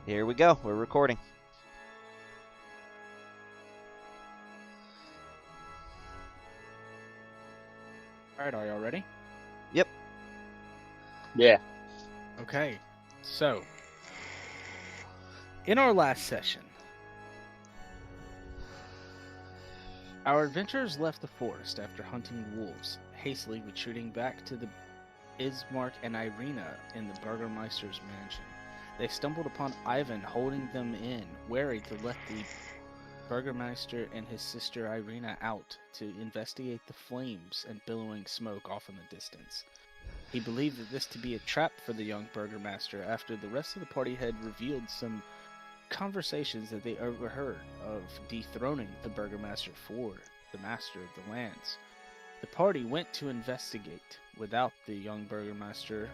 Here we go. We're recording. Alright, are y'all ready? Yep. Yeah. Okay, so in our last session, our adventurers left the forest after hunting wolves, hastily retreating back to the Ismark and Irina in the Burgermeister's mansion. They stumbled upon Ivan holding them in, wary to let the Burgermeister and his sister Irina out to investigate the flames and billowing smoke off in the distance. He believed that this to be a trap for the young Burgermaster after the rest of the party had revealed some conversations that they overheard of dethroning the Burgermaster for the master of the lands. The party went to investigate without the young Burgermaster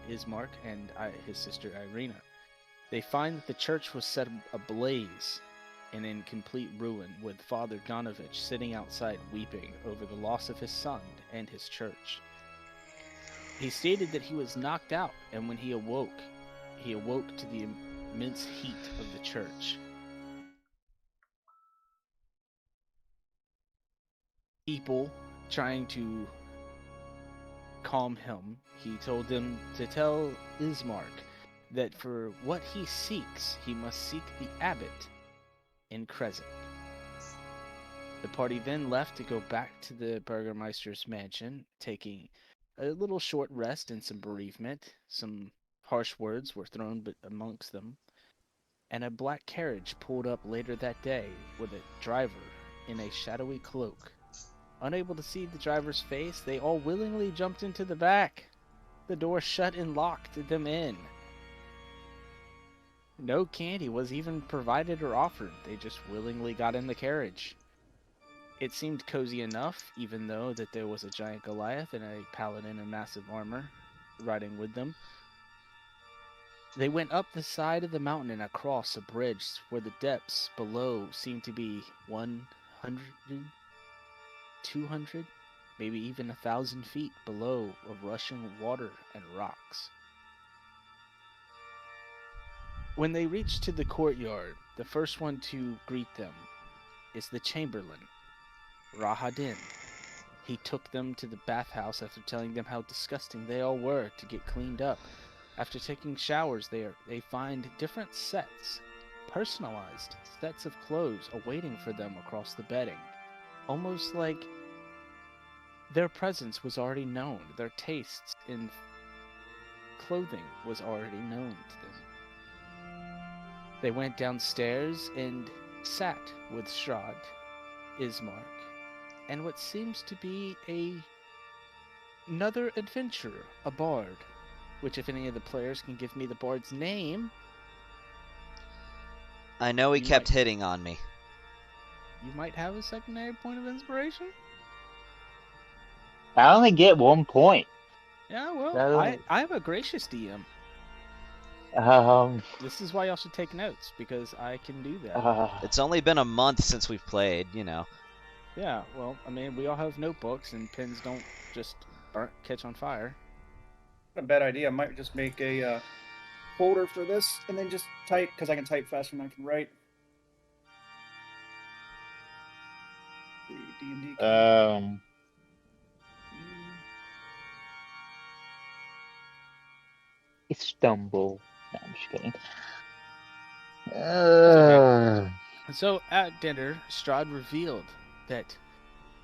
Ismark and his sister Irina. They find that the church was set ablaze and in complete ruin, with Father Donovich sitting outside weeping over the loss of his son and his church. He stated that he was knocked out, and when he awoke to the immense heat of the church. People trying to calm him, he told them to tell Ismark that for what he seeks, he must seek the abbot in Kresik. The party then left to go back to the Burgermeister's mansion, taking a little short rest and some bereavement. Some harsh words were thrown amongst them, and a black carriage pulled up later that day with a driver in a shadowy cloak. Unable to see the driver's face, they all willingly jumped into the back. The door shut and locked them in. No candy was even provided or offered. They just willingly got in the carriage. It seemed cozy enough, even though that there was a giant Goliath and a paladin in massive armor riding with them. They went up the side of the mountain and across a bridge where the depths below seemed to be 100, 200, maybe even 1,000 feet below of rushing water and rocks. When they reached to the courtyard, the first one to greet them is the Chamberlain, Rahadin. He took them to the bathhouse after telling them how disgusting they all were to get cleaned up. After taking showers there, they find different sets, personalized sets of clothes awaiting for them across the bedding. Almost like their presence was already known. Their tastes in clothing was already known to them. They went downstairs and sat with Strahd, Ismark, and what seems to be another adventurer, a bard, which if any of the players can give me the bard's name. I know he kept hitting on me. You might have a secondary point of inspiration? I only get 1 point. Yeah, well, I have a gracious DM. This is why y'all should take notes, because I can do that. It's only been a month since we've played, you know. Yeah, well, I mean, we all have notebooks, and pens don't just catch on fire. Not a bad idea. I might just make a folder for this, and then just type, because I can type faster than I can write. The D&D. Istanbul. No, I'm just kidding. So at dinner, Strahd revealed that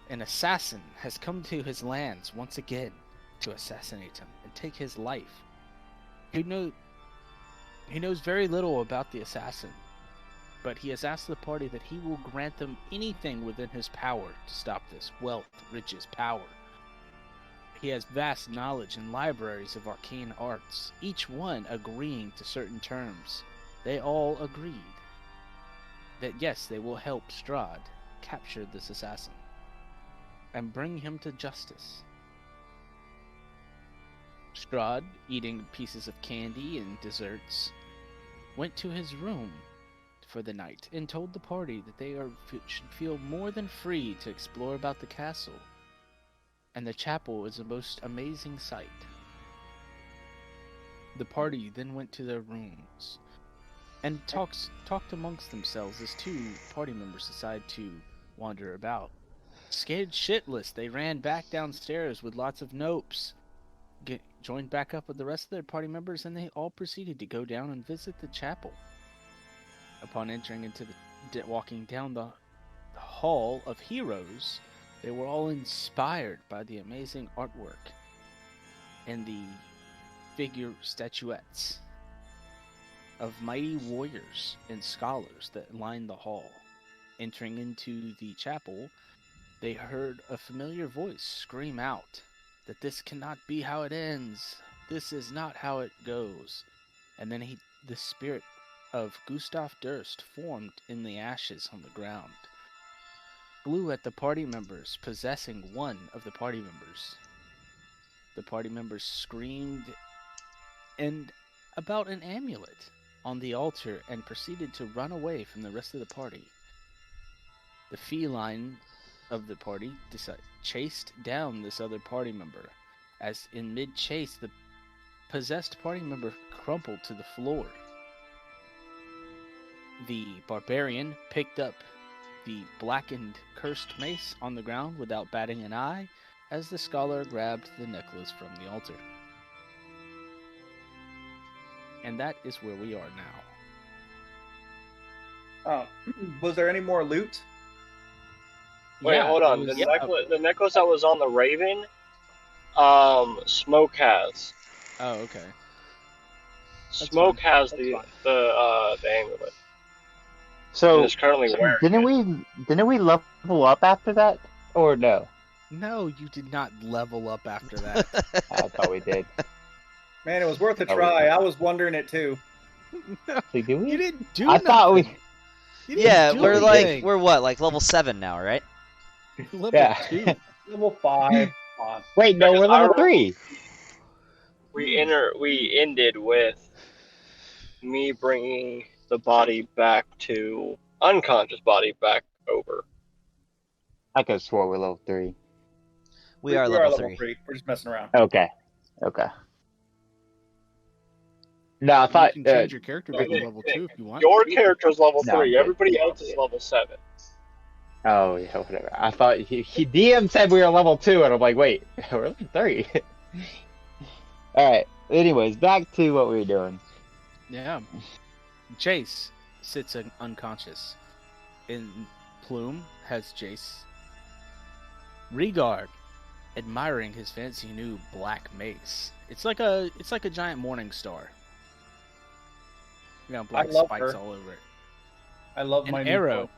an assassin has come to his lands once again to assassinate him and take his life. He knows very little about the assassin, but he has asked the party that he will grant them anything within his power to stop this: wealth, riches, power. He has vast knowledge and libraries of arcane arts, each one agreeing to certain terms. They all agreed that yes, they will help Strahd capture this assassin and bring him to justice. Strahd, eating pieces of candy and desserts, went to his room for the night and told the party that they should feel more than free to explore about the castle, and the chapel is a most amazing sight. The party then went to their rooms. and talked amongst themselves as two party members decided to wander about. Scared shitless, they ran back downstairs with lots of nopes, joined back up with the rest of their party members, and they all proceeded to go down and visit the chapel. Upon entering into walking down the Hall of Heroes, they were all inspired by the amazing artwork and the figure statuettes of mighty warriors and scholars that lined the hall. Entering into the chapel, they heard a familiar voice scream out that this cannot be how it ends. This is not how it goes. And then the spirit of Gustav Durst formed in the ashes on the ground, flew at the party members, possessing one of the party members. The party members screamed and about an amulet on the altar and proceeded to run away from the rest of the party. The feline of the party chased down this other party member. As in mid-chase, the possessed party member crumpled to the floor. The barbarian picked up the blackened, cursed mace on the ground without batting an eye, as the scholar grabbed the necklace from the altar. And that is where we are now. Was there any more loot? Wait, Yeah, hold it on. was- The necklace that was on the Raven, Smoke has. Oh, okay. Smoke fine. has That's the fine. amulet. And So is currently wearing didn't we level up after that, or no? No, you did not level up after that. I thought we did. Man, it was worth a Oh, we try. did. I was wondering it too. Like, did You we? didn't do I thought we. nothing. You didn't Yeah, do we're anything. like level 7 now, right? level Yeah. 2. Level 5. Come on. Wait, no, we're Because I level remember- 3. We ended with me bringing the body back to unconscious body back over. I could have swore we're level 3. We are level 3. We're just messing around. Okay. No, I thought. You can change your character back to Okay. level 2 if you want. Your character's level No, 3. but- Everybody else is level 7. Oh yeah, whatever. I thought he DM said we were level 2, and I'm like, wait, we're level 3. All right. Anyways, back to what we were doing. Yeah. Jace sits unconscious. In Plume has Jace. Regard, admiring his fancy new black mace. It's like a giant morning star. You know, black love spikes her. all over it. I love my An new arrow. book.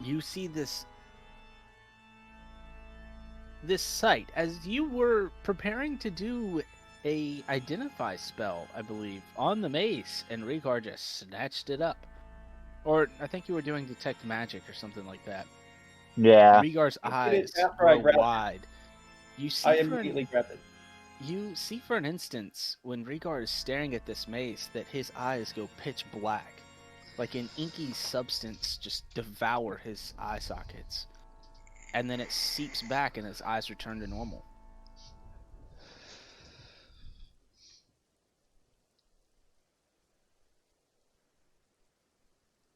You see this sight as you were preparing to do a identify spell, I believe, on the mace, and Rhaegar just snatched it up. Or I think you were doing detect magic or something like that. Yeah. Rhaegar's I did it eyes after I were grabbed it. wide. You see I for immediately grabbed it. You see for an instance, when Rhaegar is staring at this mace, that his eyes go pitch black. Like an inky substance just devour his eye sockets. And then it seeps back and his eyes return to normal.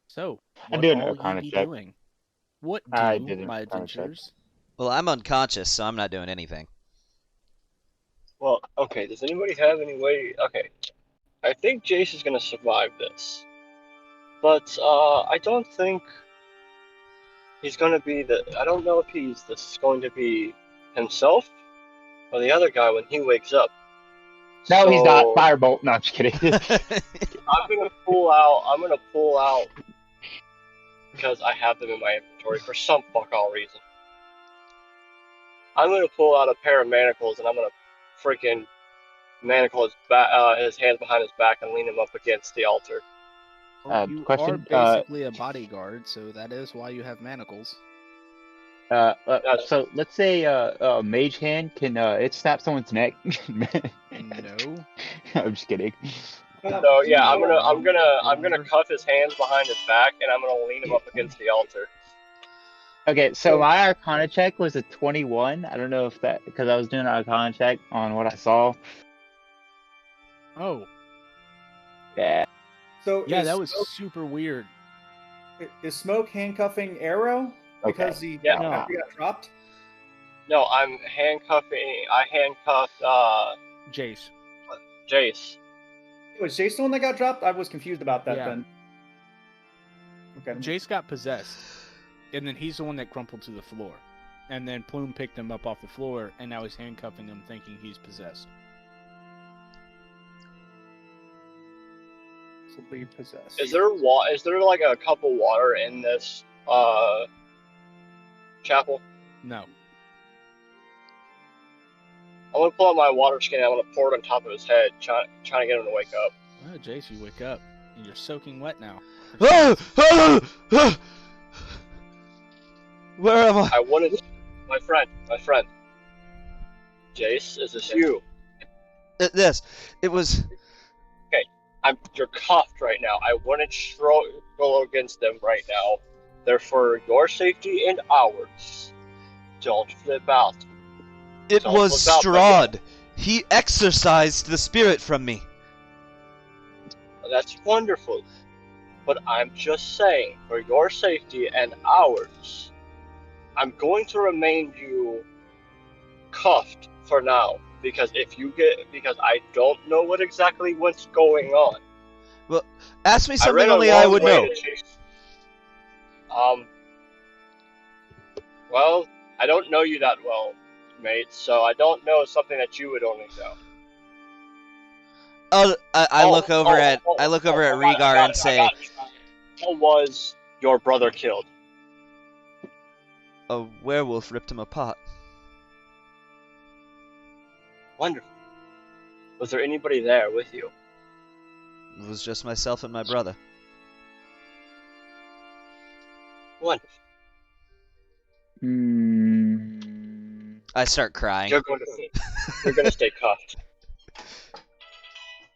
So, I what did an all Arcana you be check. doing? What I do, did an my Arcana check. adventurers? Well, I'm unconscious, so I'm not doing anything. Well, okay, does anybody have any way? Okay, I think Jace is gonna survive this. But, I don't think he's gonna be I don't know if he's going to be himself or the other guy when he wakes up. No, he's not. So, Firebolt. No, I'm just kidding. I'm gonna pull out because I have them in my inventory for some fuck all reason. I'm gonna pull out a pair of manacles and I'm gonna freaking manacle his hands behind his back and lean him up against the altar. Well, you question, are basically a bodyguard, so that is why you have manacles. So let's say Mage Hand can it snap someone's neck. No. I'm just kidding. So yeah, I'm gonna cuff his hands behind his back and I'm gonna lean him up against the altar. Okay, so my Arcana check was a 21. I don't know if that because I was doing an Arcana check on what I saw. Oh, Yeah. So Yeah, is that was Smoke, super weird. is Smoke handcuffing Arrow because Okay. he Yeah. after he got dropped? No, I'm handcuffing. I handcuffed Jace. Jace. Was Jason the one that got dropped? I was confused about that Yeah. then. Okay. Jace got possessed, and then he's the one that crumpled to the floor. And then Plume picked him up off the floor, and now he's handcuffing him, thinking he's possessed. Possibly possessed. Is there Is there like a cup of water in this chapel? No. I'm gonna pull out my water skin and I'm gonna pour it on top of his head, trying to get him to wake up. Oh, Jace, you wake up, and you're soaking wet now. Ah! Ah! Ah! Where am I? I wanted my friend. Jace, is this you? Yes, it was. You're cuffed right now. I wouldn't go against them right now. They're for your safety and ours. Don't flip out. It Don't was flip out, Strahd. He exorcised the spirit from me. That's wonderful. But I'm just saying, for your safety and ours, I'm going to remain you cuffed for now. Because I don't know what exactly what's going on. Ask me I something ran a only I long would way know. to chase- Well, I don't know you that well, mate, so I don't know something that you would only know. I look over at Rhaegar and say, How was your brother killed? a werewolf ripped him apart. Wonderful. Was there anybody there with you? It was just myself and my brother. Wonderful. I start crying. You're going to stay cuffed.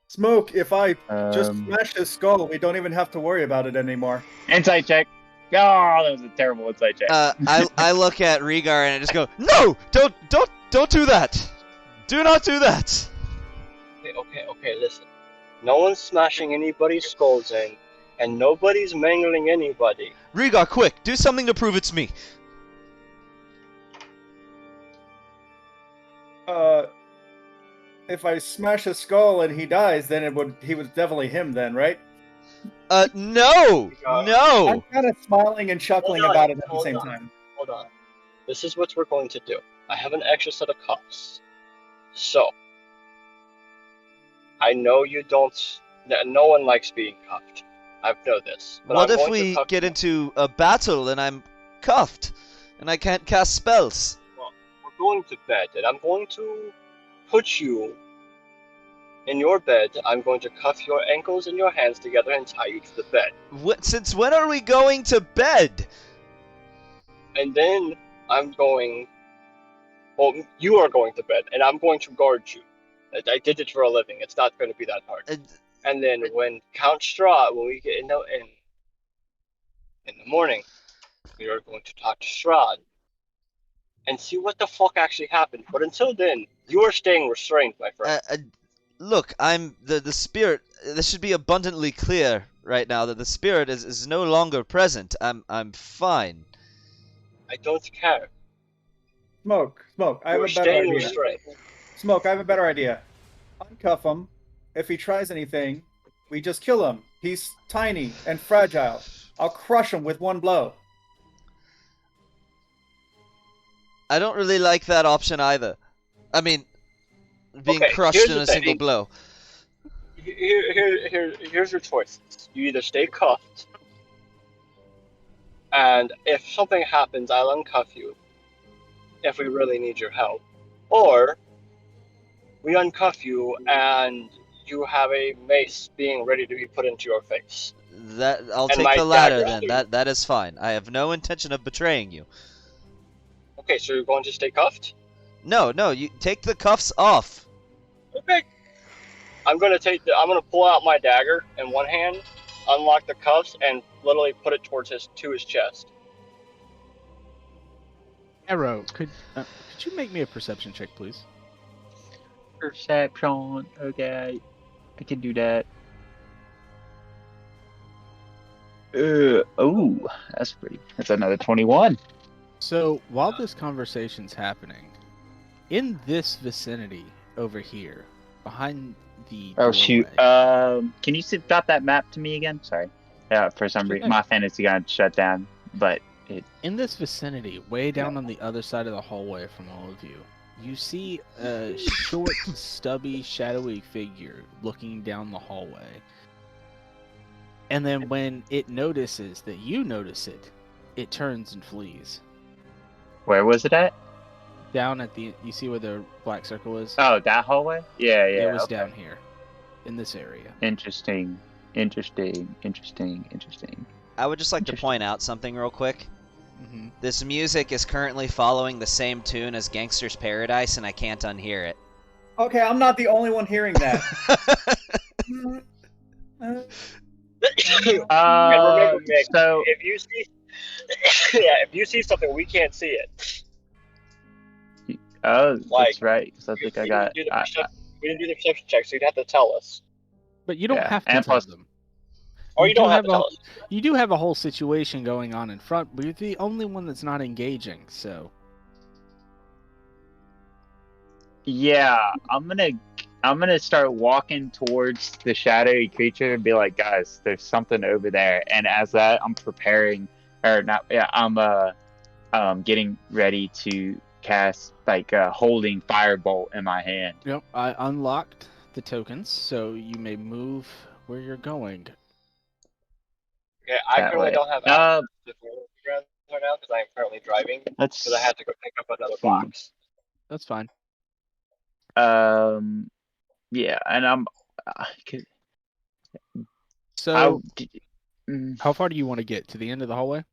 Smoke, if I just Um, smash his skull, we don't even have to worry about it anymore. Insight check. Oh, that was a terrible insight check. I look at Rhaegar and I just go, no, don't do that. Do not do that. Okay, listen. No one's smashing anybody's skulls in, and nobody's mangling anybody. Rhaegar, quick, do something to prove it's me. If I smash his skull and he dies, then he was definitely him then, right? No, I'm no. kind of smiling and chuckling Hold on, about it at the hold same on. time. Hold on. This is what we're going to do. I have an extra set of cuffs. So, I know you don't. No one likes being cuffed. I know this. But What I'm if going to we cuff get you. into a battle and I'm cuffed and I can't cast spells? We're going to bed, and I'm going to put you in your bed. I'm going to cuff your ankles and your hands together and tie you to the bed. Since when are we going to bed? And then I'm going. Well, you are going to bed, and I'm going to guard you. I did it for a living. It's not going to be that hard. And then when when we get in the morning, we are going to talk to Strahd and see what the fuck actually happened. But until then, you are staying restrained, my friend. Look, I'm the spirit. This should be abundantly clear right now that the spirit is no longer present. I'm fine. I don't care. Smoke, I have You're a better staying idea. restrained. Smoke, I have a better idea. Uncuff him. If he tries anything, we just kill him. He's tiny and fragile. I'll crush him with one blow. I don't really like that option either. I mean, being Okay, crushed here's in the a single thing. blow. Here's your choices. You either stay cuffed, and if something happens, I'll uncuff you if we really need your help. Or we uncuff you and you have a mace being ready to be put into your face. I'll And take my the latter dagger. then. That is fine. I have no intention of betraying you. Okay, so you're going to stay cuffed? No, you take the cuffs off. Okay. I'm gonna pull out my dagger in one hand, unlock the cuffs, and literally put it towards his chest. Arrow, could you make me a perception check, please? Perception. Okay. I can do that. Oh, that's another 21. So while this conversation's happening, in this vicinity over here, behind the Oh shoot. doorway, Can you drop that map to me again? Sorry. For some Sure reason, thing. my fantasy got shut down, but it. in this vicinity, way down on the other side of the hallway from all of you, you see a short, stubby, shadowy figure looking down the hallway. And then when it notices that you notice it, it turns and flees. Where was it at? Down at the, you see where the black circle is? Oh, that hallway? Yeah, yeah. It was okay. down here, in this area. Interesting. I would just like to Interesting. point out something real quick. Mm-hmm. This music is currently following the same tune as Gangster's Paradise, and I can't unhear it. Okay, I'm not the only one hearing that. And remember, Mick, So if you see, if you see something, we can't see it. oh, Like, that's right. 'Cause I think I got. We didn't do the perception check, so you'd have to tell us. But you don't Yeah, have to and tell plus- them. Or you do don't have to tell us. You do have a whole situation going on in front, but you're the only one that's not engaging, so... Yeah, I'm gonna start walking towards the shadowy creature and be like, guys, there's something over there. And as that, I'm preparing, or not. Yeah, I'm getting ready to cast like a holding firebolt in my hand. Yep, I unlocked the tokens, so you may move where you're going. Okay, I That currently way. don't have access to the ground right now because I am currently driving. Let's. Because I had to go pick up another box. That's fine. Yeah, and I'm. So, Mm, how far do you want to get? To the end of the hallway?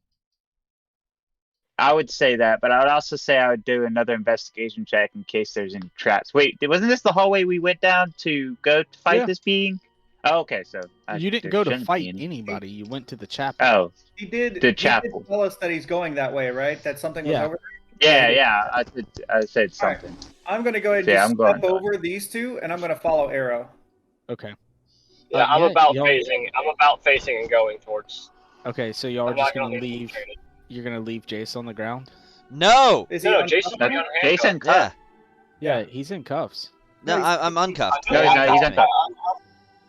I would say that, but I would also say I would do another investigation check in case there's any traps. Wait, wasn't this the hallway we went down to go to fight Yeah. this being? Oh, okay, so You didn't there go to shouldn't be fight any. anybody. You went to the chapel. Oh, He did. The He chapel. did tell us that he's going that way, right? That something was Yeah. over there. yeah, I said All right. something. I'm gonna go ahead and Yeah, just I'm going step that way. over these two, and I'm gonna follow Arrow. Okay. Yeah, I'm yeah, about y'all- facing. I'm about facing and going towards. Okay, so y'all are I'm just not gonna gonna leave. You're gonna leave Jace on the ground. No! Is he No, on Jason's top of not me? on Jason, handcuffs. Yeah. Yeah, he's in cuffs. No, No, he's- I'm uncuffed. No, They no, he's uncuffed me. uncuffed.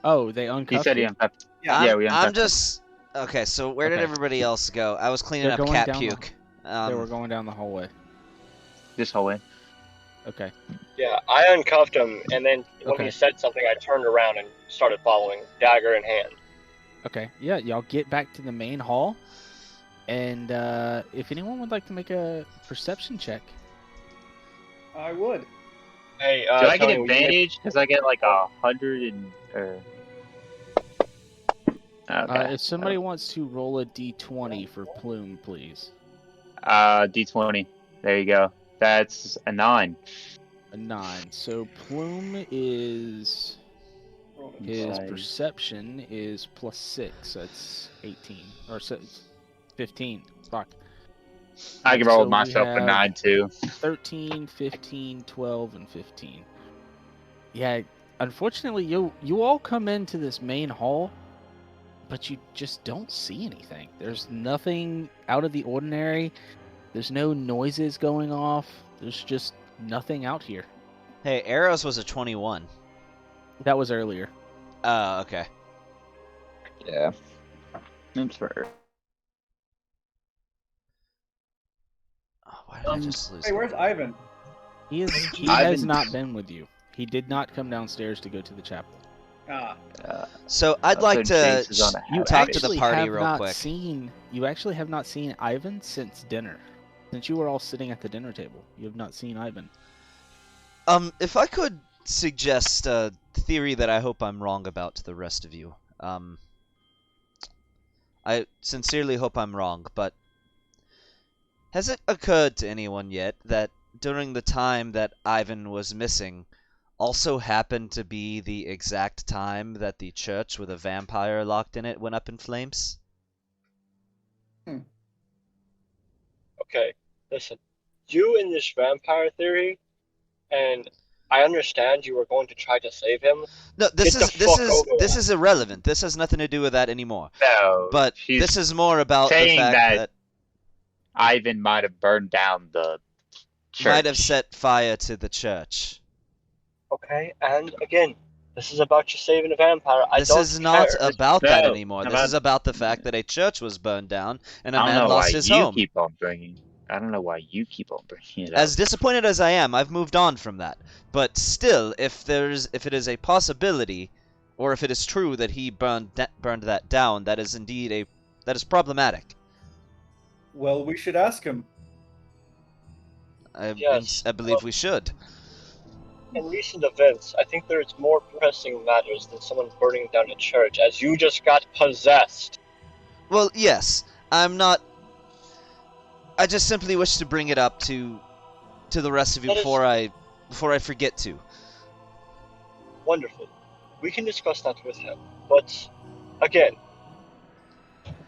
Oh, they He uncuffed said he you? uncuffed. Yeah. Yeah, we I'm uncuffed him. just... Okay, so where did Okay. everybody else go? I was cleaning They're up going cat down the- puke. They were going down the hallway. This hallway. Okay. Yeah, I uncuffed him, and then when Okay. he said something, I turned around and started following, dagger in hand. Okay. Yeah, y'all get back to the main hall. And if anyone would like to make a perception check. I would. Hey, Do I get Tony, will you make- advantage? Because I get like 100 and. Okay. If somebody wants to roll a d20 for Plume, please. D20. There you go. That's a 9. A 9. So Plume is... His Inside. perception is +6. That's 18. Or 15. Fuck. I can So roll we myself a have 9 too. 13, 15, 12, and 15. Yeah, unfortunately, you all come into this main hall, but you just don't see anything. There's nothing out of the ordinary. There's no noises going off. There's just nothing out here. Hey, Arrows was a 21. That was earlier. Oh, okay. Yeah. That's fair. Oh, why did I just lose Hey, where's Ivan? He has Ivan- not been with you. He did not come downstairs to go to the chapel. Ah, So I'd I'll like put to Jace is on a You talk habit. to the actually party have real not quick. You actually have not seen Ivan since dinner. Since you were all sitting at the dinner table, you have not seen Ivan. If I could suggest a theory that I hope I'm wrong about to the rest of you. I sincerely hope I'm wrong, but has it occurred to anyone yet that during the time that Ivan was missing also happened to be the exact time that the church with a vampire locked in it went up in flames? Okay, listen. You and this vampire theory, and I understand you were going to try to save him. No, Get the fuck over this that. is irrelevant. This has nothing to do with that anymore. No, But she's this is more about the saying fact that that Ivan might have burned down the church. might have set fire to the church. Okay, and again, this is about you saving a vampire. I This don't is not care. about that No, anymore. This about- is about the fact that a church was burned down and a I don't man know lost why his you home. keep on bringing. I don't know why you keep on bringing it up. As disappointed as I am, I've moved on from that. But still, if it is a possibility, or if it is true that he burned that down, that is indeed that is problematic. Well, we should ask him. Yes, I believe we should. In recent events, I think there's more pressing matters than someone burning down a church, as you just got possessed. Well, yes, I'm not. I just simply wish to bring it up to the rest of you That is- before I forget to. Wonderful. We can discuss that with him. But, again,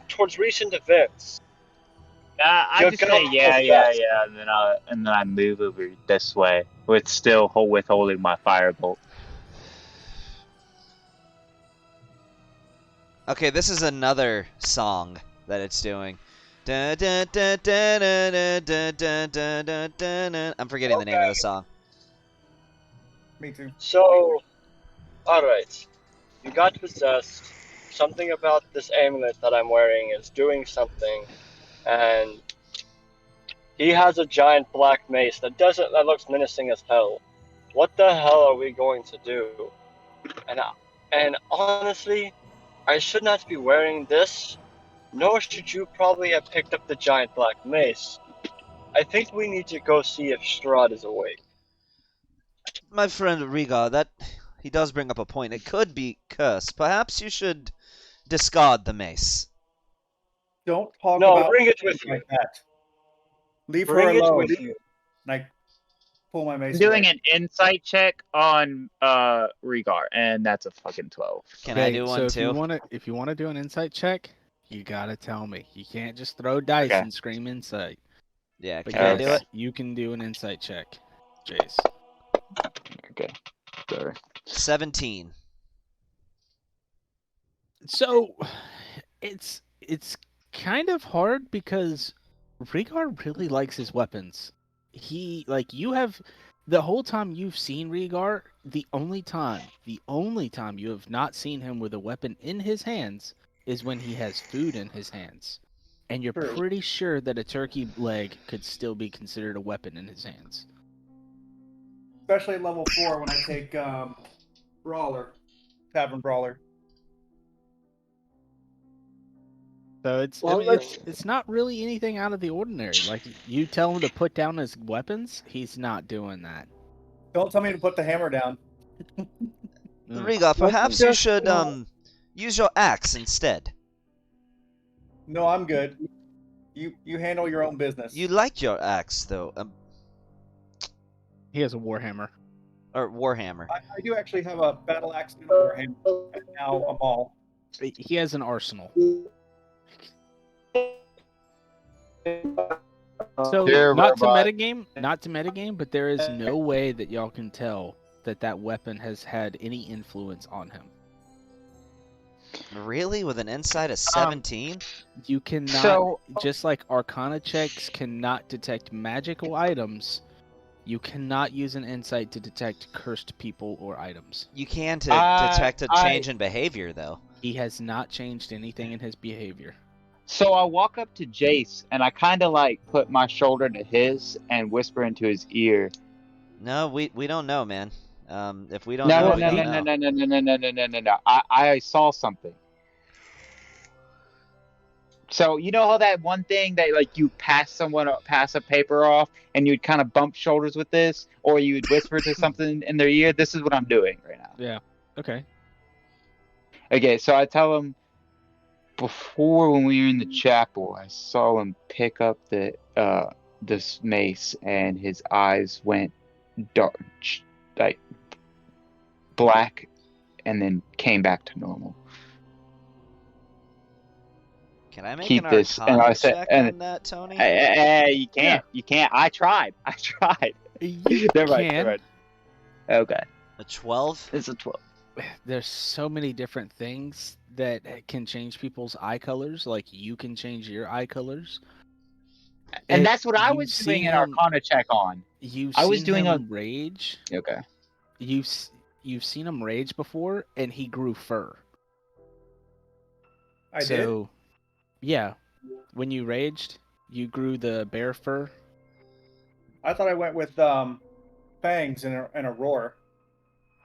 towards recent events, I You're just say gonna yeah, possess. and then I move over this way with still withholding my firebolt. Okay, this is another song that it's doing. Dun, dun, dun, dun, dun, dun, dun, dun, dun, dun, dun. I'm forgetting the name of the song. Me too. so, alright. You got possessed. Something about this amulet that I'm wearing is doing something. And he has a giant black mace that looks menacing as hell. What the hell are we going to do? And honestly, I should not be wearing this, nor should you probably have picked up the giant black mace. I think we need to go see if Strahd is awake. My friend Riga, that he does bring up a point. It could be cursed. Perhaps you should discard the mace. Don't talk No, about bring it with things you. like that. Leave Bring her it alone. with you. And I pull my mace. I'm doing away. an insight check on Rhaegar, and that's a fucking 12. Can I Okay, do so one if you too? want to do an insight check, you gotta tell me. You can't just throw dice Okay. and scream insight. Yeah, But can I yes, do it? you can do an insight check, Jace. Okay. Sorry. 17. So it's kind of hard because Rhaegar really likes his weapons. You have the whole time you've seen Rhaegar, the only time you have not seen him with a weapon in his hands is when he has food in his hands. And you're True. pretty sure that a turkey leg could still be considered a weapon in his hands. Especially at level 4 when I take Brawler. Tavern Brawler. So it's Well, it's not really anything out of the ordinary. Like you tell him to put down his weapons, he's not doing that. Don't tell me to put the hammer down. Riga, perhaps you should use your axe instead. No, I'm good. You handle your own business. You like your axe though, He has a warhammer. or warhammer. I do actually have a battle axe and a warhammer, and now a maul. He has an arsenal. So Dear not to robot. metagame, but there is no way that y'all can tell that weapon has had any influence on him. Really, with an insight of 17? You cannot, So- just like Arcana checks cannot detect magical items, you cannot use an insight to detect cursed people or items. You can to detect a I- change in behavior though. He has not changed anything in his behavior. So I walk up to Jace, and I kind of like put my shoulder to his and whisper into his ear. No, we don't know, man. If we don't No, know, no, we no, don't no, know. no, no, no, no, no, no, no, no. I saw something. So you know how that one thing that like you pass a paper off, and you'd kind of bump shoulders with this, or you'd whisper to something in their ear. This is what I'm doing right now. Yeah. Okay. Okay, so I tell him before when we were in the chapel, I saw him pick up this mace, and his eyes went dark, like black, and then came back to normal. Can I make Keep an this, and Arcana I said- check and- on that, Tony? Hey, you can't. You can't. I tried. You Never mind, can. never mind. Okay, A 12? it's a 12. There's so many different things that can change people's eye colors. Like you can change your eye colors. And that's what I You've was doing seen an him. Arcana check on. You've I was seen doing a. him rage. Okay. You've seen him rage before, and he grew fur. I did. So, yeah, when you raged, you grew the bear fur. I thought I went with fangs and a roar,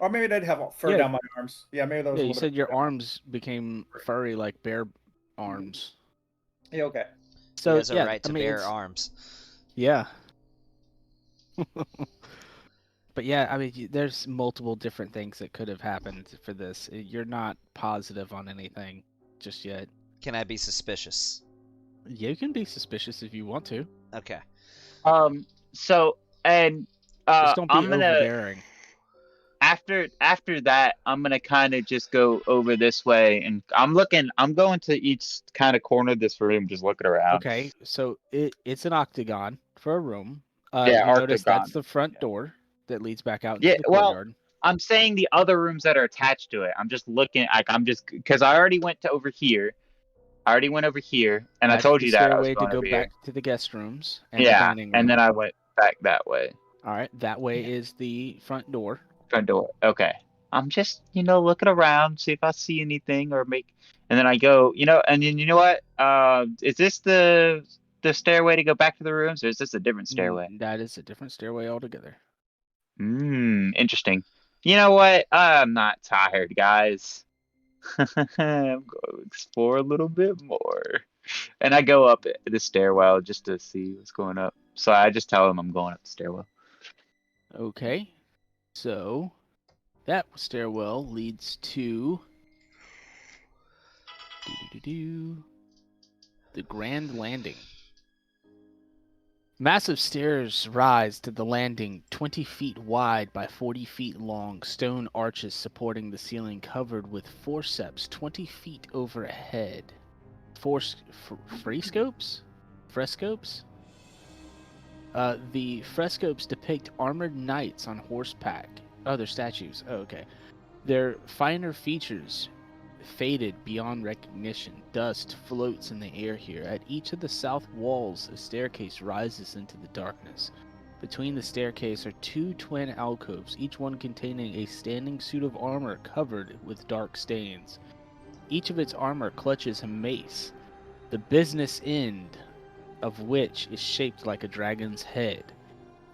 or maybe I'd have fur Yeah. down my arms. Yeah, maybe that was Yeah, a you little said bit your different. arms became furry like bear arms. Yeah, okay. He So has a yeah, right I to mean, bear it's- arms. Yeah. But yeah, I mean, there's multiple different things that could have happened for this. You're not positive on anything just yet. Can I be suspicious? You can be suspicious if you want to. Okay. So and Just don't be I'm gonna overbearing. after that I'm gonna kind of just go over this way, and I'm going to each kind of corner of this room, just looking around. Okay, so it's an octagon for a room. Yeah, You notice octagon. that's the front door that leads back out Yeah, into the well, courtyard. I'm saying the other rooms that are attached to it. I'm just looking, like, because I already went to over here. I already went over here, and That's I told the you that I was stairway to going go over back here. to the guest rooms and the Yeah, dining room. and then I went back that way. All right, that way is the front door. Front door. Okay. I'm just, looking around, see if I see anything or make. And then I go, and then you know what? Is this the stairway to go back to the rooms, or is this a different stairway? That is a different stairway altogether. Interesting. You know what? I'm not tired, guys. I'm going to explore a little bit more. And I go up the stairwell just to see what's going up. So I just tell them I'm going up the stairwell. Okay, so that stairwell leads to the Grand Landing. Massive stairs rise to the landing, 20 feet wide by 40 feet long, stone arches supporting the ceiling covered with forceps 20 feet overhead. Frescopes? The frescopes depict armored knights on horseback. Oh, they're statues. Oh, okay. Their finer features faded beyond recognition. Dust floats in the air here. At each of the south walls, a staircase rises into the darkness. Between the staircase are two twin alcoves, each one containing a standing suit of armor covered with dark stains. Each of its armor clutches a mace, the business end of which is shaped like a dragon's head.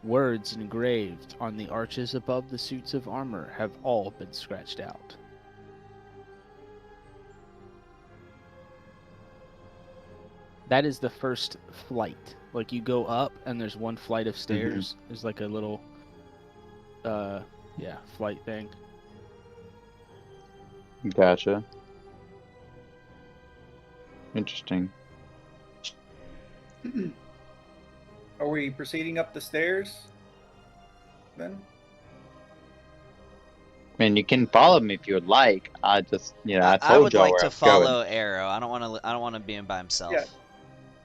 Words engraved on the arches above the suits of armor have all been scratched out. That is the first flight. Like, you go up and there's one flight of stairs. There's like a little flight thing. Gotcha. Interesting. Are we proceeding up the stairs then? I mean, you can follow me if you would like. I just, I I told would y'all like where to I was going. follow Arrow. I don't want to be in by himself. Yeah.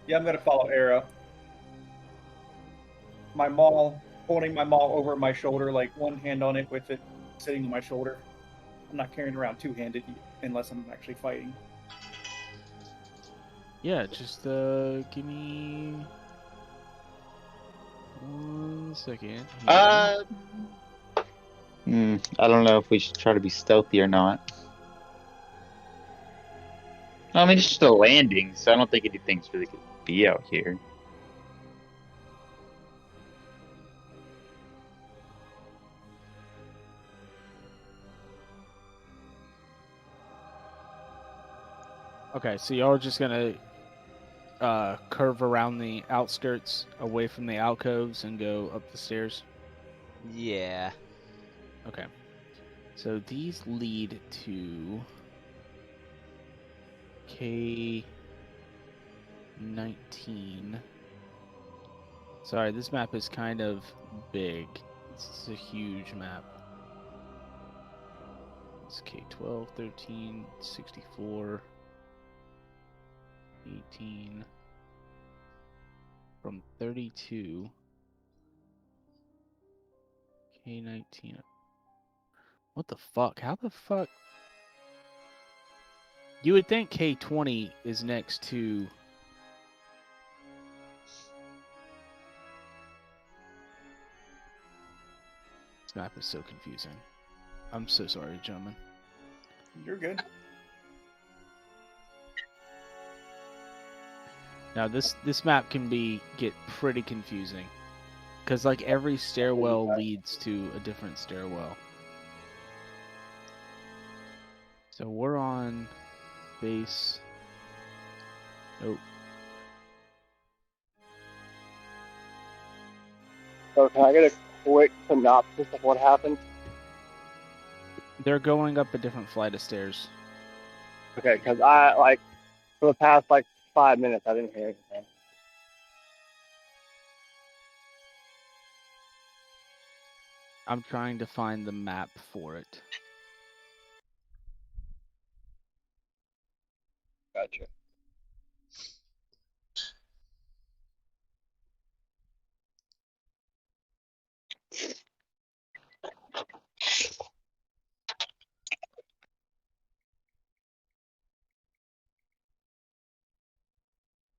Yeah, I'm gonna follow Arrow. My maul, holding my maul over my shoulder, like one hand on it with it sitting on my shoulder. I'm not carrying around two-handed unless I'm actually fighting. Yeah, just give me 1 second. Here. I don't know if we should try to be stealthy or not. I mean, it's just a landing, so I don't think anything's really gonna be out here. Okay, so y'all are just gonna curve around the outskirts, away from the alcoves, and go up the stairs. Yeah. Okay. So these lead to K19. Sorry, this map is kind of big. This is a huge map. It's K12, 13, 64, 18, from 32, K19, What the fuck? How the fuck? You would think K20 is next to. This map is so confusing. I'm so sorry, gentlemen. You're good. Now this map can get pretty confusing, because like every stairwell leads to a different stairwell. So we're on base. Nope. So can I get a quick synopsis of what happened? They're going up a different flight of stairs. Okay, because I like for the past like 5 minutes I didn't hear anything. I'm trying to find the map for it. Gotcha.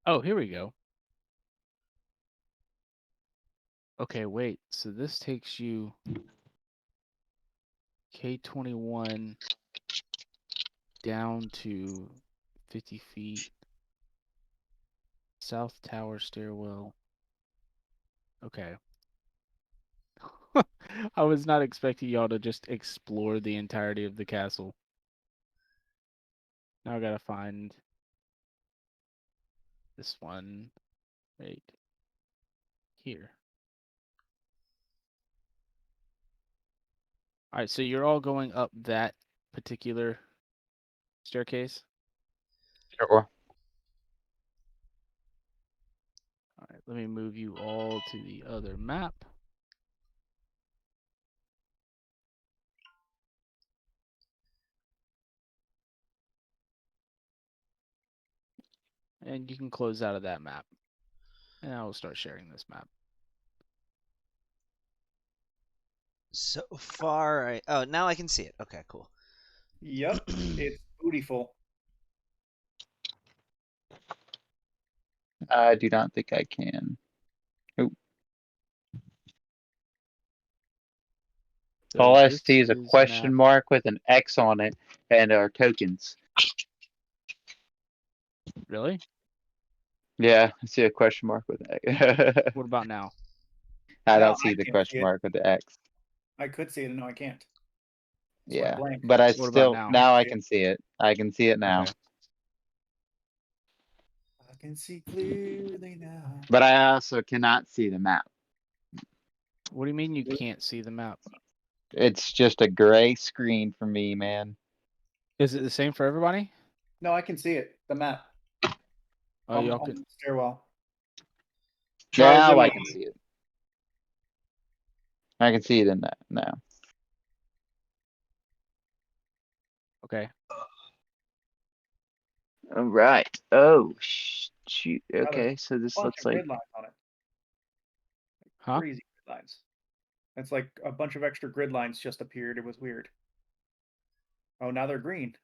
Oh, here we go. Okay, wait. So this takes you K21 down to 50 feet. South Tower stairwell. Okay. I was not expecting y'all to just explore the entirety of the castle. Now I gotta find this one right here. Alright, so you're all going up that particular staircase? Sure. Alright, let me move you all to the other map. And you can close out of that map. And I will start sharing this map. So far, oh, now I can see it. Okay, cool. Yep. It's beautiful. I do not think I can. So All I this see is a question mark with an X on it and our tokens. Really? Yeah, I see a question mark with X. What about now? I No, don't see I the can't question see it. mark with the X. I could see it, and no, I can't. It's Yeah, blank. but I What about still now? I can see it. I can see it now. Okay. I can see clearly now. But I also cannot see the map. What do you mean you can't see the map? It's just a gray screen for me, man. Is it the same for everybody? No, I can see it. The map. Oh, y'all On could. the stairwell. Try to Now zoom I in. can see it. I can see it in that now. Okay. All right. Oh shoot. there's Okay, so this Bunch looks of like grid lines on it. Huh? Crazy grid lines. It's like a bunch of extra grid lines just appeared. It was weird. Oh, now they're green.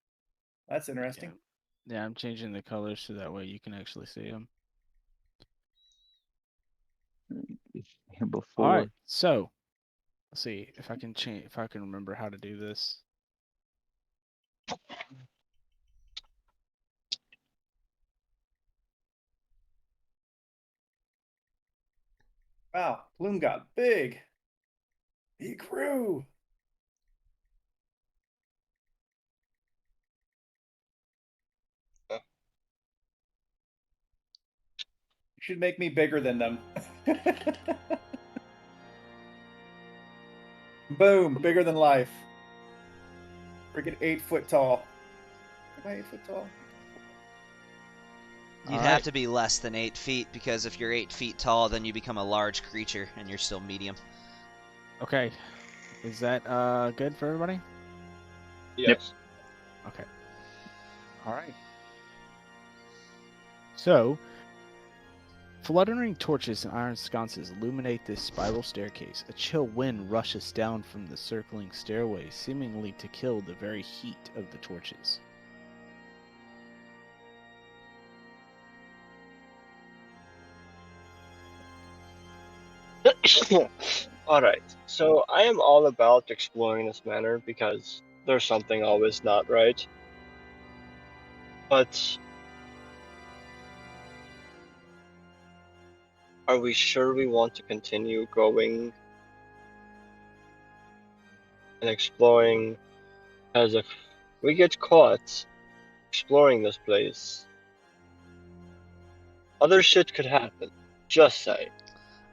That's interesting. Yeah, I'm changing the colors so that way you can actually see them. All before. right. So, let's see if I can change. If I can remember how to do this. Wow, Bloom got big. He grew. You should make me bigger than them. Boom, bigger than life. Freaking 8 foot tall. Am I 8 foot tall? You'd All have right. to be less than 8 feet, because if you're 8 feet tall, then you become a large creature, and you're still medium. Okay. Is that good for everybody? Yes. Okay. All right. So, Fluttering torches and iron sconces illuminate this spiral staircase. A chill wind rushes down from the circling stairway, seemingly to kill the very heat of the torches. Alright, so I am all about exploring this manor because there's something always not right. But are we sure we want to continue going and exploring? As if we get caught exploring this place, other shit could happen. Just say.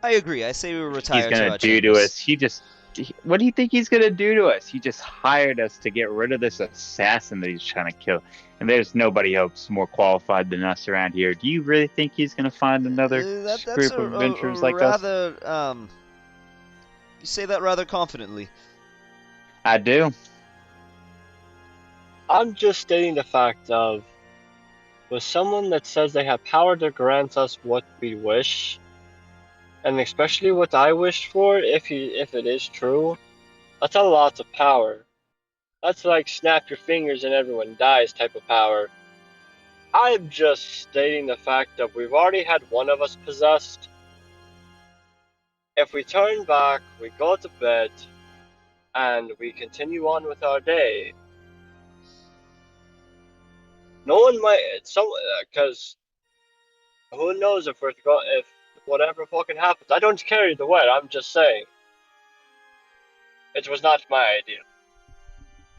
I agree. I say we retire He's gonna to our do to chambers. us? What do you think he's gonna do to us? He just hired us to get rid of this assassin that he's trying to kill, and there's nobody else more qualified than us around here. Do you really think he's gonna find another That's group of adventurers like us? rather, you say that rather confidently. I do. I'm just stating the fact of, with someone that says they have power to grant us what we wish, and especially what I wished for, if it is true, that's a lot of power. That's like snap your fingers and everyone dies type of power. I'm just stating the fact that we've already had one of us possessed. If we turn back, we go to bed, and we continue on with our day, no one might, because who knows if whatever fucking happens. I don't care either way. I'm just saying, it was not my idea.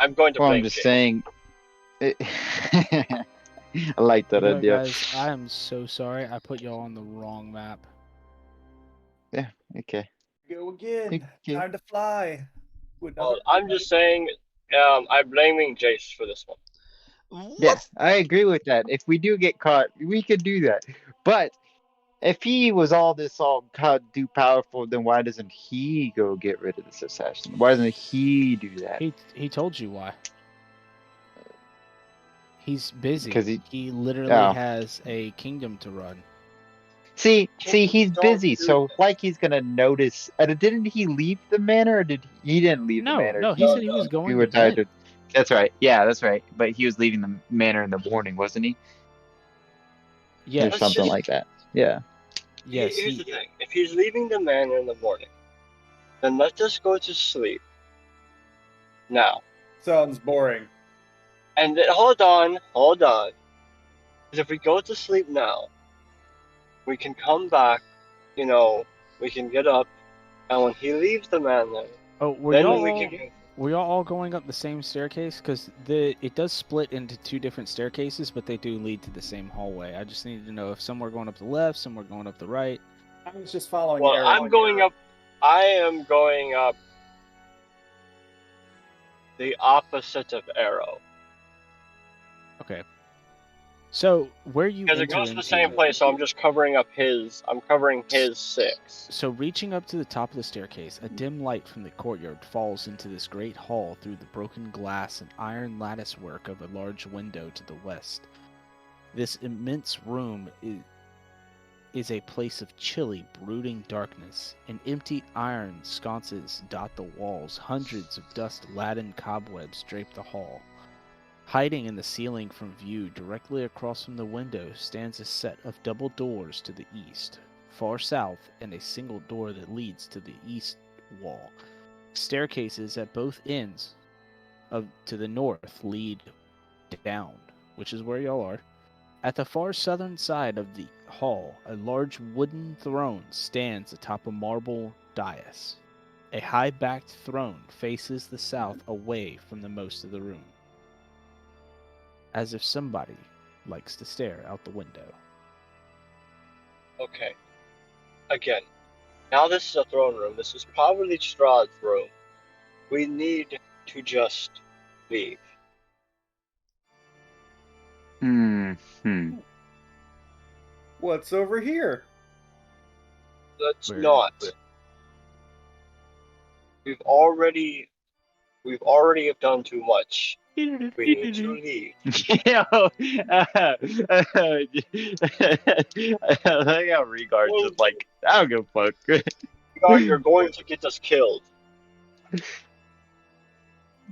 I'm going to Well, blame I'm just Jake. saying. I like that You know, idea. guys, I am so sorry. I put y'all on the wrong map. Yeah. Okay. Go again. Okay. Time to fly. Well, I'm just saying, I'm blaming Jace for this one. What? Yeah, I agree with that. If we do get caught, we could do that. But if he was all too powerful, then why doesn't he go get rid of this assassin? Why doesn't he do that? He told you why. He's busy. 'Cause he literally Oh. has a kingdom to run. See, he's Don't busy, do so that. like he's gonna notice. Didn't he leave the manor, or he didn't leave the No, manor? no, he said he was going He to retired. bed. That's right. Yeah, that's right. But he was leaving the manor in the morning, wasn't he? Yeah, Or something like that. Yeah. yes. Here's the thing. If he's leaving the manor in the morning, then let us go to sleep now. Sounds boring. And then, hold on. Because if we go to sleep now, we can come back, we can get up, and when he leaves the manor, Oh, were then y'all we can. all going up the same staircase? Because it does split into two different staircases, but they do lead to the same hallway. I just needed to know if some were going up the left, some were going up the right. I was just following. Well, Arrow. I'm going up. I am going up the opposite of Arrow. Okay. So where you Because it enter goes to the into- same place, so I'm just covering up his. I'm covering his 6. So reaching up to the top of the staircase, a dim light from the courtyard falls into this great hall through the broken glass and iron lattice work of a large window to the west. This immense room is a place of chilly, brooding darkness, and empty iron sconces dot the walls. Hundreds of dust-laden cobwebs drape the hall. Hiding in the ceiling from view, directly across from the window, stands a set of double doors to the east, far south, and a single door that leads to the east wall. Staircases at both ends to the north lead down, which is where y'all are. At the far southern side of the hall, a large wooden throne stands atop a marble dais. A high-backed throne faces the south away from the most of the room, as if somebody likes to stare out the window. Okay. Again, now this is a throne room. This is probably Strahd's room. We need to just leave. What's over here? Let's Where- not. We've already We've already have done too much. We need to leave. Yo, I like how Regard just like, I don't give a fuck. You're going to get us killed.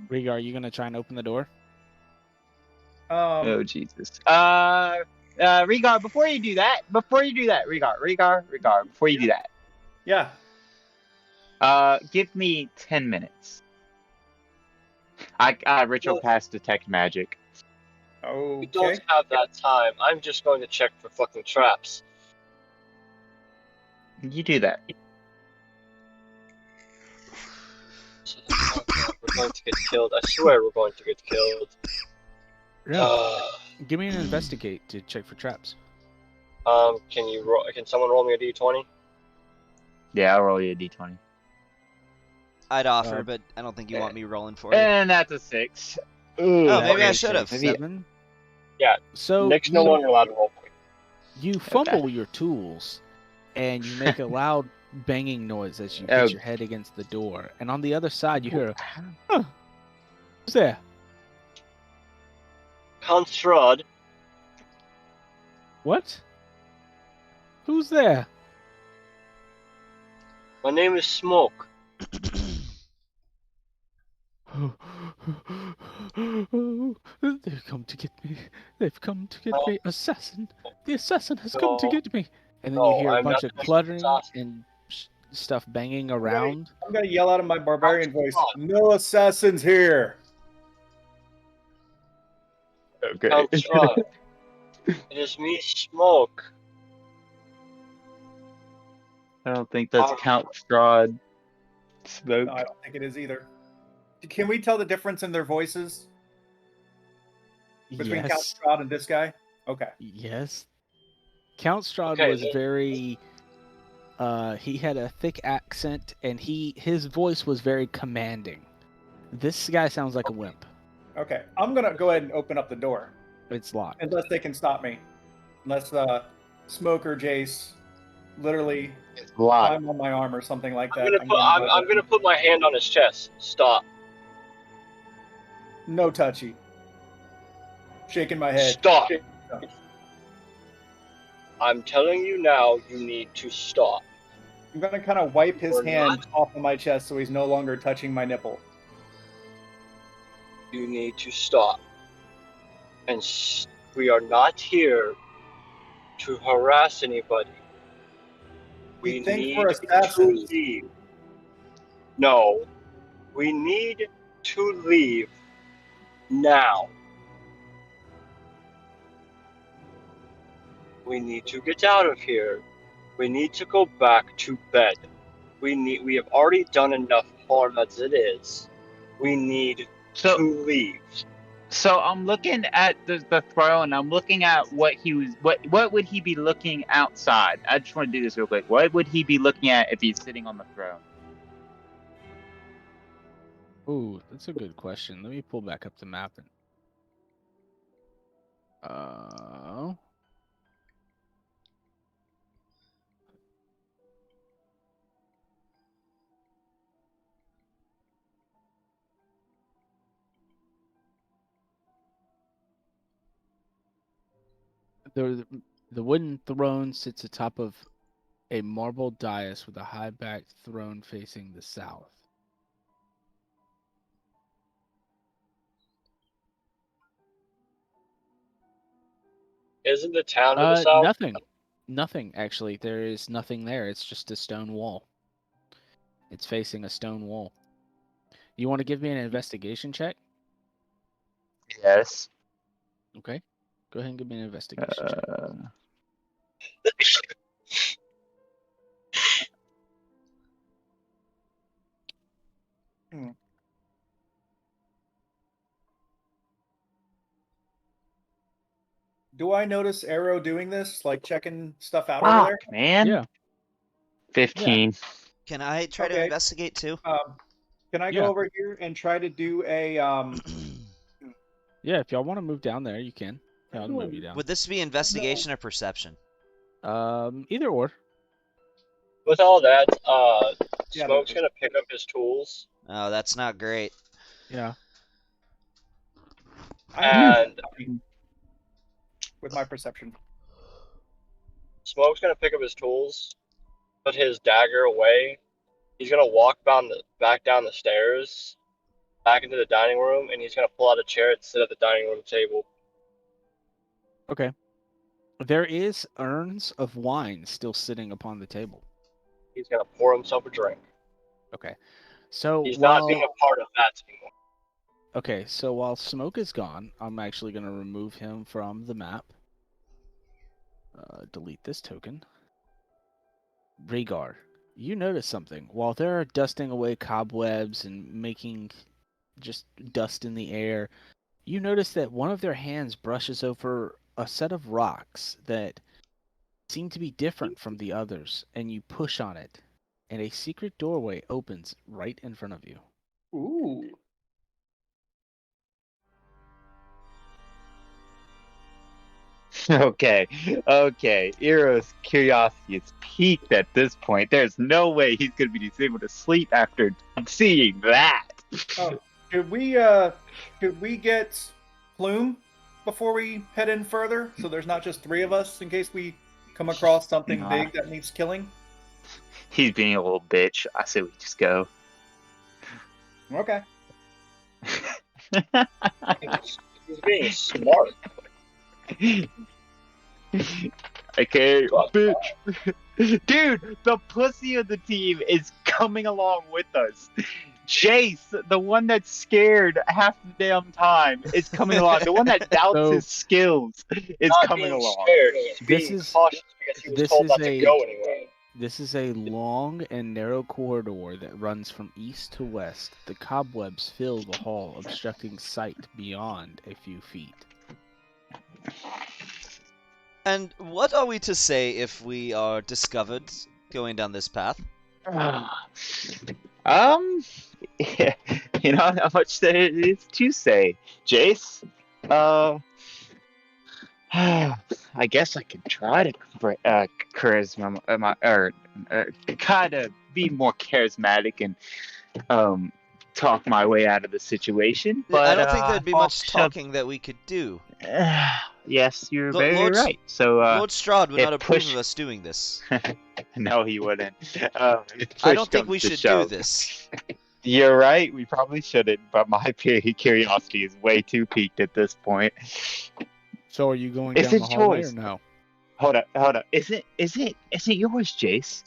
Riga, are you gonna try and open the door? Oh Jesus. Regard, before you do that, Regard, before you do that, Yeah. give me 10 minutes. I ritual pass detect magic. We Okay. don't have that time. I'm just going to check for fucking traps. You do that. We're going to get killed. I swear we're going to get killed. Give me an investigate to check for traps. Can you roll? Can someone roll me a d20? Yeah, I'll roll you a d20. I'd offer, Uh, but I don't think you want me rolling for you. And that's a 6. Oh, maybe I should have. Maybe- 7. Yeah. So Nick's no longer allowed to roll for you. you fumble your tools, and you make a loud banging noise as you hit Oh. your head against the door. And on the other side, you hear, "Huh, who's there?" Count Strahd. What? Who's there? My name is Smoke. They've come to get me. They've come to get me. Assassin. The assassin has come to No. get me. And then No, you hear a I'm bunch not of the cluttering assassin. and stuff banging around. I'm gonna yell out in my barbarian voice. Come on. No assassins here. Okay. Count Strahd. It is me, Smoke. I don't think that's Count Strahd. Smoke. No, I don't think it is either. Can we tell the difference in their voices between Count Yes. Strahd and this guy? Okay. Yes. Count Strahd Okay, was then- very he had a thick accent and his voice was very commanding. This guy sounds like a wimp. Okay. I'm gonna go ahead and open up the door. It's locked. Unless they can stop me. Unless Smoke or Jace literally Lock. climb on my arm or something like that. I'm gonna put my hand on his chest. Stop. No touchy. Shaking my head. Stop. I'm telling you now, you need to stop. I'm gonna kind of wipe his We're hand off of my chest so he's no longer touching my nipple. You need to stop. And we are not here to harass anybody. We We think need we're to assassins. leave. No. We need to leave now. We need to get out of here. We need to go back to bed. We have already done enough harm as it is. We need So, to leave. so I'm looking at the throne. I'm looking at what he was. What would he be looking outside? I just want to do this real quick. What would he be looking at if he's sitting on the throne? Ooh, that's a good question. Let me pull back up the map and the wooden throne sits atop of a marble dais with a high-backed throne facing the south. Isn't the town to the south? Nothing actually. There is nothing there. It's just a stone wall. It's facing a stone wall. You want to give me an investigation check? Yes. Okay. Go ahead and give me an investigation check. Do I notice Arrow doing this? Like checking stuff out over there? Fuck, man. Yeah. 15. Can I try to Okay. investigate too? Can I Yeah. go over here and try to do a Yeah, if y'all want to move down there, you can. I'll move you down. Would this be investigation or perception? Either or. With all that, Yeah, Smoke's gonna pick up his tools. Oh, that's not great. Yeah. And with my perception. Smoke's gonna pick up his tools, put his dagger away. He's gonna walk back down the stairs, back into the dining room, and he's gonna pull out a chair and sit at the dining room table. Okay. There is urns of wine still sitting upon the table. He's gonna pour himself a drink. Okay. So He's while not being a part of that anymore. okay, so while Smoke is gone, I'm actually going to remove him from the map. Delete this token. Rhaegar, you notice something. While they're dusting away cobwebs and making just dust in the air, you notice that one of their hands brushes over a set of rocks that seem to be different from the others, and you push on it, and a secret doorway opens right in front of you. Ooh. Okay, Eros' curiosity is peaked at this point. There's no way he's gonna be able to sleep after seeing that. Oh, could we get Plume before we head in further? So there's not just 3 of us in case we come across something Nah. big that needs killing. He's being a little bitch. I say we just go. Okay. He's being smart. Okay, bitch. Dude, the pussy of the team is coming along with us. Jace, the one that's scared half the damn time, is coming along. The one that doubts So- his skills is Not coming being along. scared. He's This being is- cautious because he was this told is not to a- go anywhere. This is a long and narrow corridor that runs from east to west. The cobwebs fill the hall, obstructing sight beyond a few feet. And what are we to say if we are discovered going down this path? Yeah, you know how much there is to say, Jace. I guess I could try to charisma, kind of be more charismatic and talk my way out of the situation. But I don't think there'd be much shove- talking that we could do. Yes, you're Lord- very Lord- right. So, Lord Strahd would if not approve push- of us doing this. no, he wouldn't. If I push don't think we comes to should do shove- this. You're right. We probably shouldn't. But my curiosity is way too peaked at this point. So are you going It's down the his hallway choice. or no? Hold up. Isn't yours, Jace?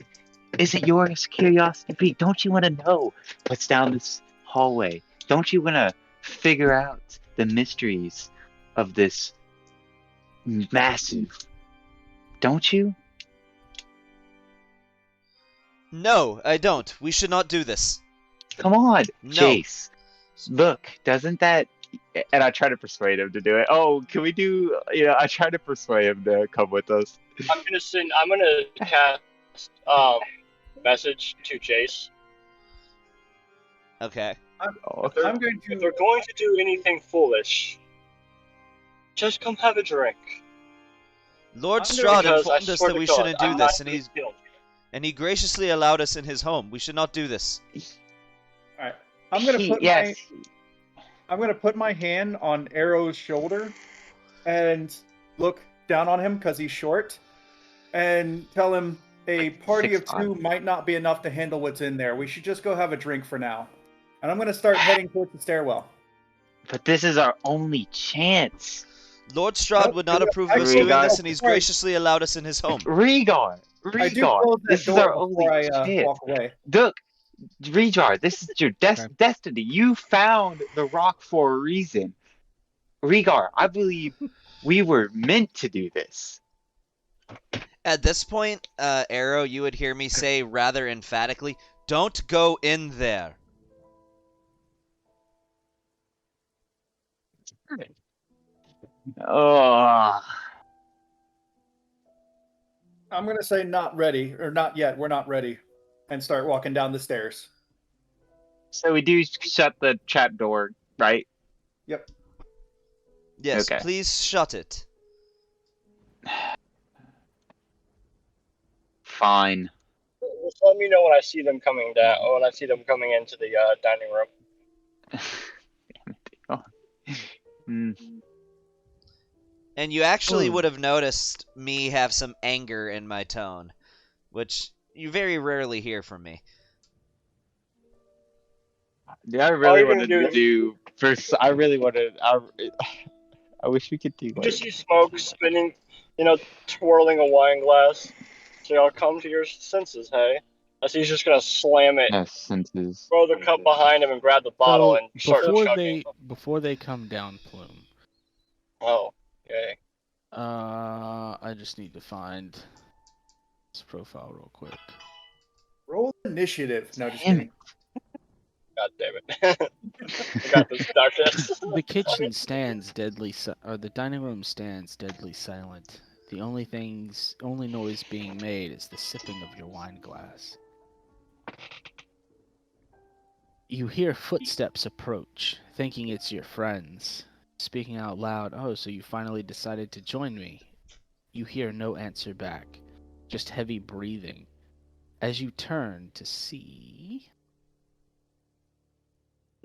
Isn't yours curiosity peaked? Don't you want to know what's down this hallway? Don't you want to figure out the mysteries of this massive? Don't you? No, I don't. We should not do this. Come on, No. Jace. Look, doesn't that? And I try to persuade him to do it. Oh, can we do? I try to persuade him to come with us. I'm gonna cast message to Jace. Okay. Oh, I'm going If to. they're going to do anything foolish, just come have a drink. Lord I'm Strahd Because I informed us swear that to we God, shouldn't do I'm this, not and gonna kill you. he graciously allowed us in his home. We should not do this. All right. I'm gonna put yes. I'm gonna put my hand on Arrow's shoulder and look down on him because he's short, and tell him a party of 2 might not be enough to handle what's in there. We should just go have a drink for now. And I'm gonna start heading towards the stairwell. But this is our only chance. Lord Strahd Nope, would not I approve of us agree, doing guys. this, and he's Sorry. graciously allowed us in his home. Rhaegar, I do close that this is our door only before I chance. walk away. Look, Rhaegar, this is your Okay. destiny. You found the rock for a reason. Rhaegar, I believe we were meant to do this. At this point, Arrow, you would hear me say rather emphatically, "Don't go in there." Oh, I'm gonna say not ready or not yet. We're not ready, and start walking down the stairs. so we do shut the trap door, right? Yep. Yes, Okay. please shut it. Fine. Just let me know when I see them coming down, or when I see them coming into the dining room. And you actually Oh. would have noticed me have some anger in my tone, which you very rarely hear from me. Dude, I really you can wanted to do first. I really wanted. I wish we could do You like. just see smoke spinning, twirling a wine glass. So y'all come to your senses, hey? As he's just gonna slam it, Yes, senses. throw the cup behind him, and grab the bottle So and start chugging. before they come down, Plume. Oh, okay. I just need to find his profile real quick. Roll initiative. No, just Damn kidding. God damn it. I got this darkness. The kitchen stands deadly, or the dining room stands deadly silent. The only noise being made is the sipping of your wine glass. You hear footsteps approach, thinking it's your friends. Speaking out loud, "Oh, so you finally decided to join me?" You hear no answer back, just heavy breathing. As you turn to see...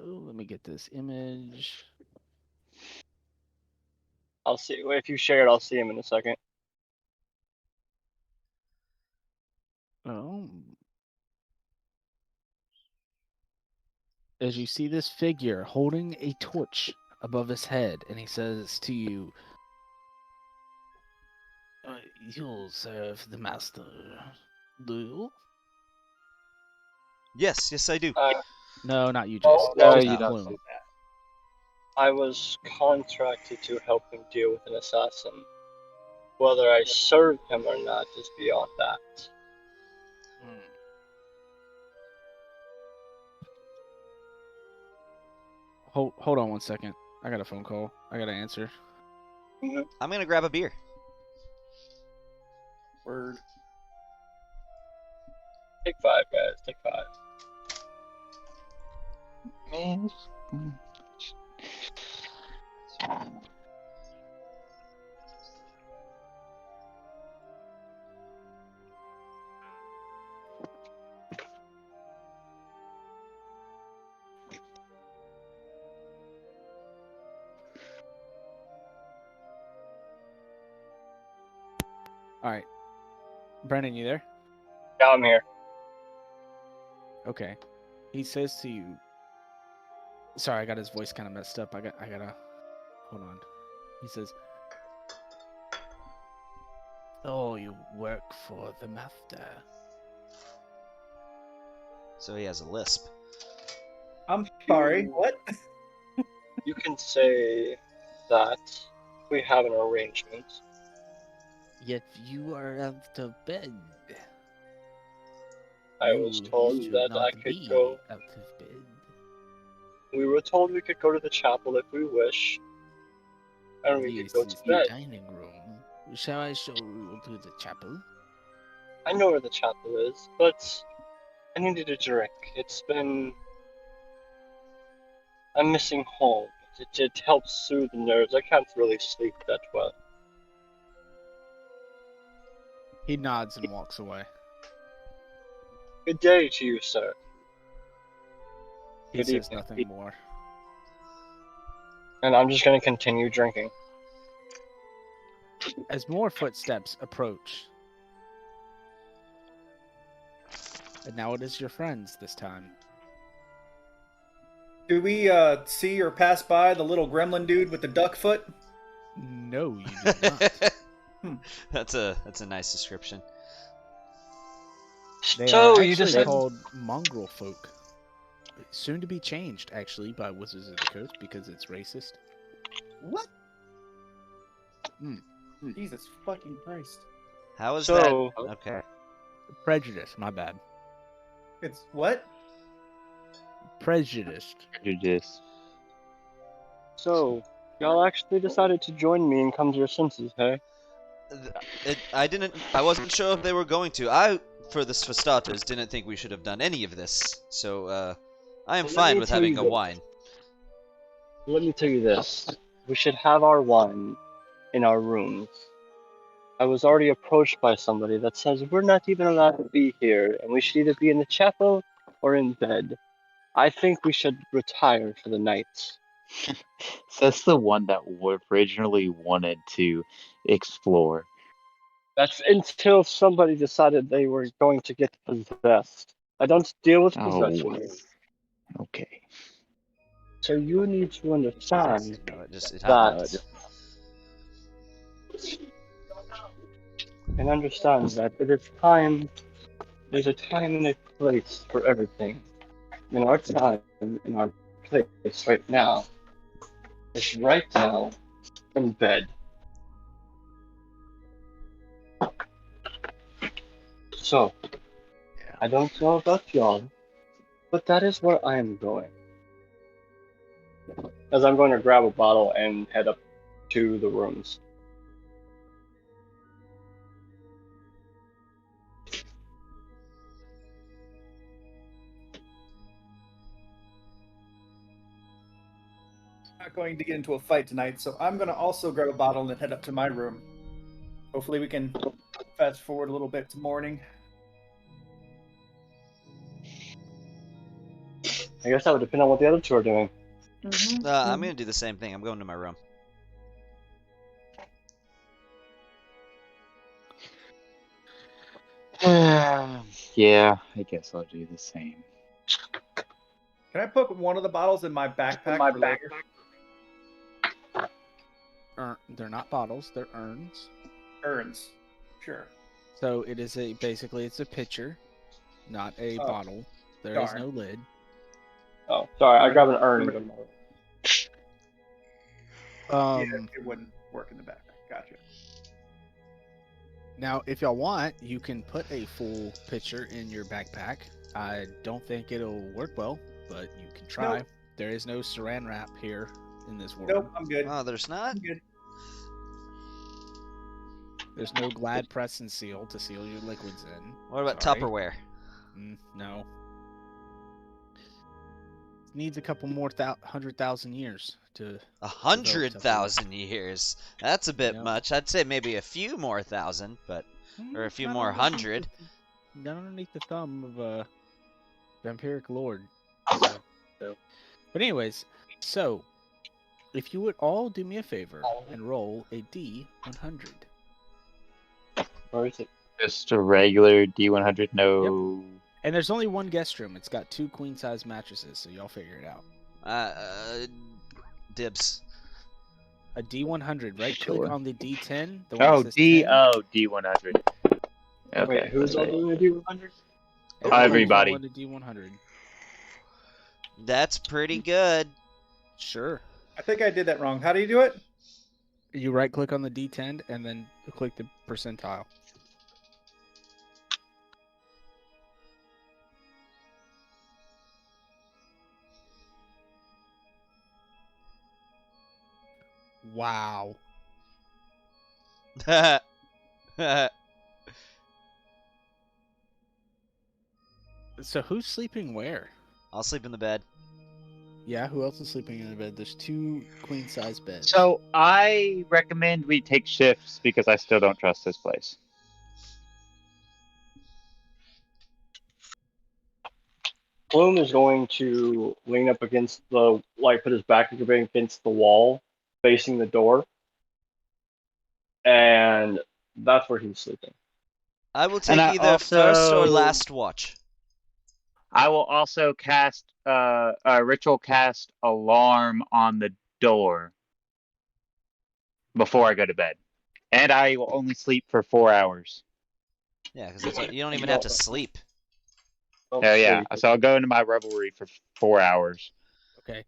Oh, let me get this image. I'll see. If you share it, I'll see him in a second. Oh. As you see this figure holding a torch above his head, and he says to you, "You'll serve the master, do you?" Yes, I do. No, not you, Jace. Oh, No, Just you not don't Plume. say that. I was contracted to help him deal with an assassin. Whether I serve him or not is beyond that. Hold on 1 second. I got a phone call. I gotta answer. I'm gonna grab a beer. Word. Take 5, guys. Take 5. Man. All right, Brennan, you there? Yeah, I'm here. Okay. He says to you. Sorry, I got his voice kind of messed up. I gotta. Hold on. He says, "Oh, you work for the master." So he has a lisp. I'm sorry. What? You can say that we have an arrangement. Yet you are out of bed. I You was told should that not I could be go. out of bed. We were told we could go to the chapel if we wish, and we could This go is to the bed. dining room. Shall I show you to the chapel? I know where the chapel is, but I needed a drink. I'm missing home. It helps soothe the nerves. I can't really sleep that well. He nods and walks away. Good day to you, sir. He Good says evening. nothing more. And I'm just gonna continue drinking. As more footsteps approach, and now it is your friends this time. Do we see or pass by the little gremlin dude with the duck foot? No, you do not. That's a nice description. They So are you actually decided. called mongrel folk. Soon to be changed, actually, by Wizards of the Coast because it's racist. What? Hmm. Jesus fucking Christ. How is So- that? Okay. Prejudice, my bad. It's what? Prejudiced. You're just. So, y'all actually decided to join me and come to your senses, hey? I wasn't sure if they were going to. I, for starters, didn't think we should have done any of this. So, I am Well, let fine me with tell having you a this. wine. Let me tell you this. We should have our wine in our rooms. I was already approached by somebody that says we're not even allowed to be here, and we should either be in the chapel or in bed. I think we should retire for the night. So that's the one that originally wanted to explore. That's until somebody decided they were going to get possessed. I don't deal with Oh, possession. okay. So you need to understand No, it that happened. and understand that it is time. There's a time and a place for everything. In our time, in our place right now, is right now in bed. So I don't know about y'all, but that is where I am going. As I'm going to grab a bottle and head up to the rooms. Not going to get into a fight tonight, so I'm gonna also grab a bottle and head up to my room. Hopefully, we can fast forward a little bit to morning. I guess that would depend on what the other two are doing. I'm gonna do the same thing. I'm going to my room. Yeah, I guess I'll do the same. Can I put one of the bottles in my backpack for later? They're not bottles; they're urns. Urns. Sure. So it is basically it's a pitcher, not a Oh, bottle. There is darn. no lid. Oh, sorry, I grabbed an urn. Yeah, it wouldn't work in the backpack. Gotcha. Now, if y'all want, you can put a full pitcher in your backpack. I don't think it'll work well, but you can try. Nope. There is no saran wrap here in this world. Nope, I'm good. Oh, there's not? I'm good. There's no Glad press and seal to seal your liquids in. What about Sorry. Tupperware? No. It needs a couple more 100,000 years to. 100,000 years. That's a bit Yep. much. I'd say maybe a few more thousand, but or a few Not more underneath hundred. Not underneath the thumb of a vampiric lord. So. But anyways, so if you would all do me a favor and roll a D100. Where is it? Just a regular D100, no. And there's only one guest room. It's got 2 queen size mattresses, so y'all figure it out. Dibs. A D100, right Sure. click on the D10. The one Oh, that says 10. D100. Okay. Wait, who's all doing a D100? Everybody. Rolling a D100. That's pretty good. Sure. I think I did that wrong. How do you do it? You right click on the D10 and then click the percentile. Wow. So who's sleeping where? I'll sleep in the bed. Yeah, who else is sleeping in the bed? There's 2 queen size beds. So I recommend we take shifts because I still don't trust this place. Bloom is going to lean up against the, like, put his back against the wall, facing the door, and that's where he's sleeping. I will take I either first or also- last watch. I will also cast a ritual cast alarm on the door before I go to bed. And I will only sleep for 4 hours. Yeah, because you don't even have to sleep. Oh yeah. So I'll go into my revelry for 4 hours. Okay.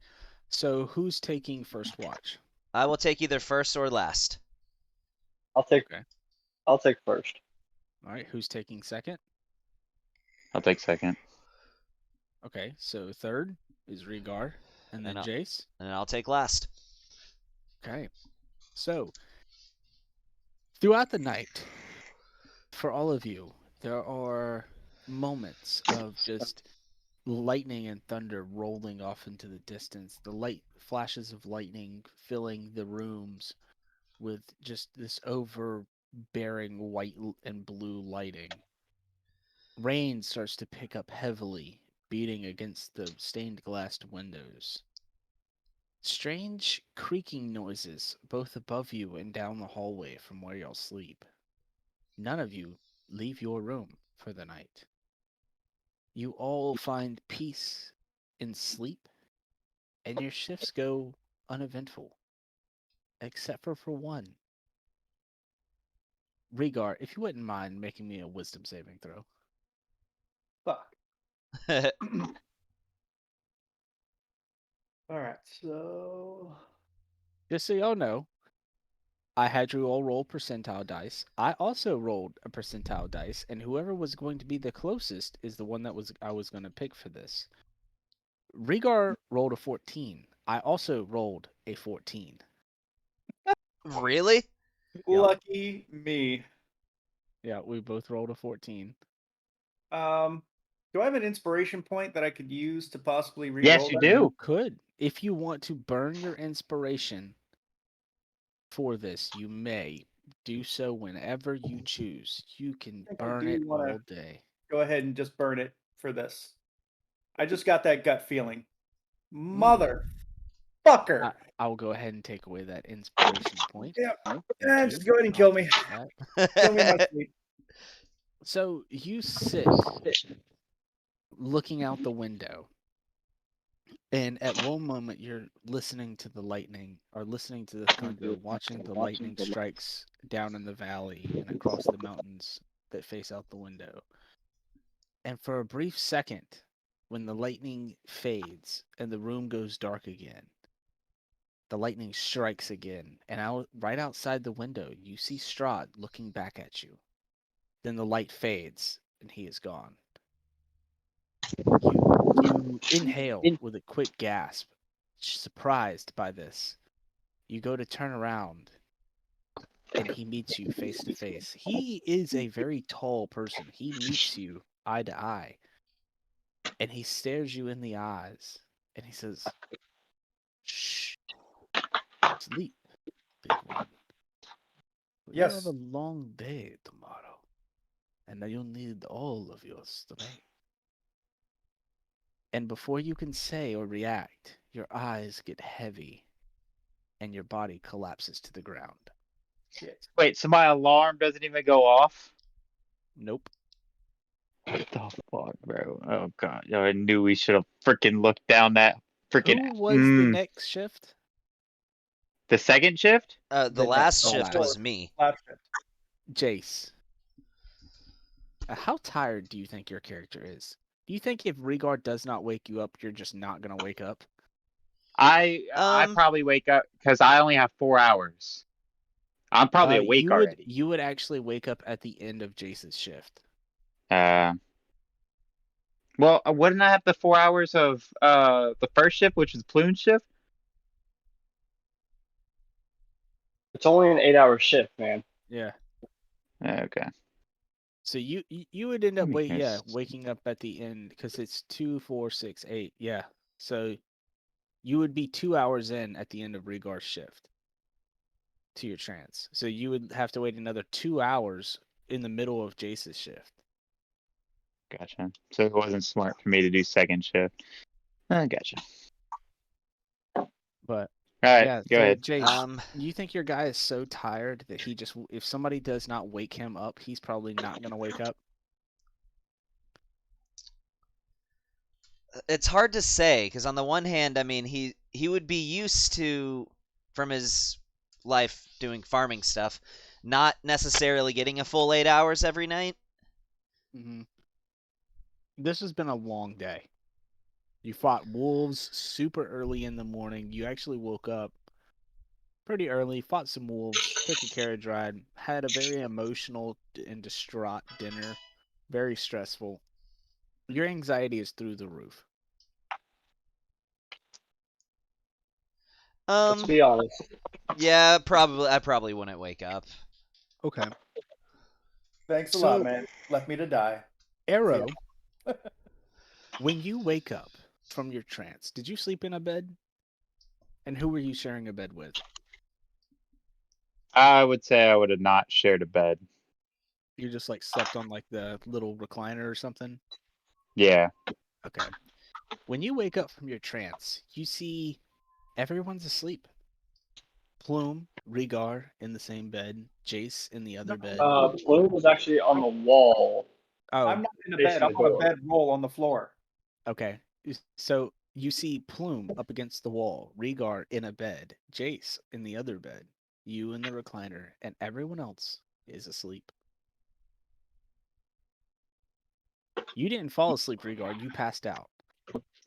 So who's taking first watch? I will take either first or last. I'll take. Okay. I'll take first. All right. Who's taking second? I'll take second. Okay. So third is Rhaegar, and then And Jace. And I'll take last. Okay. So throughout the night, for all of you, there are moments of just lightning and thunder rolling off into the distance. The light flashes of lightning filling the rooms with just this overbearing white and blue lighting. Rain starts to pick up heavily, beating against the stained glass windows. Strange creaking noises both above you and down the hallway from where y'all sleep. None of you leave your room for the night. You all find peace in sleep, and your shifts go uneventful, except for one. Rhaegar, if you wouldn't mind making me a wisdom saving throw. Fuck. All right, so Just so y'all know, I had you all roll percentile dice. I also rolled a percentile dice, and whoever was going to be the closest is the one that I was going to pick for this. Rhaegar rolled a 14. I also rolled a 14. Really? lucky me. Yeah, we both rolled a 14. Do I have an inspiration point that I could use to possibly reroll Yes, you that? do. You could, if you want to burn your inspiration for this, you may do so whenever you choose. You can think I burn do it wanna- all day. Go ahead and just burn it for this. I just got that gut feeling. Motherfucker. I'll go ahead and take away that inspiration point. Yeah. Thank Yeah, you. just go ahead and I'll kill me. take that. Kill me in my sleep. So you sit looking out the window, and at one moment you're listening to the lightning, or listening to the thunder, watching the lightning strikes down in the valley and across the mountains that face out the window. And for a brief second, when the lightning fades and the room goes dark again, the lightning strikes again, and right outside the window, you see Strahd looking back at you. Then the light fades, and he is gone. You inhale with a quick gasp, surprised by this. You go to turn around, and he meets you face to face. He is a very tall person. He meets you eye to eye, and he stares you in the eyes, and he says, "Shh, sleep, big one. You Yes. have a long day tomorrow, and you'll need all of your strength." And before you can say or react, your eyes get heavy, and your body collapses to the ground. Shit. Wait, so my alarm doesn't even go off? Nope. What the fuck, bro? Oh god, yo, I knew we should have freaking looked down that freaking. Who was the next shift? The second shift? The last the shift last. was me. Last shift. Jace. How tired do you think your character is? Do you think if Rhaegar does not wake you up, you're just not gonna wake up? I probably wake up because I only have 4 hours. I'm probably awake already. You would actually wake up at the end of Jace's shift. Well, wouldn't I have the 4 hours of the first shift, which is Plume's shift? It's only an 8-hour shift, man. Yeah. Okay. So you would end up Yes. waking up at the end because it's 2, 4, 6, 8. Yeah. So you would be 2 hours in at the end of Rhaegar's shift to your trance. So you would have to wait another 2 hours in the middle of Jace's shift. Gotcha. So it wasn't smart for me to do second shift. Gotcha. But All right, yeah, go so ahead. Jace, you think your guy is so tired that he just, if somebody does not wake him up, he's probably not gonna wake up? It's hard to say because on the one hand, I mean, he would be used to, from his life doing farming stuff, not necessarily getting a full 8 hours every night. Mm-hmm. This has been a long day. You fought wolves super early in the morning. You actually woke up pretty early, fought some wolves, took a carriage ride, had a very emotional and distraught dinner, very stressful. Your anxiety is through the roof. Let's be honest. Yeah, probably. I probably wouldn't wake up. Okay. Thanks a lot, man. Left me to die. Arrow, when you wake up from your trance, did you sleep in a bed? And who were you sharing a bed with? I would say I would have not shared a bed. You just like slept on like the little recliner or something? Yeah. Okay. When you wake up from your trance, you see Everyone's asleep. Plume, Rhaegar in the same bed, Jace in the other bed. Plume was actually on the wall. Oh, I'm not in a Facing bed. I'm the on a door. bedroll on the floor. okay. So you see Plume up against the wall, Rhaegar in a bed, Jace in the other bed, you in the recliner, and everyone else is asleep. You didn't fall asleep, Rhaegar. You passed out.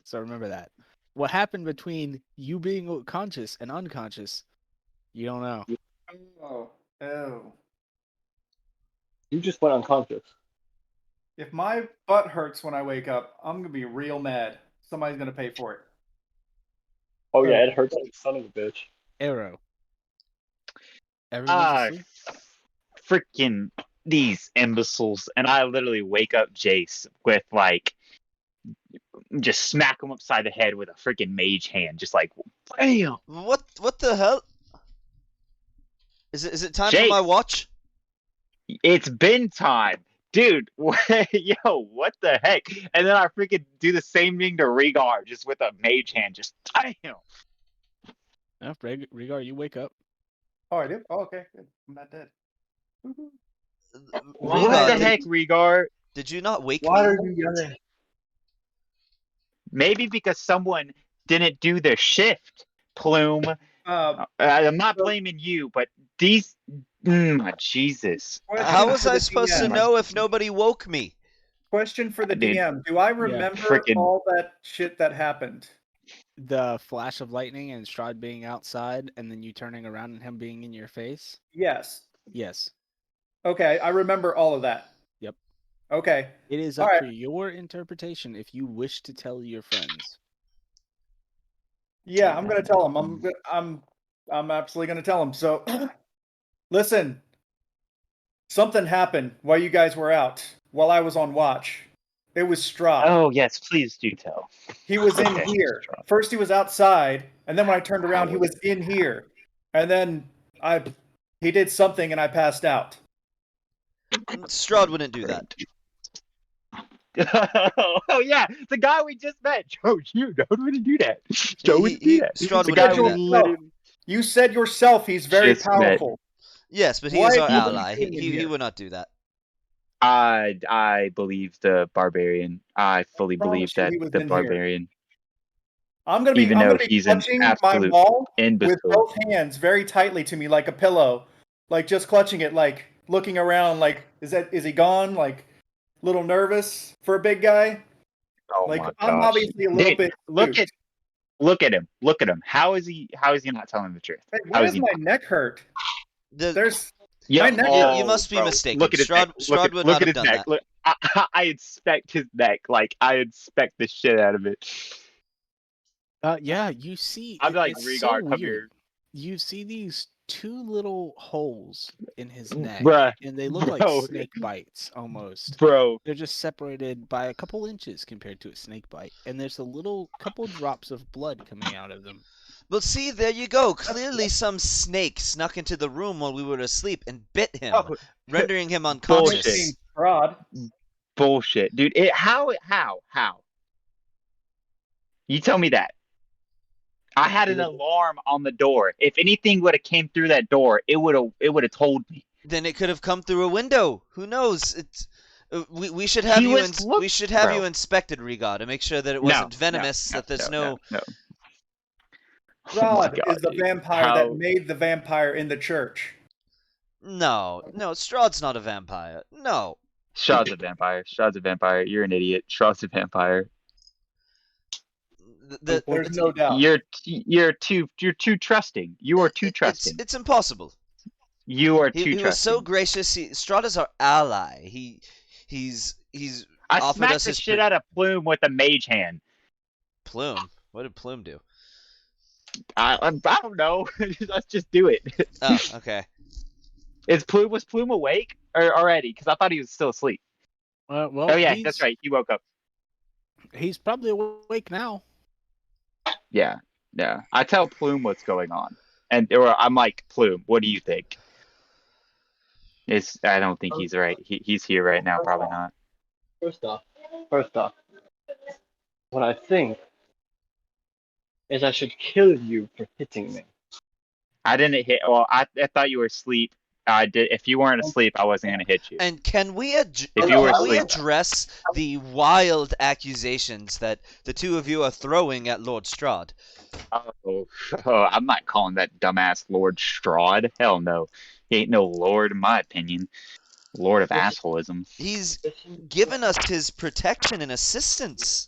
So remember that. What happened between you being conscious and unconscious, you don't know. Oh. You just went unconscious. If my butt hurts when I wake up, I'm gonna be real mad. Somebody's gonna pay for it. Oh yeah, it hurts like son of a bitch. Arrow. Everyone's asleep. Freaking these imbeciles. And I literally wake up Jace with like, just smack him upside the head with a freaking mage hand. Just like, bam! What the hell? Is it time for Jace. my watch? It's bin time. Dude, yo, what the heck? And then I freaking do the same thing to Rhaegar, just with a mage hand, just bam! No, Rhaegar, you wake up. Oh, I do? Oh, okay. Good. I'm not dead. What Rhaegar, the heck, Rhaegar? Did you not wake Why me? are you yelling? Maybe because someone didn't do their shift, Plume. I'm not blaming you, but these... Jesus. How was for I the supposed to DM. know if nobody woke me? Question for the Dude. DM. Do I remember frickin- all that shit that happened? The flash of lightning and Strahd being outside, and then you turning around and him being in your face. Yes. Yes. Okay, I remember all of that. Yep. Okay. It is All up right. for your interpretation if you wish to tell your friends. Yeah, I'm gonna tell him. I'm absolutely gonna tell him. So, listen. Something happened while you guys were out, while I was on watch. It was Strahd. Oh, yes, please do tell. He was in Okay, here. Strahd. First he was outside, and then when I turned around, he How was in here. And then he did something and I passed out. Strahd wouldn't do that. Oh, yeah, the guy we just met. Joe, you wouldn't do that. Joe wouldn't he- do that. Strahd The wouldn't guy do who that. literally... You said yourself he's very Just met. powerful. Yes, but he Why is are our you ally. doing in He here? would not do that. I believe the barbarian. I fully promise believe you that he was the in here. barbarian. I'm gonna be Even though he's an clutching my absolute ball with imbecile. both hands very tightly to me like a pillow. Like just clutching it, like looking around like is he gone? Like a little nervous for a big guy? Oh Like my I'm gosh. obviously a little Dude, bit look spooked. at him. How is he not telling the truth? Hey, How why is does he my not? neck hurt? The- There's Yeah, my neck you hurts. must be bro, mistaken. Look at his neck. Strahd would Look not at have his done neck. that. Look, I inspect his neck. Like I inspect the shit out of it. Yeah, you see. I'm like, it's Rhaegar, so come weird. here. You see these two little holes in his neck, Bruh, and they look like bro. snake bites almost. Bro, They're just separated by a couple inches compared to a snake bite, and there's a little couple drops of blood coming out of them. But see, there you go. Clearly some snake snuck into the room while we were asleep and bit him, Oh, rendering him Bullshit. unconscious. Rod. bullshit, dude. How? You tell me that. I had an alarm on the door. If anything would have came through that door, it would have told me. Then it could have come through a window. Who knows? It's we should have He you was we should have bro. you inspected, Rhaegar, to make sure that it No, wasn't venomous. no, that there's no. no. Oh my Rod God, is the dude. vampire How- that made the vampire in the church. No, Strahd's not a vampire. No. Strahd's a vampire. Strahd's a vampire. You're an idiot. Strahd's a vampire. There's no doubt. You're too trusting. You are too trusting. It's impossible. You are too He trusting. was so gracious. Strahd is our ally. He's I offered smacked us the his shit out of Plume with a mage hand. Plume. What did Plume do? I don't know. Let's just do it. Oh, okay. Was Plume awake or already? Because I thought he was still asleep. Well, Oh yeah, that's right. He woke up. He's probably awake now. Yeah. I tell Plume what's going on, I'm like, Plume, what do you think? I don't think he's right. He's here right now. Probably not. First off, what I think is I should kill you for hitting me. I didn't hit. Well, I thought you were asleep. I did. If you weren't asleep, I wasn't gonna hit you. And can we If you were asleep, address the wild accusations that the two of you are throwing at Lord Strahd? oh, I'm not calling that dumbass Lord Strahd. Hell no, he ain't no lord in my opinion. Lord of assholism. He's given us his protection and assistance.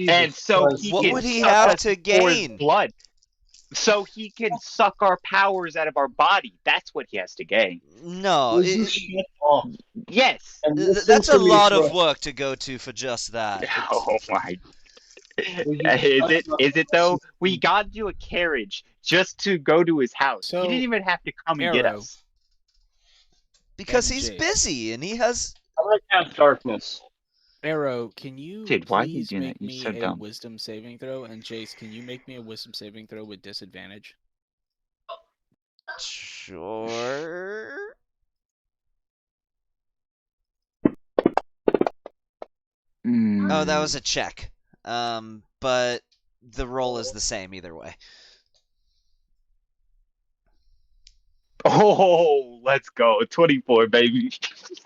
And so Christ. he What can would he suck have us to for his gain? blood. So he can suck our powers out of our body. That's what he has to gain. No, Will you shut up Yes. and listen that's to a me lot for of work to go to for just that. Oh my. Will you Is it? shut Is it up? though? We got into a carriage just to go to his house. So, He didn't even have to come and get Arrow. us. Because And he's Jace. busy and he has. I'm gonna cast darkness. Arrow, can you Dude, why are you please doing make that? You're me so a dumb. wisdom saving throw? And Jace, can you make me a wisdom saving throw with disadvantage? Sure. Oh, that was a check. But the roll is the same either way. Oh, let's go. 24, baby.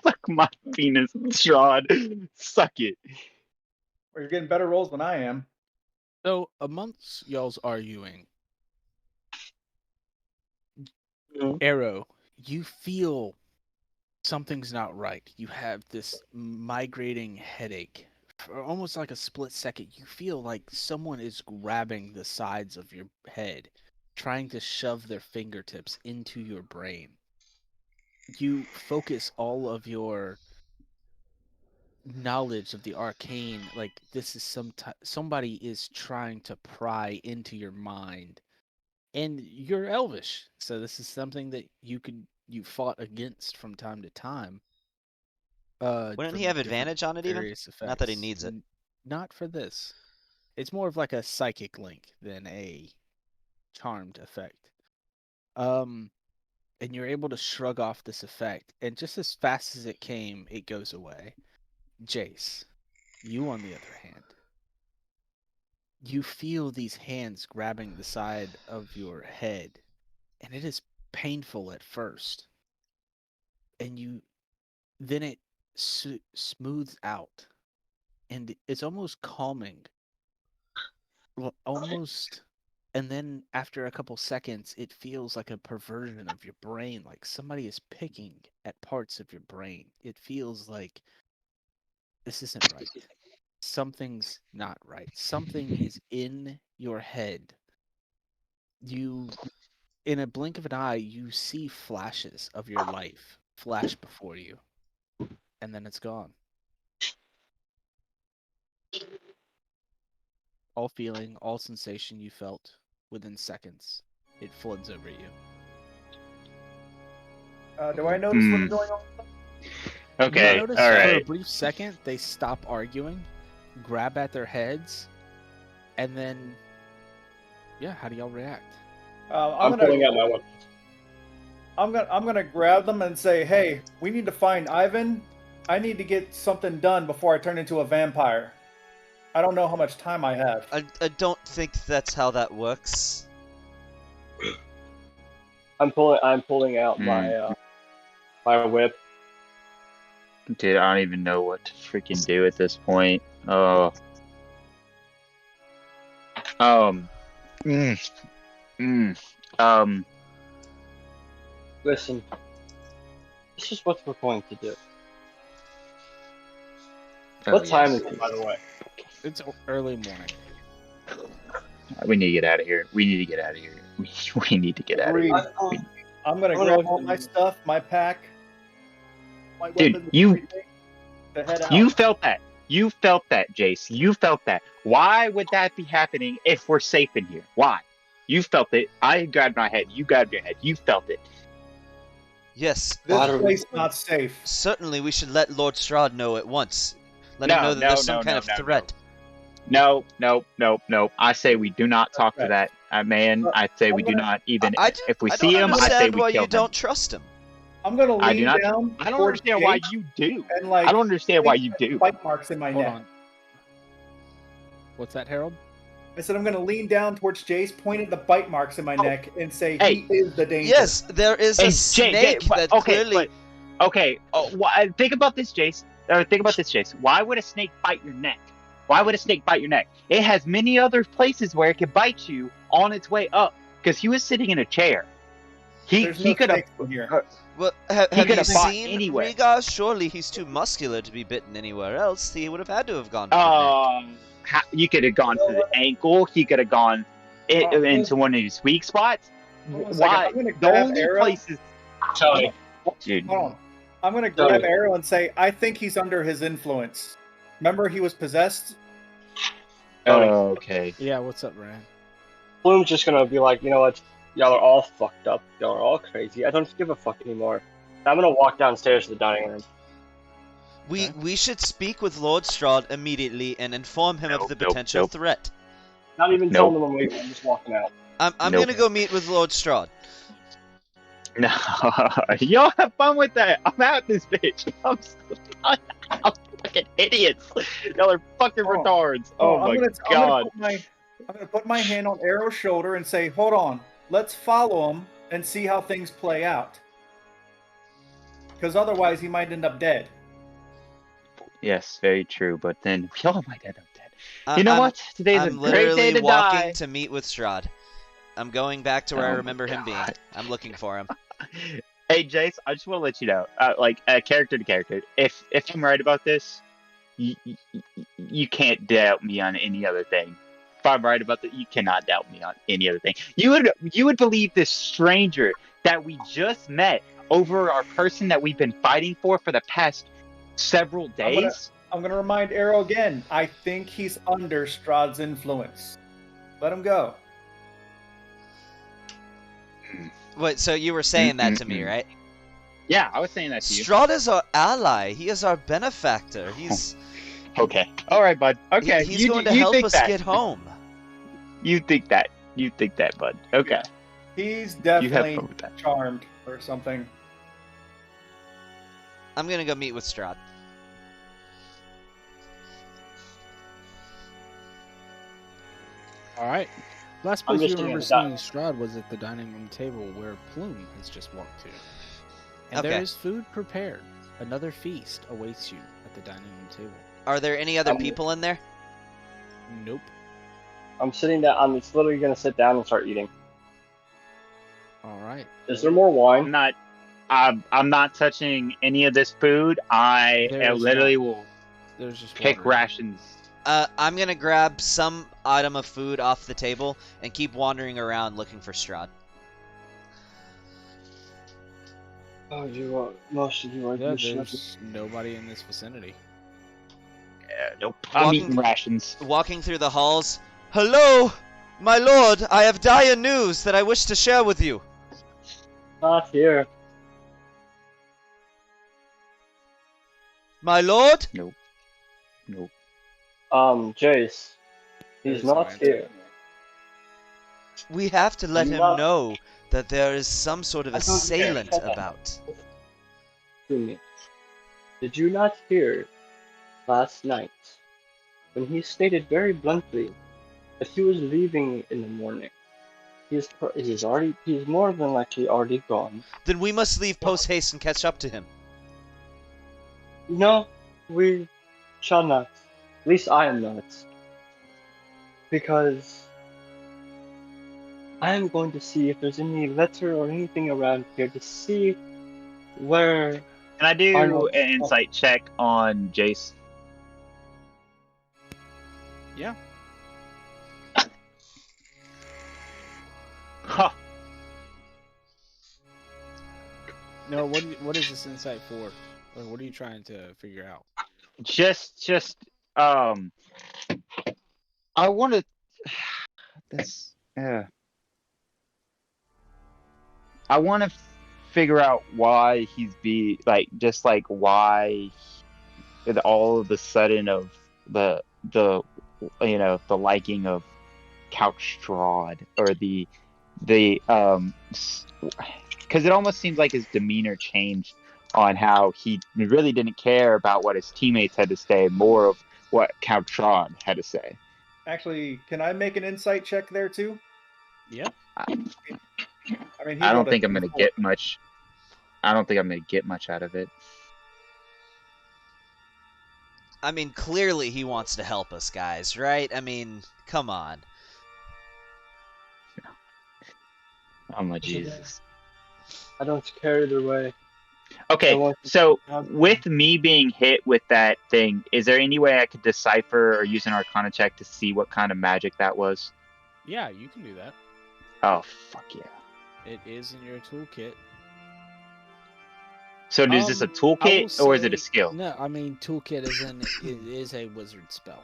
Suck my penis, Strahd. Suck it. Or you're getting better rolls than I am. So, amongst y'all's arguing, Arrow, you feel something's not right. You have this migrating headache. For almost like a split second, you feel like someone is grabbing the sides of your head, trying to shove their fingertips into your brain. You focus all of your knowledge of the arcane, like this is somebody is trying to pry into your mind. And you're elvish, so this is something that you fought against from time to time. Wouldn't he from have different advantage on it even? various Not that he effects. needs it. Not for this. It's more of like a psychic link than a charmed effect. And you're able to shrug off this effect, and just as fast as it came, it goes away. Jace, you on the other hand, you feel these hands grabbing the side of your head, and it is painful at first. And then it smooths out, and it's almost calming. Almost, and then after a couple seconds, it feels like a perversion of your brain, like somebody is picking at parts of your brain. It feels like this isn't right. Something's not right. Something is in your head. In a blink of an eye, you see flashes of your life flash before you, and then it's gone. All feeling, all sensation you felt within seconds, it floods over you. Do I notice what's going on? Okay, You notice all for a right. brief second they stop arguing, grab at their heads, and then, yeah, how do y'all react? I'm pulling out my weapon. I'm gonna grab them and say, "Hey, we need to find Ivan. I need to get something done before I turn into a vampire. I don't know how much time I have." I don't think that's how that works. I'm pulling out my my whip. Dude, I don't even know what to freaking do at this point. Oh. Listen, this is what we're going to do. What time is it, by the way? It's early morning. We need to get out of here. We need to get out of here. We need to get out of here. I'm gonna grab all my stuff, my pack, my Dude, weapons, you- everything, to head out. You felt that. You felt that, Jace. You felt that. Why would that be happening if we're safe in here? Why? You felt it. I grabbed my head. You grabbed your head. You felt it. Yes, This Battery. place is not safe. certainly we should let Lord Strahd know at once. Let him know that there's some kind of threat. No. I say we do not talk to that man. I say we do not even. If we see him, I say understand we why kill you him. don't trust him. I'm gonna I do lean not- down. I don't towards understand why Jake you do. And like, I don't understand why you do. bite marks in my Hold neck. on. What's that, Harold? I said I'm going to lean down towards Jace, point at the bite marks in my neck, and say Hey. he is the danger. Yes, there is a Hey, snake that clearly. Okay. Think about this, Jace. Think about this, Jace. Why would a snake bite your neck? Why would a snake bite your neck? It has many other places where it could bite you on its way up. Because he was sitting in a chair. He could have. here. Well, have you could have fought seen anywhere. Rhaegar? Surely he's too muscular to be bitten anywhere else. He would have had to have gone to the neck. You could have gone to the ankle. He could have gone into one of his weak spots. Why? I'm gonna The grab only Arrow. places. Tony. Dude. Hold on. I'm going to grab Arrow and say, I think he's under his influence. Remember, he was possessed? Okay. Yeah, what's up, Ryan? Bloom's just gonna be like, you know what? Y'all are all fucked up. Y'all are all crazy. I don't give a fuck anymore. I'm gonna walk downstairs to the dining room. We should speak with Lord Strahd immediately and inform him of the potential threat. Not even Nope. telling them I'm leaving. I'm just walking out. I'm Nope. gonna go meet with Lord Strahd. No, y'all have fun with that. I'm out this bitch. I'm fucking idiots. Y'all are fucking Oh. retards. Oh my god. I'm gonna put my hand on Arrow's shoulder and say, hold on, let's follow him and see how things play out. Because otherwise he might end up dead. Yes, very true. But then y'all might end up dead. You know what? Today's a I'm great day literally to walking die. to meet with Strahd. I'm going back to where I Oh my remember him being. God. I'm looking for him. Hey Jace, I just want to let you know, character to character, if I'm right about this, you can't doubt me on any other thing. If I'm right about that, you cannot doubt me on any other thing. You would believe this stranger that we just met over our person that we've been fighting for the past several days. I'm gonna remind Arrow again. I think he's under Strahd's influence. Let him go. Wait, so you were saying that to me, right? Yeah, I was saying that to you. Strahd is our ally. He is our benefactor. He's Okay. All right, bud. Okay. he's going to help think us that. get home. You think that. You think that, bud. Okay. He's You have definitely fun with that. charmed or something. I'm gonna go meet with Strahd. All right. Last I'm place you just remember thinking seeing Strahd was at the dining room table where Plume has just walked to. And Okay. there is food prepared. Another feast awaits you at the dining room table. Are there any other people in there? Nope. I'm sitting down. I'm just literally gonna sit down and start eating. All right. Is there more wine? I'm not touching any of this food. I There is literally not. will There's just pick water. rations. I'm gonna grab some item of food off the table and keep wandering around looking for Strahd. Oh, you are most of you are Yeah, just there's nobody in this vicinity. Nope. I'm Walking- eating rations. Walking through the halls. Hello, my lord. I have dire news that I wish to share with you. not here. My lord. Nope. Nope. Jace. He's There's not no answer. here. We have to let I'm him not- know that there is some sort of I don't care. assailant Shut up. about. To me. Did you not hear last night when he stated very bluntly that he was leaving in the morning? He's more than likely already gone. Then we must leave post haste and catch up to him. No, we shall not. At least I am not. Because I am going to see if there's any letter or anything around here to see where. Can I do Arnold. an insight check on Jace? Yeah. Huh. No, what is this insight for? Like, what are you trying to figure out? I want to. This. Yeah. I want to figure out why he's why all of the sudden of the liking of Couch Strahd or because it almost seems like his demeanor changed on how he really didn't care about what his teammates had to say, more of what Couch Strahd had to say. Actually, can I make an insight check there too? Yep. I mean, he I don't rolled a think I'm gonna 4. get much. I don't think I'm gonna get much out of it. I mean, clearly he wants to help us, guys, right? I mean, come on. Oh my Jesus. I don't care either way. I Okay, want so to have- with me being hit with that thing, is there any way I could decipher or use an Arcana check to see what kind of magic that was? Yeah, you can do that. Oh fuck yeah! It is in your toolkit. So is this a I will toolkit or is it a say- skill? No, I mean toolkit is in it is a wizard spell.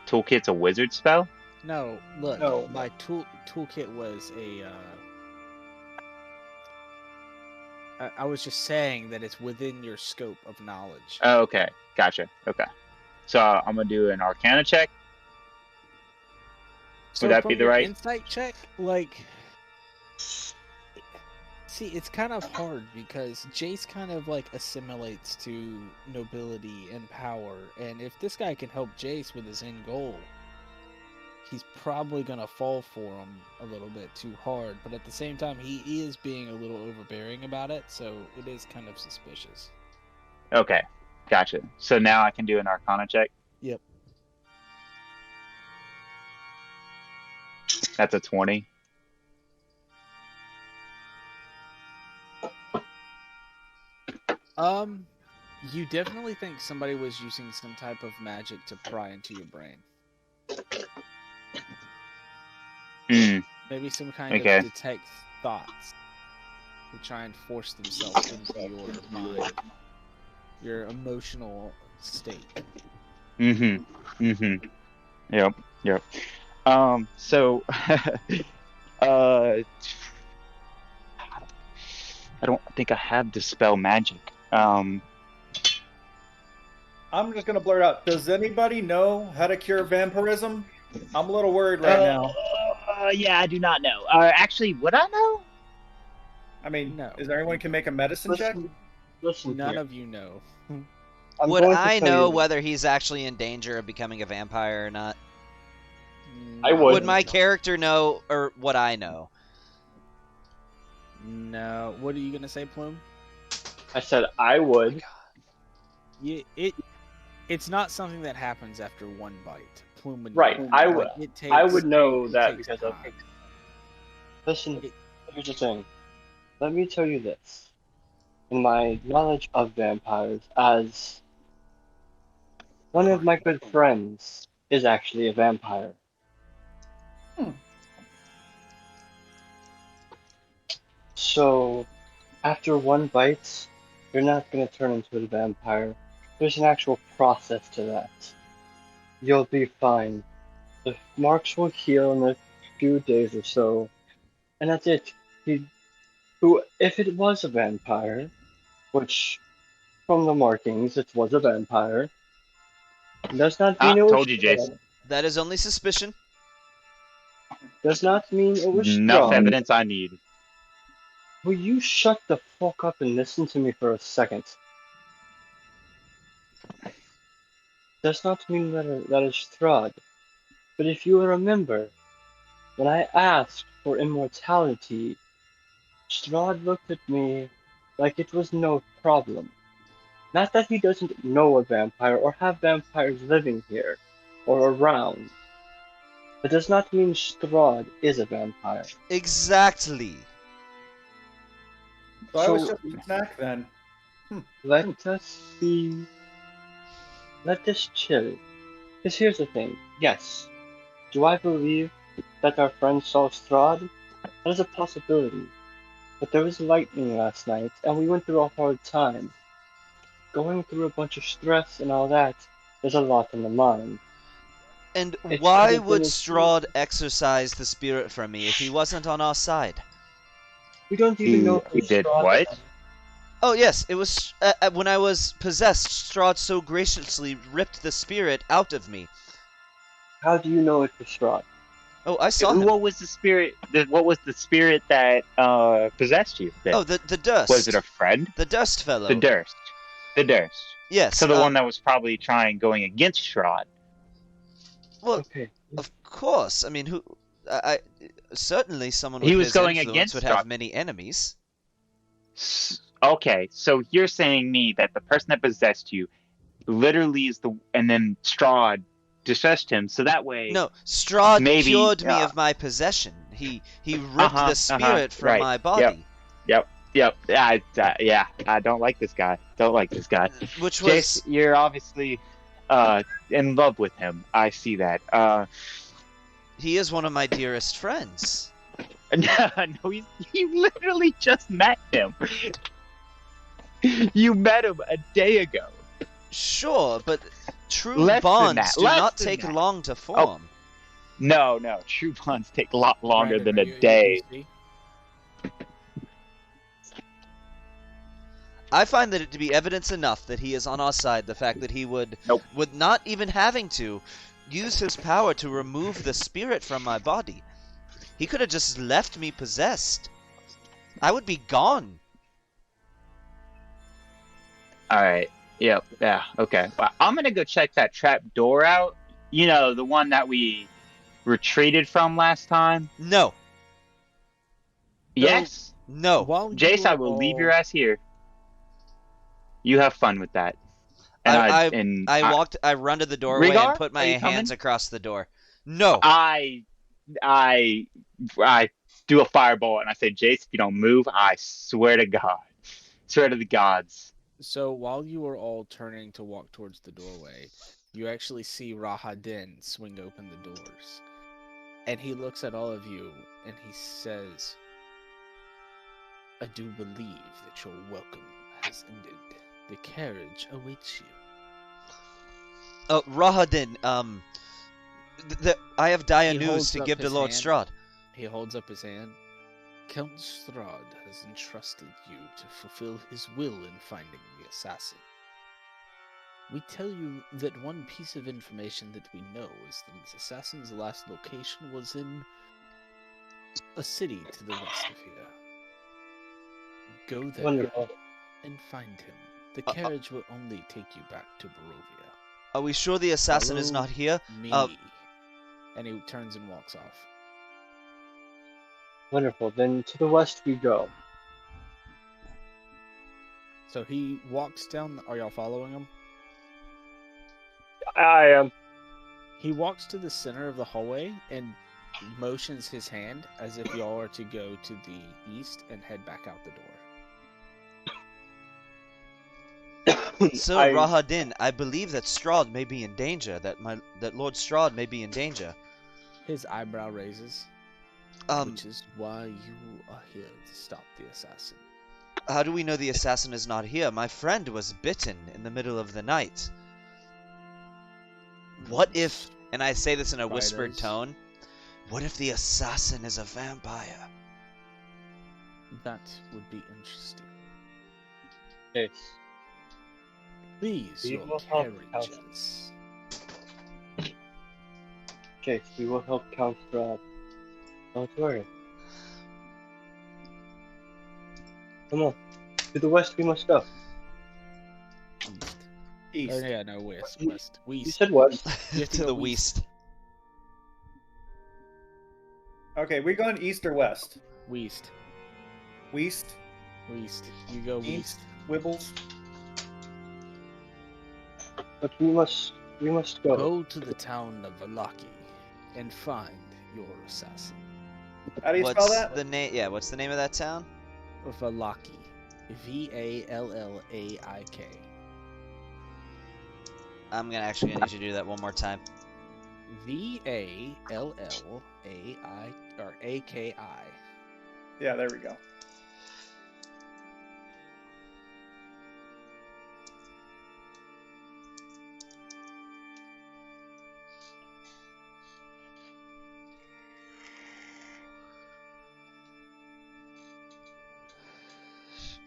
Toolkit's a wizard spell. No, look, No. my toolkit was a. I was just saying that it's within your scope of knowledge. Oh, okay, gotcha. Okay, so I'm gonna do an Arcana check. So that from be the your right- insight check? Like, see, it's kind of hard because Jace kind of like assimilates to nobility and power, and if this guy can help Jace with his end goal, he's probably gonna fall for him a little bit too hard. But at the same time, he is being a little overbearing about it, so it is kind of suspicious. Okay, gotcha. So now I can do an Arcana check. Yep. That's a 20. You definitely think somebody was using some type of magic to pry into your brain. Hmm. Maybe some kind Okay. of detect thoughts to try and force themselves into your mind, your emotional state. Mm-hmm. Mm-hmm. Yep. Yep. So, I don't think I have dispel magic. I'm just gonna blurt out. Does anybody know how to cure vampirism? I'm a little worried right now. Yeah, I do not know. Actually, would I know? I mean, No. is there anyone can make a medicine check? Listen None here. of you know. I'm Would going to I tell know you- whether he's actually in danger of becoming a vampire or not? I would. Would my character know, or would I know? No. What are you gonna say, Plume? I said I would. It's not something that happens after one bite. Plume would Right, know. I Like, would- it takes, I would know it that takes because of. time. Listen, It- here's the thing. Let me tell you this. In my knowledge of vampires, as one of my good friends is actually a vampire. So, after one bite, you're not going to turn into a vampire. There's an actual process to that. You'll be fine. The marks will heal in a few days or so, and that's it. If it was a vampire, which from the markings it was a vampire, does not mean it was Told you, Jason. strong. That is only suspicion. Does not mean it was Enough strong. evidence I need. Will you shut the fuck up and listen to me for a second? Does not mean that is Strahd. But if you remember, when I asked for immortality, Strahd looked at me like it was no problem. Not that he doesn't know a vampire or have vampires living here or around. That does not mean Strahd is a vampire. Exactly. So I was So- just a snack then. Let us chill. Because here's the thing. Yes. Do I believe that our friend saw Strahd? That is a possibility. But there was lightning last night, and we went through a hard time. Going through a bunch of stress and all that, there's a lot in the mind. And It why could've would been a- Strahd exorcise the spirit from me if he wasn't on our side? We don't even know He who did Strahd what? is. Oh yes, it was when I was possessed. Strahd so graciously ripped the spirit out of me. How do you know it was Strahd? Oh, I saw him. What was the spirit? What was the spirit that possessed you? Oh, the dust. Was it a friend? the dust fellow? The Durst. Yes. So the one that was probably going against Strahd. Well, Okay. of course. I mean, I certainly someone He with was his going influence against would have Strahd. many enemies. Okay, so you're saying me that the person that possessed you literally is and then Strahd possessed him, so that way No, Strahd maybe. cured me of my possession. He ripped Uh-huh, the spirit from right. my Yep. body, Yep. Yeah. I don't like this guy. Don't like this guy. which Jace, was you're obviously in love with him. I see that. he is one of my dearest friends. No, you literally just met him. You met him a day ago. Sure, but true Less than bonds that, do less not than take that. long to form. No, true bonds take a lot longer Brandon, than are a you day. ADHD? I find that it to be evidence enough that he is on our side. The fact that he would, Nope. with not even having to, use his power to remove the spirit from my body. He could have just left me possessed. I would be gone. All right. Yep. Yeah. Okay. Well, I'm gonna go check that trap door out. You know, the one that we retreated from last time. No, Yes. no. While you Jace, I were will leave all- your ass here. You have fun with that. And I run to the doorway and Rhaegar, put are my you hands coming? across the door. No. I do a fireball and I say, Jace, if you don't move, I swear to God, swear to the gods. So while you were all turning to walk towards the doorway, you actually see Rahadin swing open the doors. And he looks at all of you and he says, I do believe that your welcome has ended. The carriage awaits you. Oh, Rahadin, I have dire He news holds to up give to his Lord hand. Strahd. He holds up his hand. Count Strahd has entrusted you to fulfill his will in finding the assassin. We tell you that one piece of information that we know is that the assassin's last location was in a city to the west of here. Go there Wonderful. and find him. The carriage will only take you back to Barovia. Are we sure the assassin is Follow not here? Me. And he turns and walks off. Wonderful. Then to the west we go. So he walks down. Are y'all following him? I am. He walks to the center of the hallway and motions his hand as if y'all are to go to the east and head back out the door. So, Rahadin, I believe that Strahd may be in danger. That Lord Strahd may be in danger. His eyebrow raises, Um, which is why you are here to stop the assassin. how do we know the assassin is not here? My friend was bitten in the middle of the night. What if, and I say this in a whispered Spiders. tone, what if the assassin is a vampire? That would be interesting. Jace. Please, We your will help carriages. Jace, we will help Count Strahd. Don't worry. Come on. To the west we must go. East. East. Or, yeah, no, west. You- West. You West. said west. You have to To go the west. west. Okay, we going east or west? West. West, West. You go East. west. Wibbles. But we must go. Go to the town of Valaki and find your assassin. How do you What's spell that? the name? Yeah, what's the name of that town? Valaki. Vallaik. I'm actually gonna need you to do that one more time. Vallai or Aki. Yeah, there we go.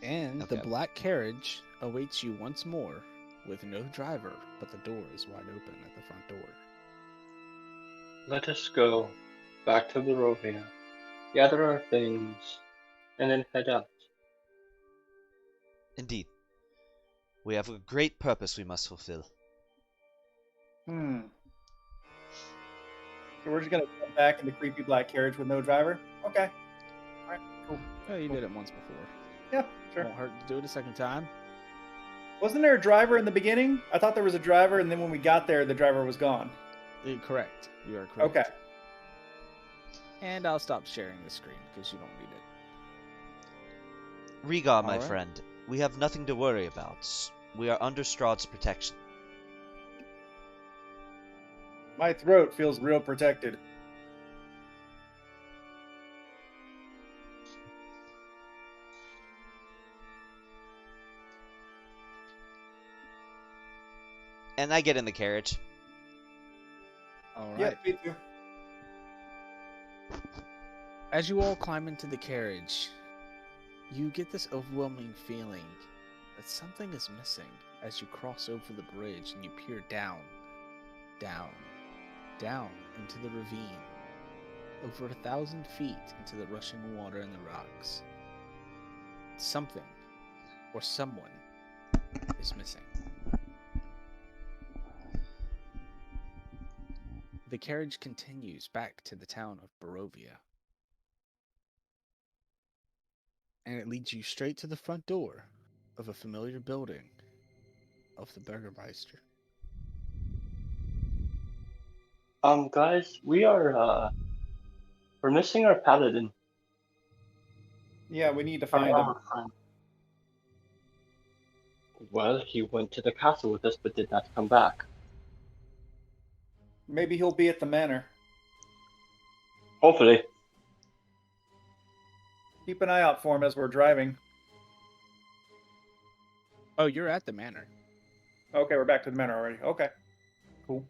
And Okay. the black carriage awaits you once more with no driver, but the door is wide open at the front door. Let us go back to Barovia, gather our things, and then head out. Indeed. We have a great purpose we must fulfill. So we're just gonna come back in the creepy black carriage with no driver. Okay. All right. Cool. Oh, you did it once before. Yeah. Sure. Won't hurt to do it a second time. Wasn't there a driver in the beginning? I thought there was a driver, and then when we got there, the driver was gone. Correct. You are correct. Okay. And I'll stop sharing the screen because you don't need it. Riga, my Alright. friend, we have nothing to worry about. We are under Strahd's protection. My throat feels real protected. And I get in the carriage. All right. Yeah, me too. As you all climb into the carriage, you get this overwhelming feeling that something is missing as you cross over the bridge and you peer down, down, down into the ravine, over 1,000 feet into the rushing water and the rocks. Something or someone is missing. The carriage continues back to the town of Barovia. And it leads you straight to the front door of a familiar building of the Burgermeister. Guys, we're missing our paladin. Yeah, we need to Our find him. armor friend. Well, he went to the castle with us, but did not come back. Maybe he'll be at the manor. Hopefully. Keep an eye out for him as we're driving. Oh, you're at the manor. Okay, we're back to the manor already. Okay. Cool.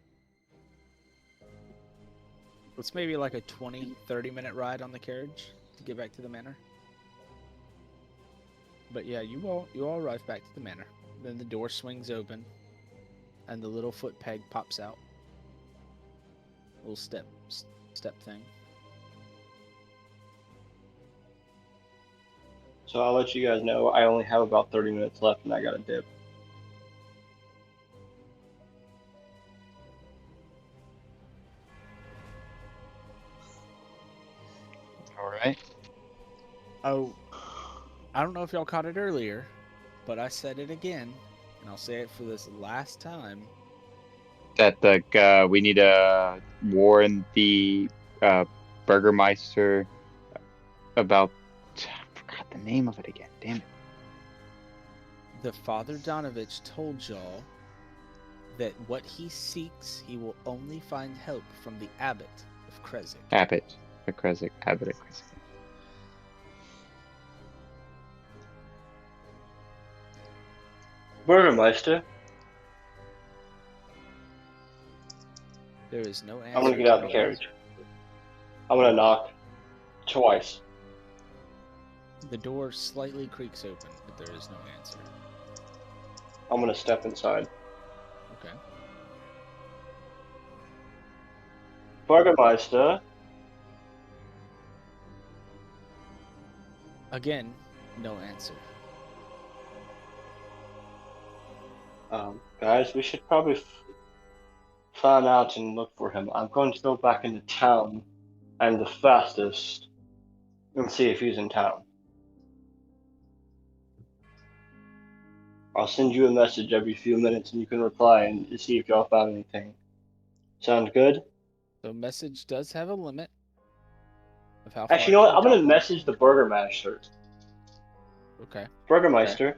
It's maybe like a 20-30 minute ride on the carriage to get back to the manor. But yeah, you all arrive back to the manor. Then the door swings open and the little foot peg pops out. Little step thing. So I'll let you guys know I only have about 30 minutes left and I got a dip. All right. Oh, I don't know if y'all caught it earlier, but I said it again, and I'll say it for this last time. That the we need to warn the Burgermeister about. I forgot the name of it again. Damn it. The Father Donovich told y'all that what he seeks, he will only find help from the Abbot of Krezk. Abbot of Krezk. Abbot of Krezk. Burgermeister, There is no answer. I'm gonna get out of the carriage. I'm gonna knock twice. The door slightly creaks open, but there is no answer. I'm gonna step inside. Okay. Burgermeister, Again, no answer. guys, we should probably find out and look for him. I'm going to go back into town and the fastest and see if he's in town. I'll send you a message every few minutes and you can reply and see if y'all found anything. Sound good? The message does have a limit of how far. Actually, you know what? it I'm can gonna go. message the Burgermeister. Okay. Burgermeister,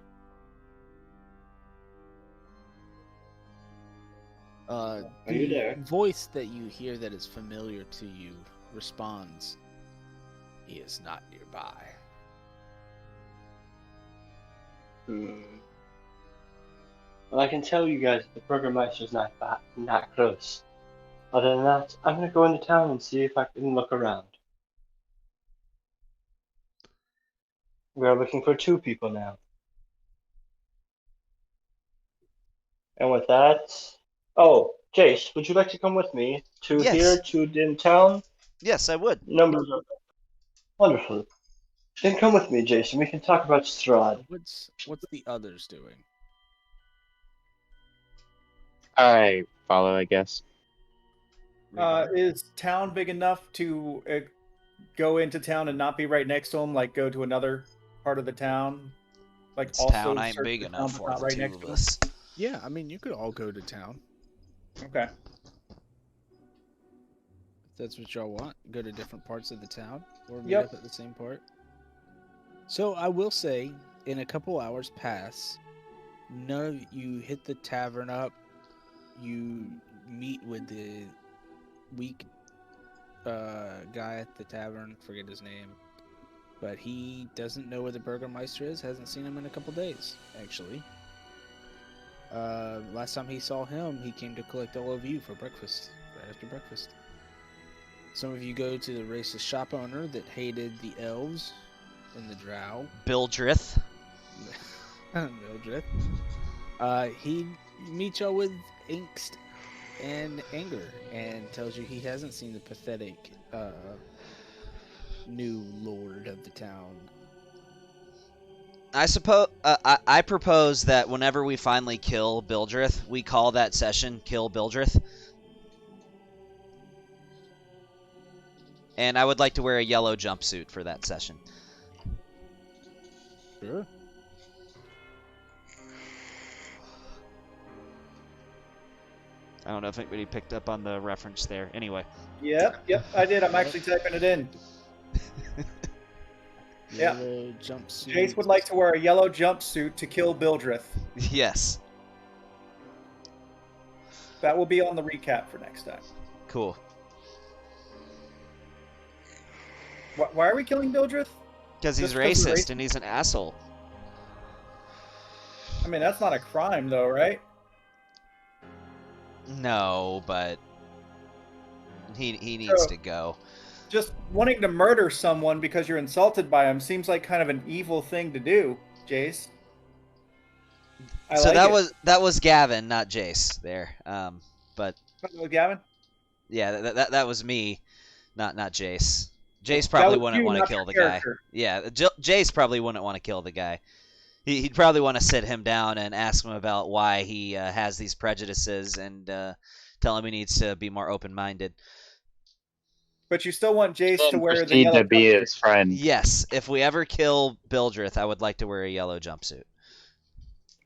Are you there? Voice that you hear that is familiar to you responds, "He is not nearby." Well, I can tell you guys the Burgermeister's not close. Other than that, I'm gonna go into town and see if I can look around. We are looking for 2 people now. And with that, oh, Jace, would you like to come with me to Yes. here to in town? Yes, I would. Numbers are wonderful. Then come with me, Jason. We can talk about Strahd. What's the others doing? I follow, I guess. Is town big enough to go into town and not be right next to him? Like go to another part of the town? Like This also town ain't search big the town, enough but for not the right two next of to him? us. Yeah, I mean, you could all go to town. Okay. If that's what y'all want. Go to different parts of the town or meet Yep. up at the same part. So I will say, in a couple hours pass, none of you hit the tavern up. You meet with the weak guy at the tavern, forget his name. But he doesn't know where the Burgermeister is, hasn't seen him in a couple days, actually. Last time he saw him, he came to collect all of you for breakfast, right after breakfast. Some of you go to the racist shop owner that hated the elves and the drow. Bildrith. Mildred. He meets y'all with angst and anger and tells you he hasn't seen the pathetic new lord of the town. I suppose I propose that whenever we finally kill Bildrith, we call that session "Kill Bildrith." And I would like to wear a yellow jumpsuit for that session. Sure. I don't know if anybody picked up on the reference there. Anyway. Yep, I did. I'm actually typing it in. Yeah. Yellow jumpsuit. Jace would like to wear a yellow jumpsuit to kill Bildrith. Yes. That will be on the recap for next time. Cool. Why are we killing Bildrith? Because he's Just 'cause he's racist racist? and he's an asshole. I mean, that's not a crime, though, right? No, but he needs So- to go. Just wanting to murder someone because you're insulted by him seems like kind of an evil thing to do, Jace. I So like that was Gavin, not Jace. There. But it. Gavin? yeah, that was me, not Jace. Jace That probably was wouldn't you, want to not kill your the character. guy. Yeah, Jace probably wouldn't want to kill the guy. He'd probably want to sit him down and ask him about why he has these prejudices and tell him he needs to be more open-minded. But you still want Jace to Then wear the proceed yellow to be jumpsuit. his friend. Yes, if we ever kill Bildrith, I would like to wear a yellow jumpsuit.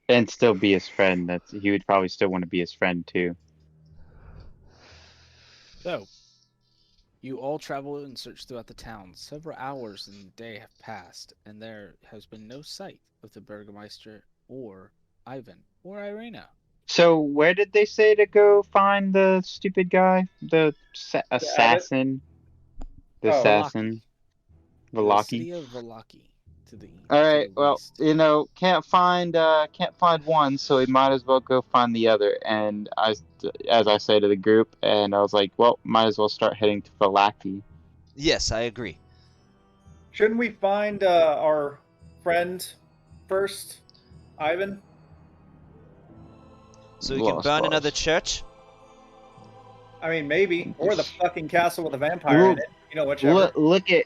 And still be his friend. He would probably still want to be his friend too. So, you all travel and search throughout the town. Several hours in the day have passed, and there has been no sight of the Burgermeister or Ivan or Irina. So where did they say to go find the stupid guy? The assassin? The Oh. assassin? The Velaki? city of Velaki to the All right. to the Well, west. can't find one, so we might as well go find the other. And as I say to the group, and I was like, well, might as well start heading to Velaki. Yes, I agree. Shouldn't we find our friend first, Ivan? So we can Lost burn cause. another church? I mean, maybe. Or the fucking castle with a vampire in it. You know, whichever. Look at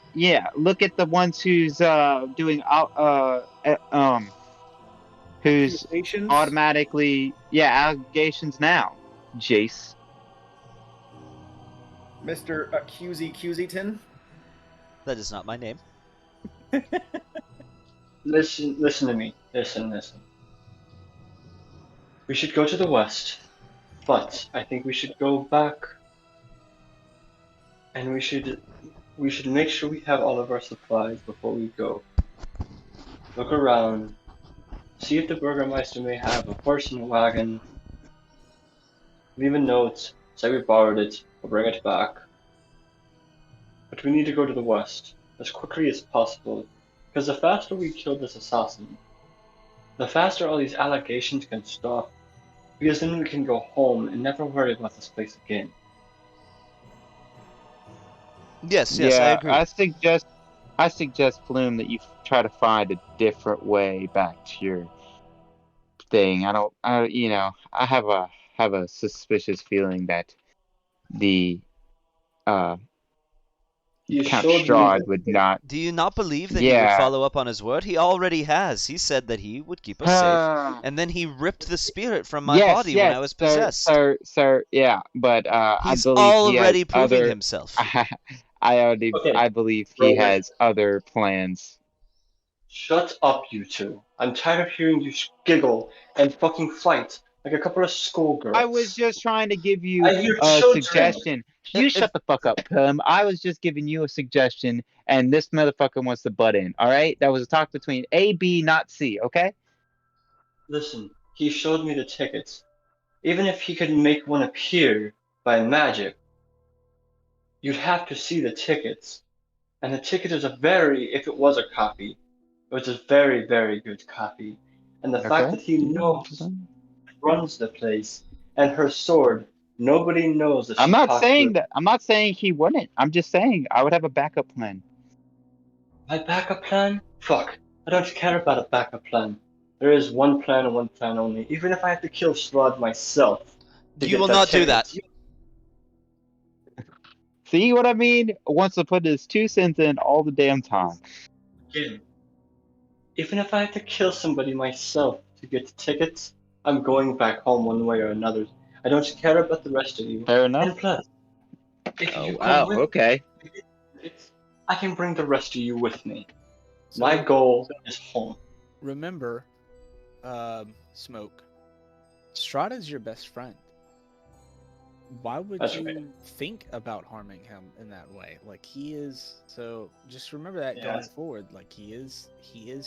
the ones who's doing who's Accusations? automatically allegations now. Jace. Mr. Accusey-Cuseyton? That is not my name. Listen to me. Listen. We should go to the west, but I think we should go back, and we should make sure we have all of our supplies before we go. Look around, see if the Burgermeister may have a horse and a wagon. Leave a note, say we borrowed it, we'll bring it back. But we need to go to the west as quickly as possible, because the faster we kill this assassin, the faster all these allegations can stop, because then we can go home and never worry about this place again. Yes, I agree. I suggest Flume that you try to find a different way back to your thing. I have a suspicious feeling that the You Count showed me Strahd would not. Do you not believe that he would Yeah. follow up on his word? He already has. He said that he would keep us safe. And then he ripped the spirit from my Yes, body when I yes, was sir, possessed. sir. Yeah, but I He's believe he has already proving other. himself. Okay, I believe he brother. has other plans. Shut up, you two. I'm tired of hearing you giggle and fucking fight like a couple of schoolgirls. I was just trying to give you I hear a children. suggestion. You If- shut the fuck up, Perm. I was just giving you a suggestion, and this motherfucker wants to butt in. All right, that was a talk between A, B, not C. Okay. Listen, he showed me the tickets. Even if he could make one appear by magic, you'd have to see the tickets. And the ticket is if it was a copy, it was a very, very good copy. And the fact Okay. that he knows, runs the place, and her sword, nobody knows that I'm she not talked saying to that. I'm not saying he wouldn't. I'm just saying I would have a backup plan. my backup plan? Fuck. I don't care about a backup plan. There is one plan and one plan only. Even if I have to kill Strahd myself to You get will that not do that. ticket. See what I mean? Wants to put his 2 cents in all the damn time. Again, even if I have to kill somebody myself to get the tickets, I'm going back home one way or another. I don't care about the rest of you. Fair enough. And plus, if Oh you wow. come with Okay. me, I can bring the rest of you with me. So, My goal is home. remember, Smoke, Strahd is your best friend. Why would That's you right. think about harming him in that way? Like, he is. So just remember that Yeah. going forward. Like, he is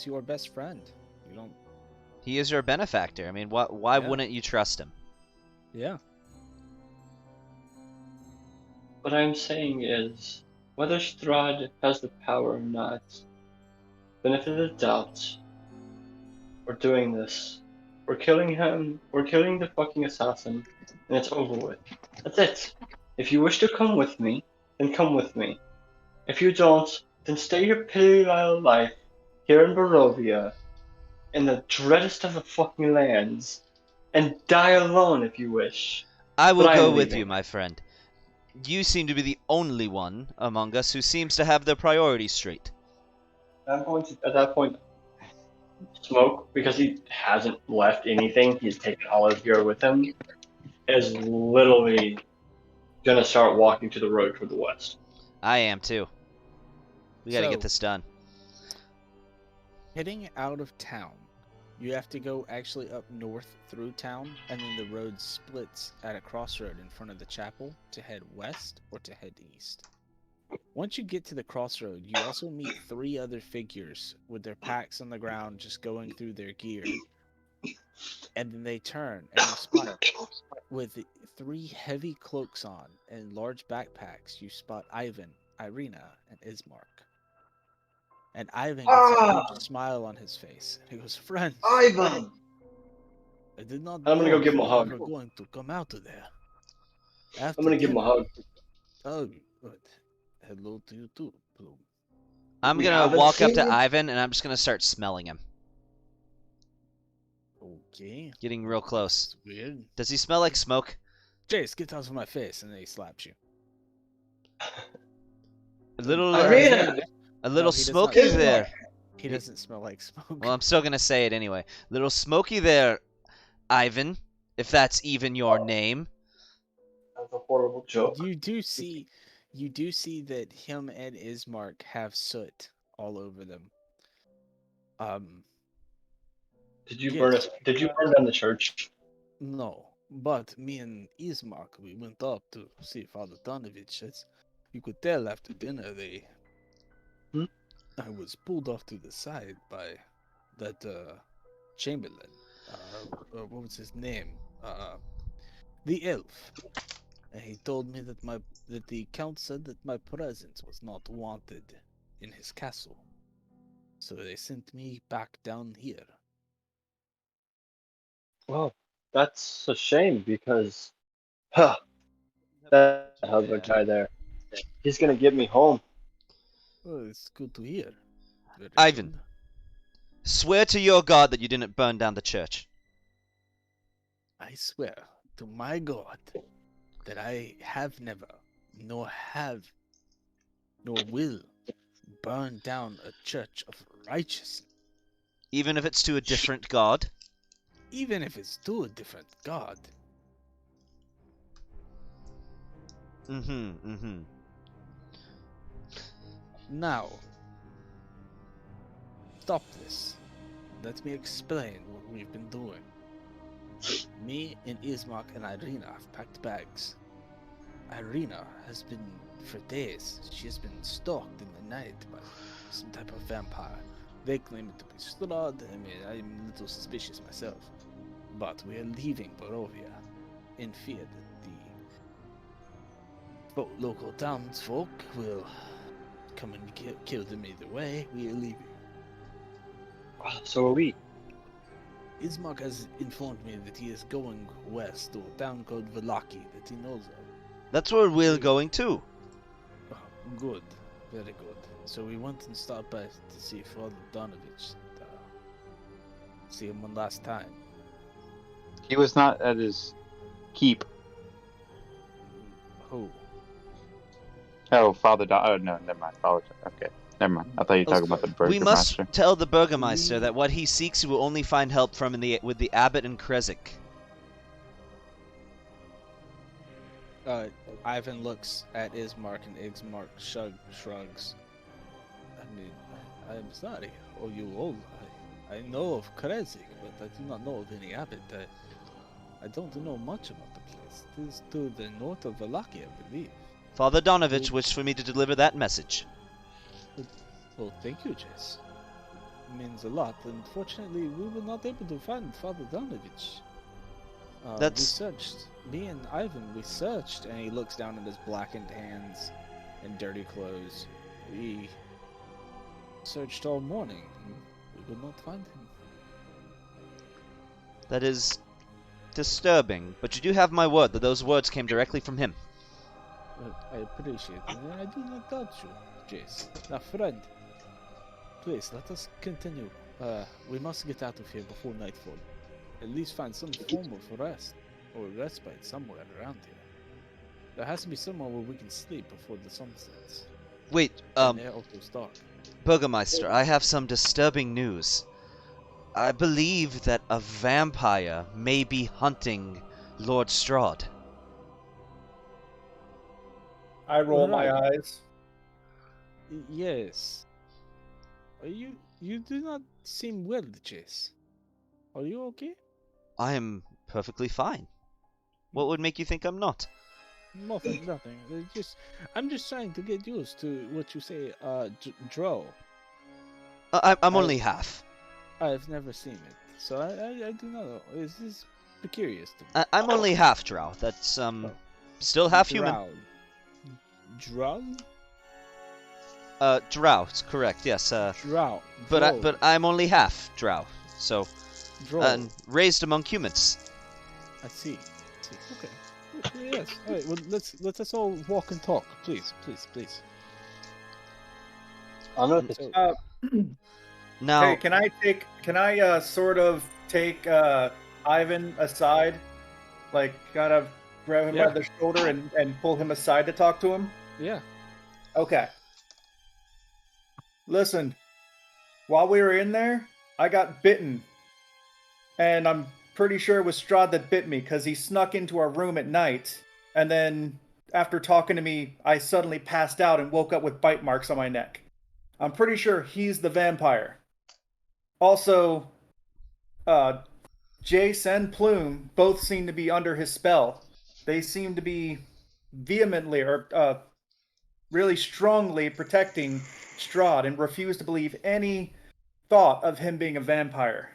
your best friend. You don't. He is your benefactor. I mean, why Yeah. wouldn't you trust him? Yeah. What I'm saying is, whether Strahd has the power or not, benefit of the doubt, we're doing this. We're killing him, we're killing the fucking assassin, and it's over with. That's it. If you wish to come with me, then come with me. If you don't, then stay your petty little life here in Barovia, in the dreadest of the fucking lands, and die alone if you wish. I will But I go am with leaving. you, my friend. You seem to be the only one among us who seems to have their priorities straight. I'm going to, at that point, Smoke, because he hasn't left anything, he's taken all of gear with him, is literally gonna start walking to the road toward the west. I am too. We gotta get So- this done. Heading out of town, you have to go actually up north through town, and then the road splits at a crossroad in front of the chapel to head west or to head east. Once you get to the crossroad, you also meet 3 other figures with their packs on the ground just going through their gear. And then they turn and you spot with 3 heavy cloaks on and large backpacks, you spot Ivan, Irina, and Ismark. And Ivan gets a huge smile on his face. He goes, "Friends, Ivan! I did not I'm gonna know go give him a you hug. were going to come out of there. I'm gonna give him a hug. Oh, good. Hello to you too, Bloom. I'm We gonna haven't walk up seen to you. Ivan and I'm just gonna start smelling him. Okay. Getting real close. It's weird. Does he smell like smoke? Jace, get out of my face, and then he slaps you. A little, Irina! a little he does smoky not. there. He doesn't smell like smoke. Well, I'm still gonna say it anyway. Little smoky there, Ivan, if that's even your name. That's a horrible joke. You do see that him and Ismark have soot all over them. Did you Yes. burn us? Did you burn down the church? No, but me and Ismark, we went up to see Father Donovich. You could tell after dinner I was pulled off to the side by that Chamberlain. What was his name? The elf. And he told me that the count said that my presence was not wanted in his castle. So they sent me back down here. Well, that's a shame because, huh, that hell of a guy there. He's gonna get me home. Oh, it's good to hear. Very Ivan. good. Swear to your god that you didn't burn down the church. I swear to my God that I have never, nor have nor will burn down a church of righteousness, Even if it's to a different god? even if it's to a different god. Mm-hmm. Now, stop this. Let me explain what we've been doing. Me and Ismark and Irina have packed bags. Irina has been, for days, she has been stalked in the night by some type of vampire. They claim it to be Strahd. I mean, I'm a little suspicious myself. But we are leaving Barovia in fear that the local townsfolk will come and kill them either way. We are leaving. So are we. Ismark has informed me that he is going west to a town called Velaki that he knows of. That's where we're going too. Oh, good. Very good. So we went and stopped by to see Father Donovich. See him one last time. He was not at his keep. Who? Oh, Father Don. Oh, no, never mind. Apologize. Okay, never mind. I thought you were talking about the We must Burgermeister. tell the Burgermeister that what he seeks he will only find help from with the Abbot and Krezik. Ivan looks at Ismark and Ismark shrugs. I mean, I'm sorry. Oh, you old. I know of Krezik, but I do not know of any abbot. I don't know much about the place. It is to the north of Velaki, I believe. Father Donovich wished for me to deliver that message. Well, thank you, Jess. It means a lot. Unfortunately, we were not able to find Father Donovich. We That's- searched. Me and Ivan, we searched, and he looks down at his blackened hands and dirty clothes. We searched all morning. And we could not find him. That is disturbing, but you do have my word that those words came directly from him. I appreciate it, and I do not doubt you, Jace. Now, friend, please let us continue. We must get out of here before nightfall. At least find some form of rest or respite somewhere around here. There has to be somewhere where we can sleep before the sun sets. Wait, And they're also dark. Burgermeister, I have some disturbing news. I believe that a vampire may be hunting Lord Strahd. I roll my Right. eyes. Yes. You do not seem well, Jace. Are you okay? I am perfectly fine. What would make you think I'm not? Nothing. I'm just trying to get used to what you say, Drow. I'm only half. I've never seen it, so I do not know. This is curious to me. I'm only half drow. That's, still half human. Drow? Drow, it's correct, yes. Drow. But I'm only half drow. So, Drow. and raised among humans. I see. Okay. Yes. All right. Well, let us all walk and talk, please. I'm gonna. So, Now, Hey, can I sort of take Ivan aside? Like, kind of grab him Yeah. by the shoulder and pull him aside to talk to him? yeah. Okay. Listen, while we were in there, I got bitten. And I'm pretty sure it was Strahd that bit me because he snuck into our room at night. And then, after talking to me, I suddenly passed out and woke up with bite marks on my neck. I'm pretty sure he's the vampire. Also, Jace and Plume both seem to be under his spell. They seem to be vehemently or really strongly protecting Strahd and refuse to believe any thought of him being a vampire.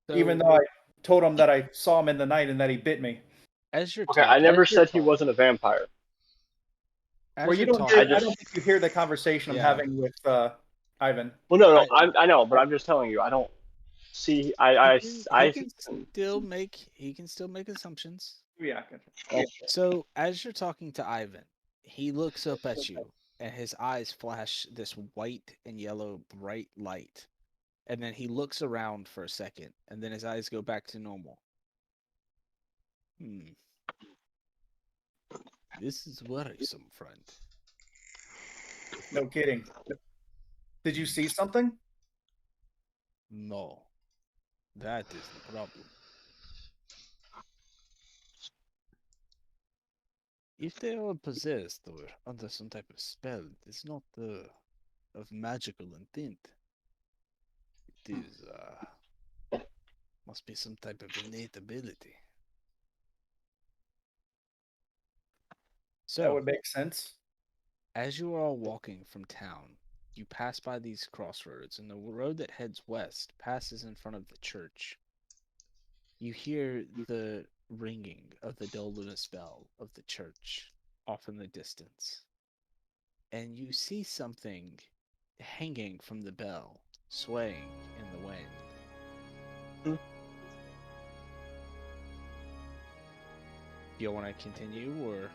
So, Even though I told him that I saw him in the night and that he bit me. as you're Okay, talking, I never said he wasn't a vampire. Well, you don't. I don't think you hear the conversation I'm Yeah. having with Ivan. Well, no, I know, but I'm just telling you, I don't see. He can still make assumptions. Yeah. So as you're talking to Ivan, he looks up at you, and his eyes flash this white and yellow bright light, and then he looks around for a second, and then his eyes go back to normal. This is worrisome, friend. No kidding. Did you see something? No, that is the problem. If they are possessed or under some type of spell, it's not of magical intent. It is must be some type of innate ability. That So, would make sense. as you are all walking from town, you pass by these crossroads, and the road that heads west passes in front of the church. You hear the ringing of the Doldinus bell of the church off in the distance, and you see something hanging from the bell, swaying in the wind. Hmm. Do you want to continue or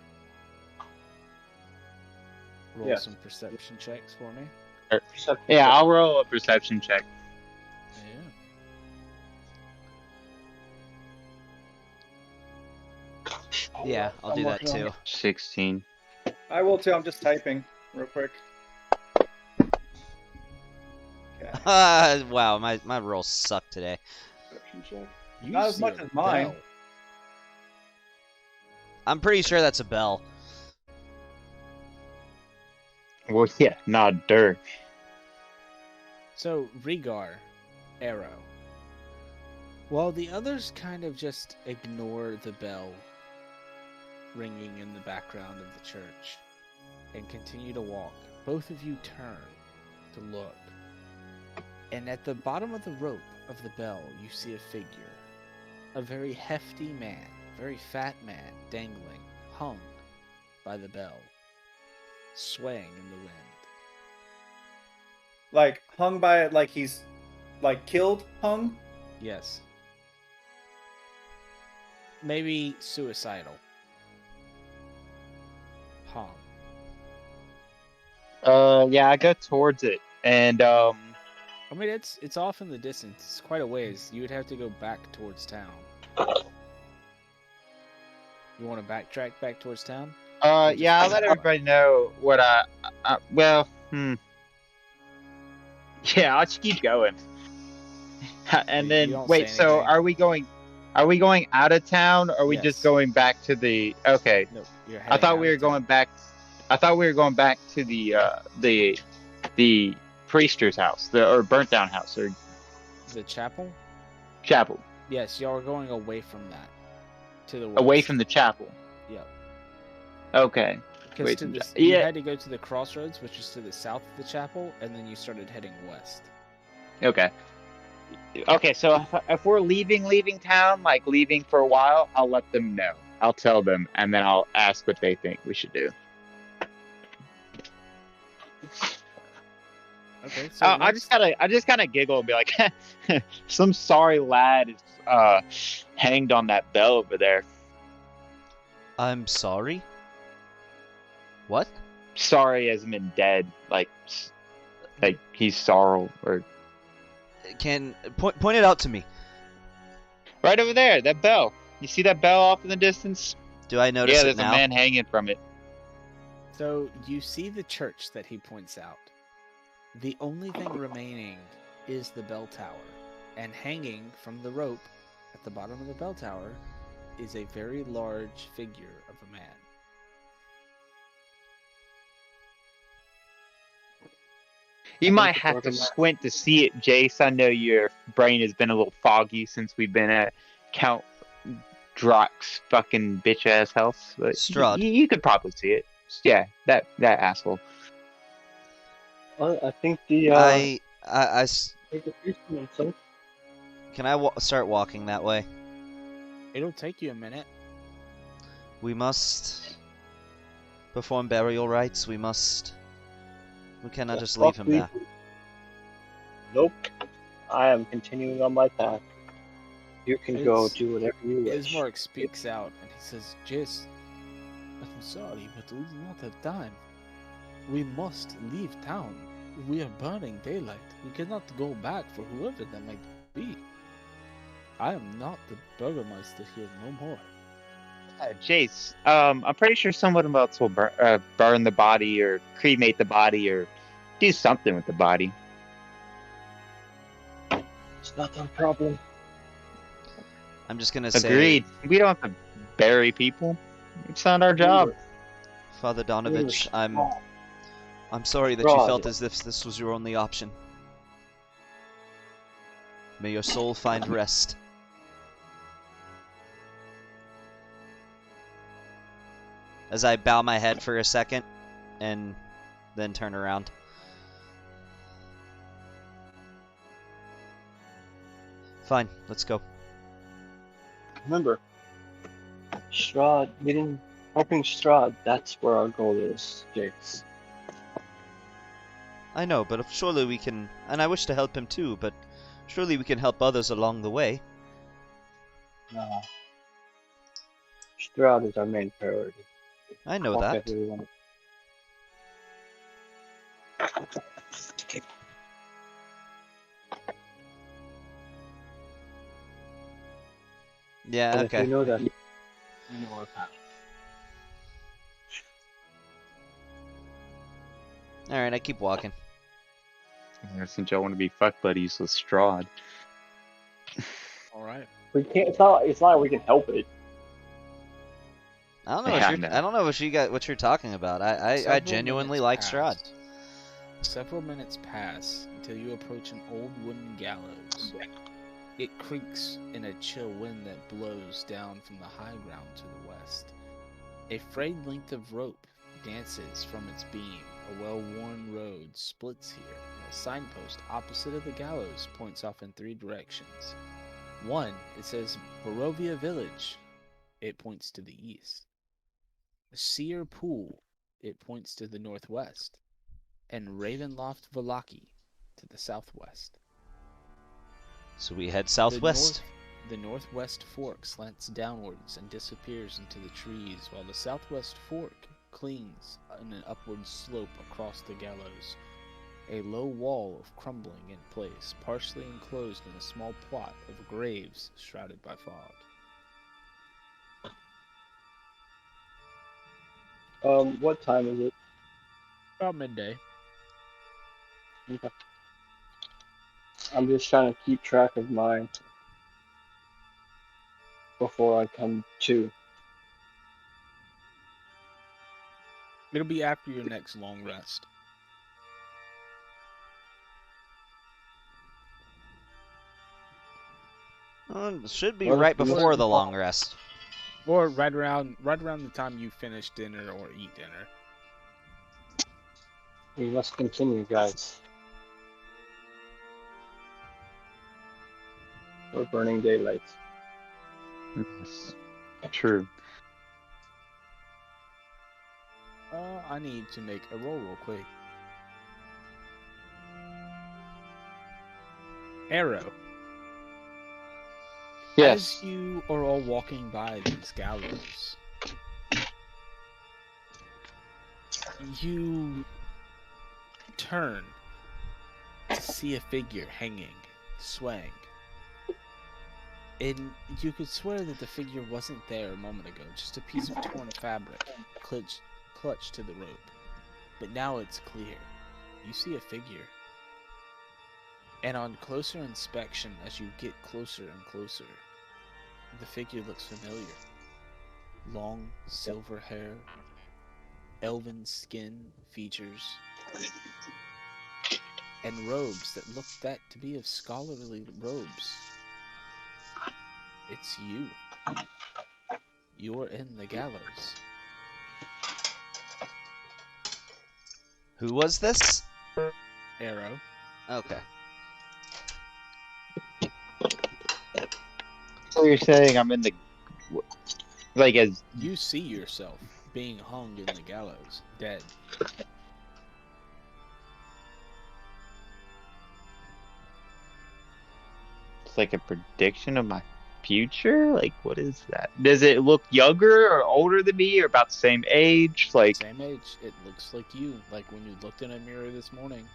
roll Yes. some perception checks for me? Perception Yeah, check. I'll roll a perception check. Yeah. Yeah, I'll do that working on too. it. 16. I will too. I'm just typing real quick. Okay. Wow, my rolls suck today. Perception check. You Not as see much a as mine. bell. I'm pretty sure that's a bell. Well, yeah, not dirt. So, Rhaegar, Arrow. While the others kind of just ignore the bell ringing in the background of the church and continue to walk, both of you turn to look. And at the bottom of the rope of the bell, you see a figure. A very hefty man, very fat man, dangling, hung by the bell, swaying in the wind. Like hung by it, like he's like killed, hung. Yes. Maybe suicidal. Hung. Yeah, I go towards it, and I mean, it's off in the distance. It's quite a ways. You would have to go back towards town. You want to backtrack back towards town? yeah, I'll let everybody know what yeah, I'll just keep going. And You then don't wait, say so anything? are we going out of town, or are we Yes. just going back to the okay. No, you're I heading thought out we were of town. going back to the priester's house, or burnt down house, or The chapel? chapel. Yes, y'all are going away from that. To the west. Away from the chapel. Yep. Okay. Because Away to from the, the- you yeah. had to go to the crossroads, which is to the south of the chapel, and then you started heading west. Okay. Okay, so if we're leaving town, like leaving for a while, I'll let them know. I'll tell them, and then I'll ask what they think we should do. Okay, so I just kind of giggle and be like, some sorry lad is hanged on that bell over there. I'm sorry? What? Sorry as in dead, like he's sorrow, or Can point it out to me. right over there, that bell. You see that bell off in the distance? Do I notice Yeah, it there's now? a man hanging from it. So you see the church that he points out. The only thing remaining is the bell tower, and hanging from the rope at the bottom of the bell tower is a very large figure of a man. You I might think have to the- squint to see it, Jace. I know your brain has been a little foggy since we've been at Count Drock's fucking bitch ass house, but Strahd. you could probably see it. Yeah, that asshole. Well, I think the I think the priest and some. can I start walking that way? It'll take you a minute. We must perform burial rites. We cannot just leave him there. Nope. I am continuing on my path. You can go It's- do whatever you wish. Ismark speaks out and he says, Jace, I'm sorry, but we do not have time. We must leave town. We are burning daylight. We cannot go back for whoever that might be. I am not the Burgermeister here no more. Jace, I'm pretty sure someone else will burn the body or cremate the body or do something with the body. It's not our problem. I'm just gonna say, Agreed. We don't have to bury people. It's not our job. Father Donovich, I'm sorry that you Rod. felt as if this was your only option. May your soul find rest. As I bow my head for a second, and then turn around. Fine, let's go. Remember, Strahd, helping Strahd, that's where our goal is, Jace. I know, but surely we can, and I wish to help him too, but surely we can help others along the way. No. Strahd is our main priority. I know Fuck that. everyone. Yeah, And if okay. you know that, you know our path. Alright, I keep walking. Since y'all want to be fuck buddies with Strahd. All right. We can't. It's not like we can help it. I don't know Yeah, what no. I don't know what you're talking about. I Several genuinely minutes like Strahd. pass. Several minutes pass until you approach an old wooden gallows. It creaks in a chill wind that blows down from the high ground to the west. A frayed length of rope dances from its beam. A well-worn road splits here. A signpost opposite of the gallows points off in 3 directions. One, it says Barovia Village. It points to the east. Seer Pool, it points to the northwest. And Ravenloft Valaki to the southwest. So we head southwest. The northwest fork slants downwards and disappears into the trees, while the southwest fork clings in an upward slope across the gallows. A low wall of crumbling in place, partially enclosed in a small plot of graves shrouded by fog. What time is it? About midday. Okay. I'm just trying to keep track of mine before I come to. It'll be after your next long rest. Should be Well, right let's- before the long rest. Or right around the time you finish dinner or eat dinner. We must continue, guys. We're burning daylight. Yes. True. I need to make a roll real quick. Arrow. Yes. As you are all walking by these gallows, you turn to see a figure hanging, swaying. And you could swear that the figure wasn't there a moment ago, just a piece of torn fabric clutched to the rope. But now it's clear. You see a figure. And on closer inspection, as you get closer and closer, the figure looks familiar. Long, silver hair, elven skin features, and robes that look that to be of scholarly robes. It's you. You're in the gallows. Who was this? Arrow. Okay. So you're saying I'm in the like as You see yourself being hung in the gallows, dead. it's like a prediction of my future? Like what is that? Does it look younger or older than me or about the same age? Like Same age. It looks like you, like when you looked in a mirror this morning.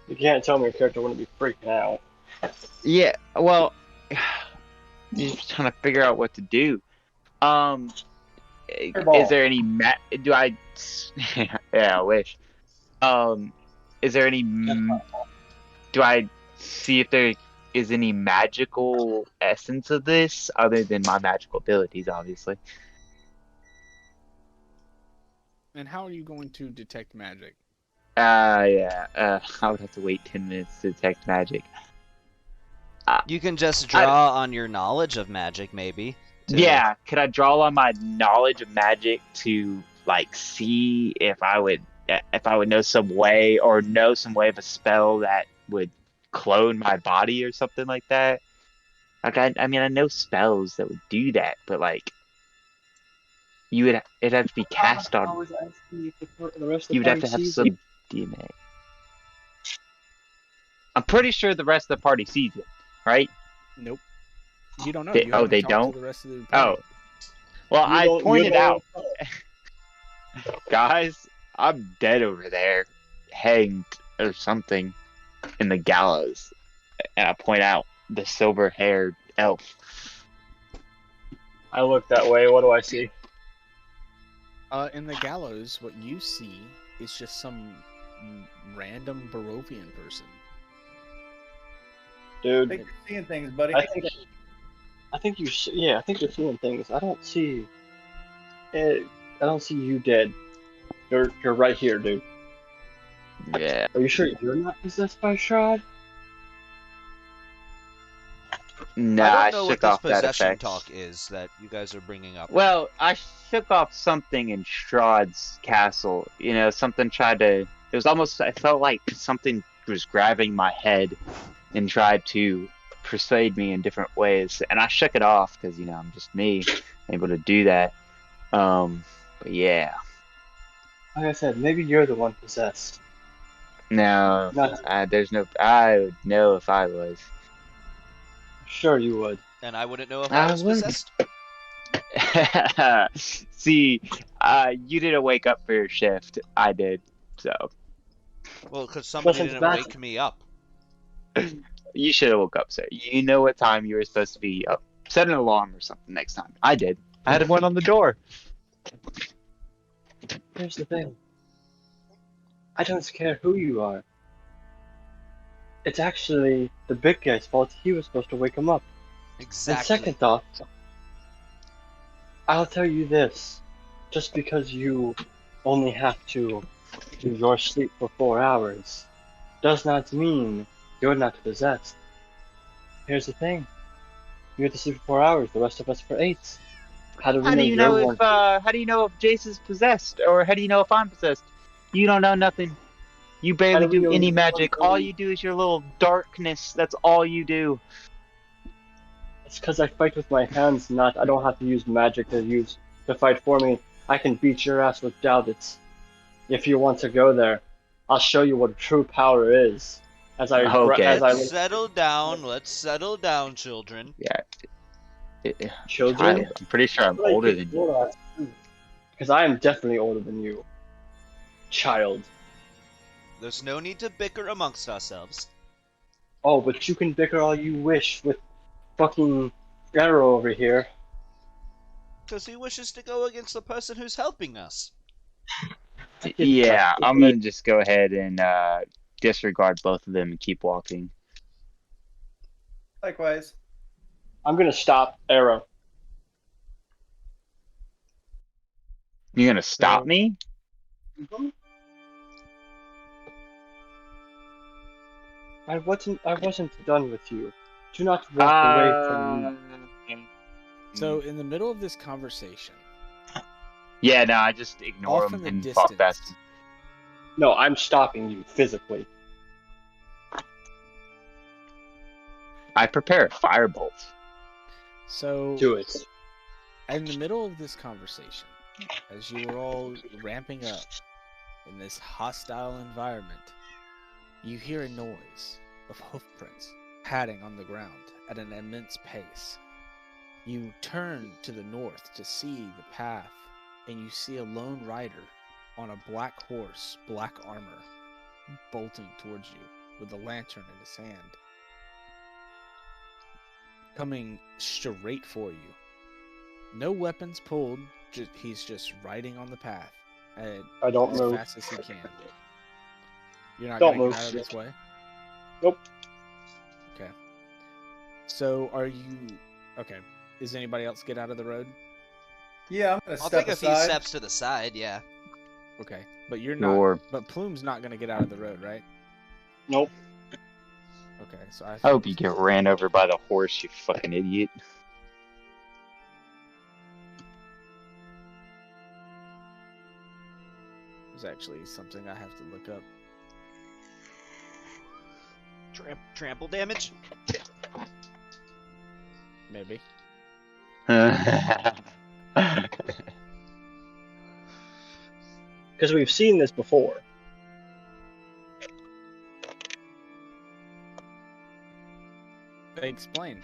You can't tell me your character wouldn't be freaking out. Yeah, well, just trying to figure out what to do. Fireball. Is there any do I? Yeah, I wish. Is there any? Do I see if there is any magical essence of this other than my magical abilities, obviously? And how are you going to detect magic? Yeah. I would have to wait 10 minutes to detect magic. You can just draw on your knowledge of magic, maybe. Yeah, could I draw on my knowledge of magic to like see if I would know some way of a spell that would clone my body or something like that? Like I mean I know spells that would do that, but like it'd have to be cast I on. was asking if the rest of the You would have to party have sees some it. DNA. I'm pretty sure the rest of the party sees it, right? Nope. You don't know. They- You oh, haven't they talked don't? to the rest of the Oh, party. well, You I don't- you pointed don't- out, guys, I'm dead over there, hanged or something in the gallows, and I point out the silver-haired elf. I look that way. What do I see? In the gallows, what you see is just some random Barovian person. Dude, Think you're seeing things, buddy. I think you. Yeah, I think you're seeing things. I don't see. I don't see you dead. You're right here, dude. Yeah. Are you sure you're not possessed by Shroud? Nah, I I don't know what shook this off that possession effect. talk is that you guys are bringing up. Well, I shook off something in Strahd's castle. You know, something tried to. It was almost. I felt like something was grabbing my head and tried to persuade me in different ways, and I shook it off because I'm just me, able to do that. But yeah, Like I said, maybe you're the one possessed. no, Not there's no. I would know if I was. sure you would. And I wouldn't know if I I was wouldn't. possessed. See, you didn't wake up for your shift. I did, so Well, because somebody Listen, didn't Sebastian. wake me up. you should have woke up, sir. You know what time you were supposed to be up. Set an alarm or something next time. I did. I had one on the door. Here's the thing. I don't care who you are. It's actually the big guy's fault. He was supposed to wake him up. And Exactly. second thought, I'll tell you this. Just because you only have to do your sleep for 4 hours does not mean you're not possessed. Here's the thing. You have to sleep for 4 hours, the rest of us for 8. How do we How do you know you're if Jace is possessed, or how do you know if I'm possessed? You don't know nothing. You barely How do we do know any you're magic. one? All you do is your little darkness. That's all you do. It's because I fight with my hands, not I don't have to use magic to fight for me. I can beat your ass with Dowdits. If you want to go there, I'll show you what true power is. Okay. Let's settle down. Let's settle down, children. children, I'm pretty sure I'm older than you. because I am definitely older than you, child. There's no need to bicker amongst ourselves. Oh, but you can bicker all you wish with fucking Arrow over here. Because he wishes to go against the person who's helping us. Yeah, I'm gonna just go ahead and disregard both of them and keep walking. Likewise. I'm gonna stop Arrow. You're gonna stop So- me? I wasn't done with you. Do not walk away from me. So, in the middle of this conversation, Yeah, no, I just ignore off them in the and walk distance, past. No, I'm stopping you physically. I prepare a firebolt. so Do it. in the middle of this conversation, as you were all ramping up in this hostile environment, you hear a noise of hoofprints padding on the ground at an immense pace. You turn to the north to see the path and you see a lone rider on a black horse, black armor, bolting towards you with a lantern in his hand, coming straight for you. No weapons pulled, he's just riding on the path I don't as move. fast as he can. You're not Don't going to move. get out of this way? Nope. Okay. So are you... Okay. Does anybody else get out of the road? Yeah, I'm gonna I'll step take a few aside. steps to the side, yeah. Okay. But you're not... Or But Plume's not going to get out of the road, right? Nope. Okay, so I I hope you get ran over by the horse, you fucking idiot. There's actually something I have to look up. Trample damage? Maybe. Because we've seen this before. Explain.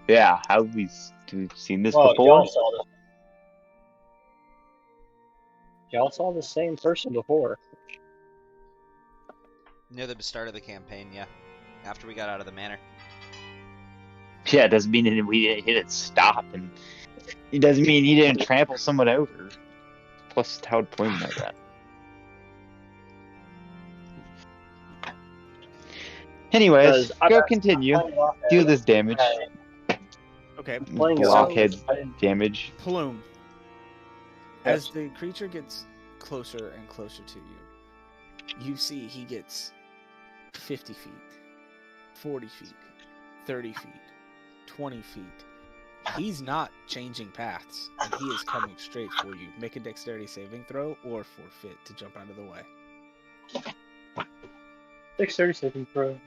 Yeah, how we've seen this Well, before? y'all saw this. Y'all saw the same person before. Near the start of the campaign, yeah. After we got out of the manor. Yeah, it doesn't mean that he didn't stop, and it doesn't mean he didn't trample someone over. Plus, how would Plume know that? Anyways, Because I'm go not- continue. I'm playing Do offhand. this damage. Okay. Playing So- Blockhead offhand. damage. Plume. As the creature gets closer and closer to you, you see he gets 50 feet, 40 feet, 30 feet, 20 feet. He's not changing paths, and he is coming straight for you. Make a dexterity saving throw or forfeit to jump out of the way. Dexterity saving throw.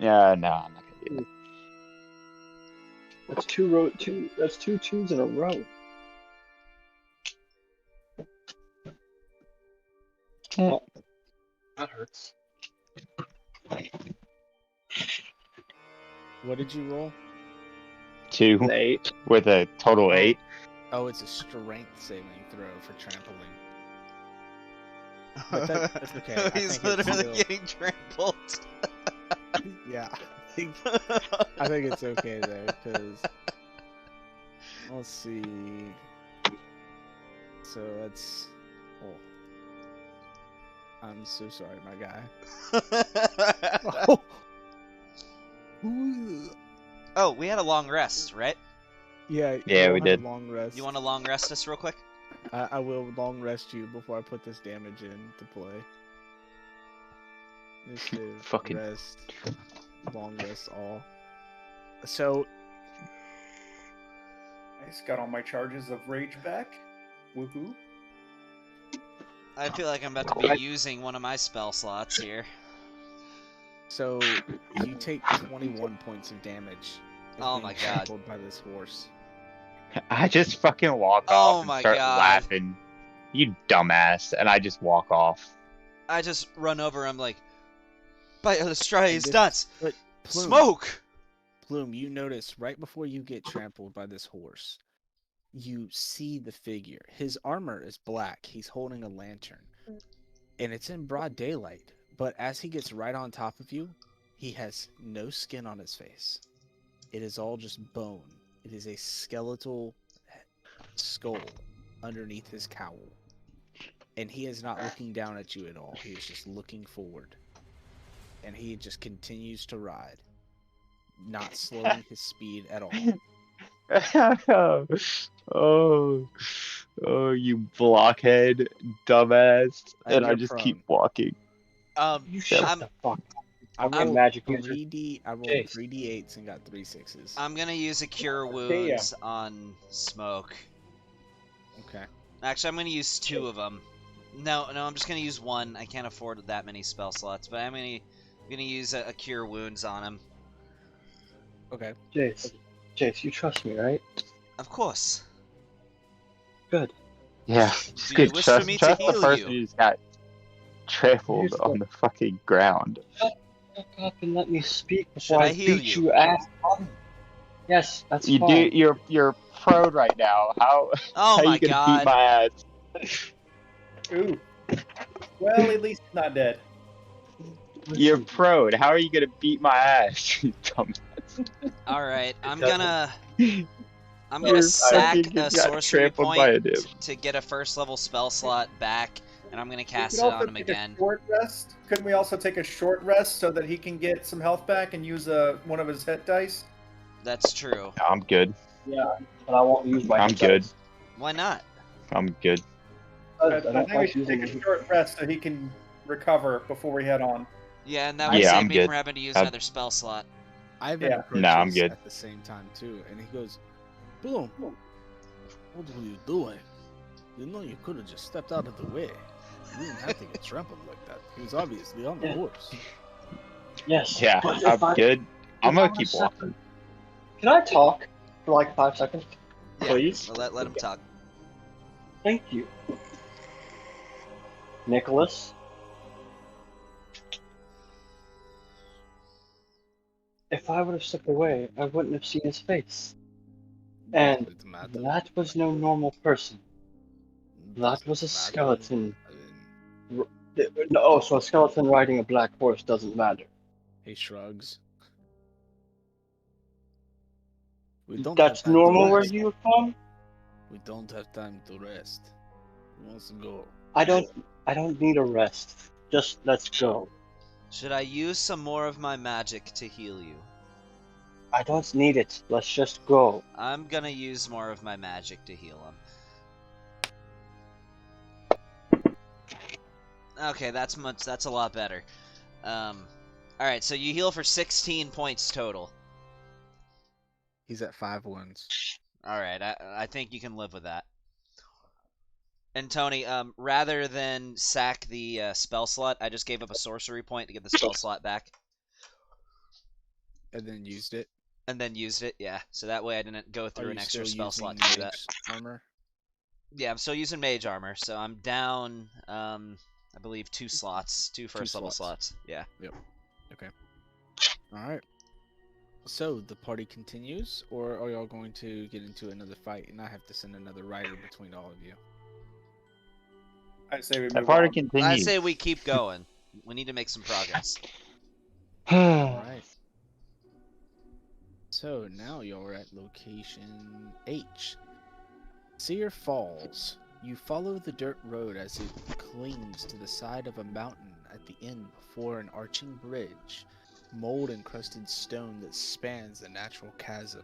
Yeah, no, I'm not gonna do that. That's two twos in a row. Oh, that hurts. What did you roll? 2 An 8. with a total 8. Oh, it's a strength saving throw for trampling. But that's okay. I He's think it's literally still- getting trampled. Yeah, I think it's okay there, because let's see. So that's. Oh, I'm so sorry, my guy. Oh, we had a long rest, right? Yeah, Yeah, you we all have did. a long rest. You want to long rest us real quick? I will long rest you before I put this damage in to play. Initiative, Fucking- rest, long rest all. So Nice, got all my charges of rage back. Woohoo! I feel like I'm about to be using one of my spell slots here. So you take 21 points of damage. of Oh being my God. trampled by this horse. I just fucking walk Oh off and my start God. laughing. You dumbass. And I just walk off. I just run over. I'm like, by Australia's This- nuts. But Plume, Smoke. Plume, you notice right before you get trampled by this horse, you see the figure. His armor is black. He's holding a lantern. And it's in broad daylight. But as he gets right on top of you, he has no skin on his face. It is all just bone. It is a skeletal skull underneath his cowl. And he is not looking down at you at all. He is just looking forward. And he just continues to ride, not slowing his speed at all. Oh, you blockhead, dumbass. And I you're just prone. keep walking. You shut I'm, the fuck up. I Okay, rolled magic user. 3D. I rolled Chase. 3d8s and got 3 6s. I'm gonna use a cure Damn. wounds on Smoke. Okay. Actually, I'm gonna use 2 of them. No, I'm just gonna use 1. I can't afford that many spell slots, but I'm gonna use a cure wounds on him. Okay. Jace, you trust me, right? Of course. Good. Yeah, just Do you good. wish Trust, for me to trust the heal person you? who's got. trampled on the fucking ground. Fuck up and let me speak Should before I I heal beat you? you ass. Yes, that's You do. fine. You're prone right now. How Oh how my you gonna god. beat my ass? Ooh. Well, at least he's not dead. You're Listen, prone. How are you gonna beat my ass? You dumb. Alright, I'm doesn't- gonna You're sack fucking a got sorcery trampled by a point nymph. to get a first level spell slot back, and I'm gonna We cast could it also on him take again. a short rest. Couldn't we also take a short rest so that he can get some health back and use one of his hit dice? That's true. I'm good. Yeah, but I won't use my I'm hit good. dice. Why not? I'm good. I I think don't we like should using take my a short rest so he can recover before we head on. Yeah, and that would Yeah, save I'm me good. from having to use I'm- another spell slot. Ivan Yeah. approaches Nah, I'm good. at the same time too, and he goes, "Bloom, what were you doing? You know you could have just stepped out of the way. You didn't have to get trampled like that. He was obviously on the Yeah. horse." Yes. Yeah, but if I'm good. I'm if I gonna keep was walking. second- Can I talk for like 5 seconds? Yeah, Please? well, let him Okay. talk. Thank you. Nicholas? If I would have stepped away, I wouldn't have seen his face. And Does it matter? that was no normal person. Does That was a it matter? skeleton. I mean, No, so a skeleton riding a black horse doesn't matter. he shrugs. We don't That's have time to normal where rest. you're from? We don't have time to rest. Let's go. I don't need a rest. Just let's go. Should I use some more of my magic to heal you? I don't need it. Let's just go. I'm gonna use more of my magic to heal him. Okay, that's a lot better. Alright, so you heal for 16 points total. He's at 5 wounds. Alright, I think you can live with that. And Tony, rather than sack the spell slot, I just gave up a sorcery point to get the spell slot back. And then used it. And then used it, yeah. So that way I didn't go Are through you an extra still spell using slot to do that. mage armor? Yeah, I'm still using mage armor, so I'm down, I believe 2 slots, 2 first level slots. slots. Yeah. Alright. So, the party continues, or are y'all going to get into another fight and I have to send another rider between all of you? I say we That move party on. continues. I say we keep going. We need to make some progress. Alright. So, now y'all are at location H. Sear Falls. You follow the dirt road as it clings to the side of a mountain at the end before an arching bridge, mold-encrusted stone that spans the natural chasm.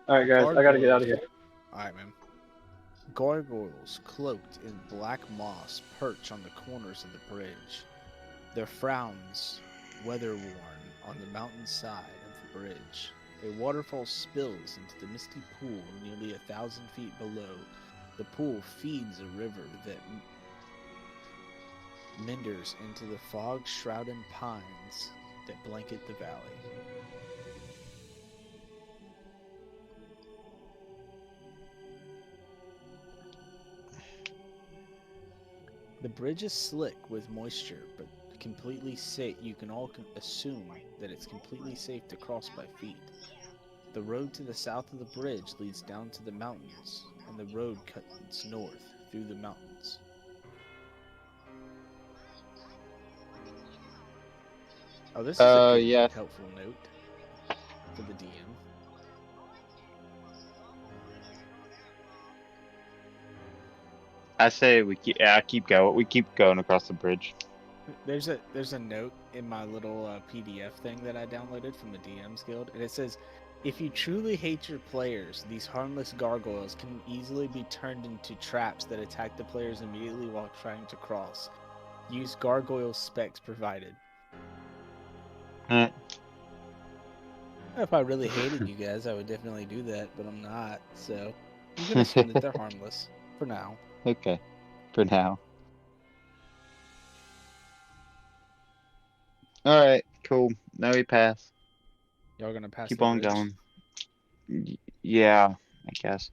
Alright, guys, I gotta get out of here. Alright, man. Gargoyles cloaked in black moss perch on the corners of the bridge, their frowns weather-worn on the mountain side of the bridge. A waterfall spills into the misty pool nearly 1,000 feet below. The pool feeds a river that meanders into the fog-shrouded pines that blanket the valley. The bridge is slick with moisture, but completely safe. You can all assume that it's completely safe to cross by feet. The road to the south of the bridge leads down to the mountains, and the road cuts north through the mountains. Oh, this is a good yeah. helpful note for the DM. I say we keep. Yeah, keep going. We keep going across the bridge. There's a note in my little PDF thing that I downloaded from the DMs Guild, and it says, "If you truly hate your players, these harmless gargoyles can easily be turned into traps that attack the players immediately while trying to cross. Use gargoyle specs provided." Hmm. If I really hated you guys, I would definitely do that, but I'm not, so you can assume that they're harmless for now. Okay, for now. All right, cool. Now we pass. Y'all gonna pass Keep the on bridge? going. Yeah, I guess.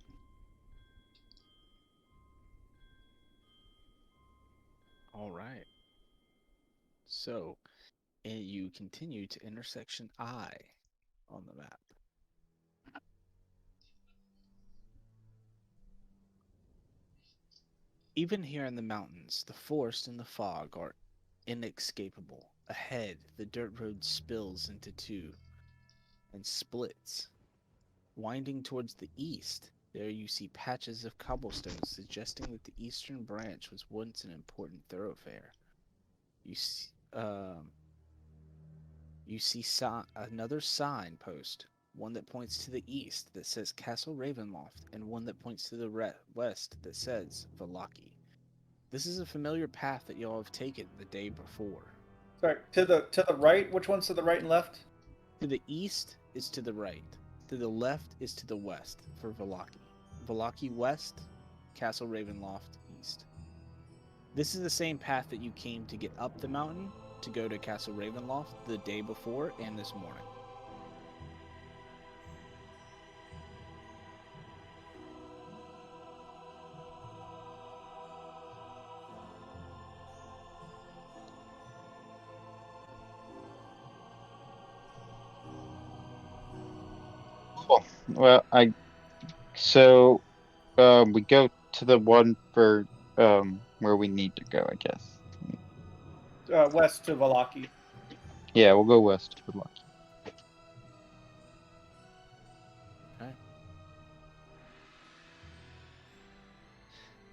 All right. So, and you continue to intersection I on the map. Even here in the mountains, the forest and the fog are inescapable. Ahead, the dirt road spills into two and splits. Winding towards the east, there you see patches of cobblestones suggesting that the eastern branch was once an important thoroughfare. You see, another signpost, one that points to the east that says Castle Ravenloft, and one that points to the west that says Vallaki. This is a familiar path that y'all have taken the day before. Sorry, to the right. Which one's to the right and left? To the east is to the right. To the left is to the west for Vallaki. Vallaki west, Castle Ravenloft east. This is the same path that you came to get up the mountain to go to Castle Ravenloft the day before and this morning. Cool. Well, we go to the one for where we need to go, I guess. West to Vallaki. Yeah, we'll go west for luck. Okay.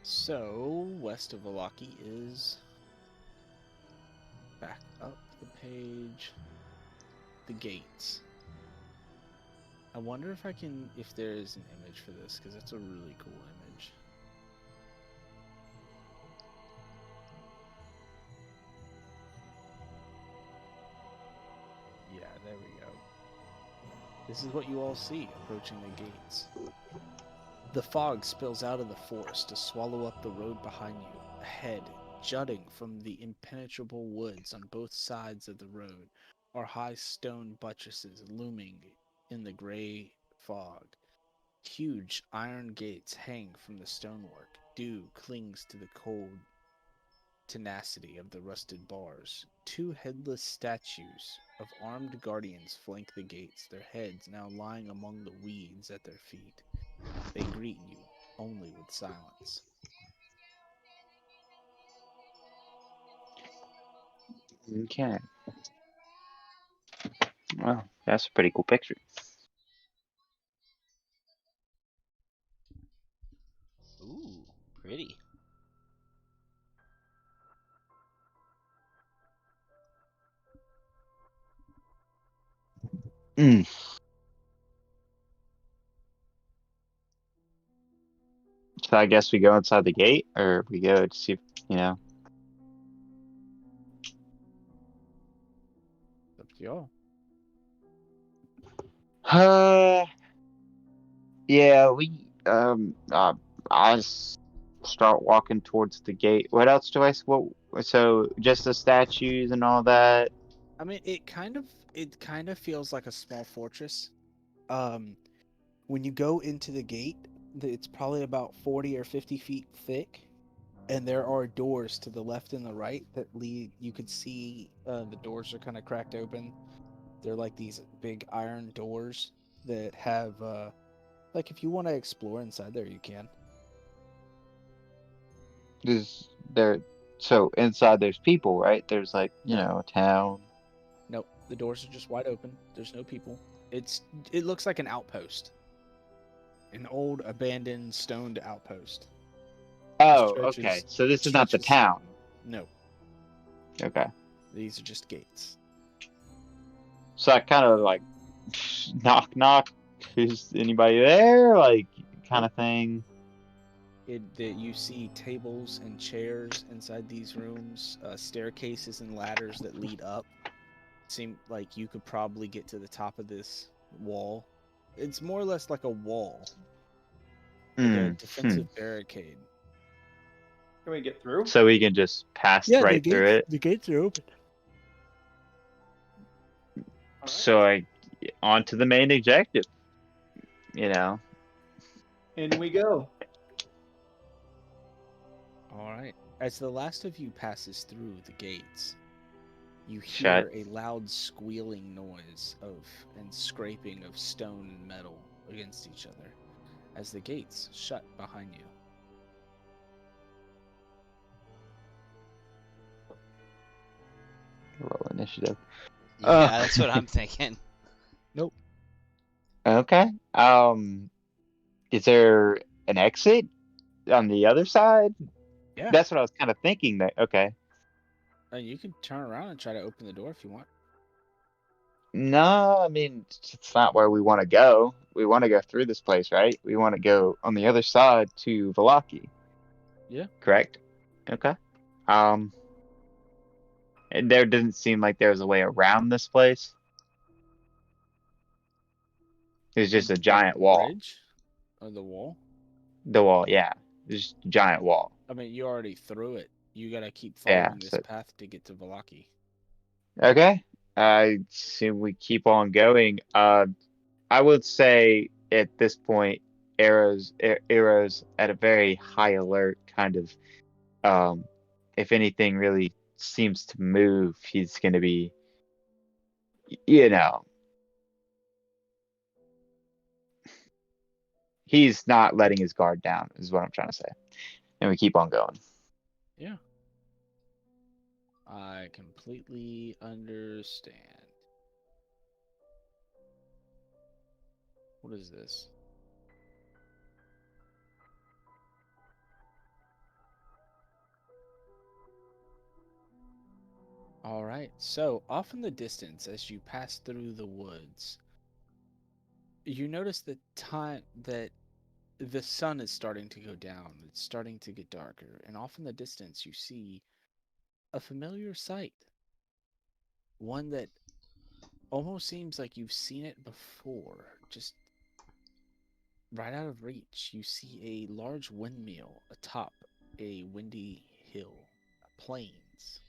So, west of Vallaki is back up the page. The gates. I wonder if if there is an image for this, because it's a really cool image. Yeah, there we go. This is what you all see approaching the gates. The fog spills out of the forest to swallow up the road behind you. Ahead, jutting from the impenetrable woods on both sides of the road, are high stone buttresses looming in the gray fog. Huge iron gates hang from the stonework. Dew clings to the cold tenacity of the rusted bars. Two headless statues of armed guardians flank the gates, their heads now lying among the weeds at their feet. They greet you only with silence. Okay. Well, that's a pretty cool picture. Ooh, pretty. Mm. So I guess we go inside the gate, or we go to see, Up to y'all. Yeah, I start walking towards the gate. What else do I? So just the statues and all that. I mean, it kind of feels like a small fortress. When you go into the gate, it's probably about 40 or 50 feet thick, and there are doors to the left and the right that lead. You could see the doors are kind of cracked open. They're like these big iron doors that have, like, if you want to explore inside there, you can. Is there? So inside there's people, right? There's like No. a town. Nope, the doors are just wide open. There's no people. It looks like an outpost, an old abandoned stoned outpost. Oh, okay. So this is not the town. No, Okay. these are just gates. So I kind of like knock knock. Is anybody there? Like kind of thing. That you see tables and chairs inside these rooms, staircases and ladders that lead up. Seem like you could probably get to the top of this wall. It's more or less like a wall, like a defensive barricade. Can we get through? So we can just pass right through it. The gates are open. All So on to the main objective. In we go. All right. As the last of you passes through the gates, You Shut. hear a loud squealing noise and scraping of stone and metal against each other as the gates shut behind you. Roll initiative. Yeah, that's what I'm thinking. Nope. Okay. Is there an exit on the other side? Yeah. That's what I was kind of thinking. That okay. You can turn around and try to open the door if you want. No, I mean it's not where we want to go. We want to go through this place, right? We want to go on the other side to Valaki. Yeah. Correct. Okay. Um, and there doesn't seem like there was a way around this place. It's just a giant wall. Bridge? Or the wall? The wall, yeah. Just a giant wall. I mean, you already threw it. You gotta keep Yeah. following this So path to get to Valaki. okay. I assume we keep on going. I would say at this point, Arrow's at a very high alert, kind of. If anything really seems to move, he's going to be, you know, he's not letting his guard down, is what I'm trying to say. And we keep on going. Yeah. I completely understand. What is this? All right. So, off in the distance, as you pass through the woods, you notice that the sun is starting to go down. It's starting to get darker, and off in the distance, you see a familiar sight. One that almost seems like you've seen it before. Just right out of reach, you see a large windmill atop a windy hill, plains.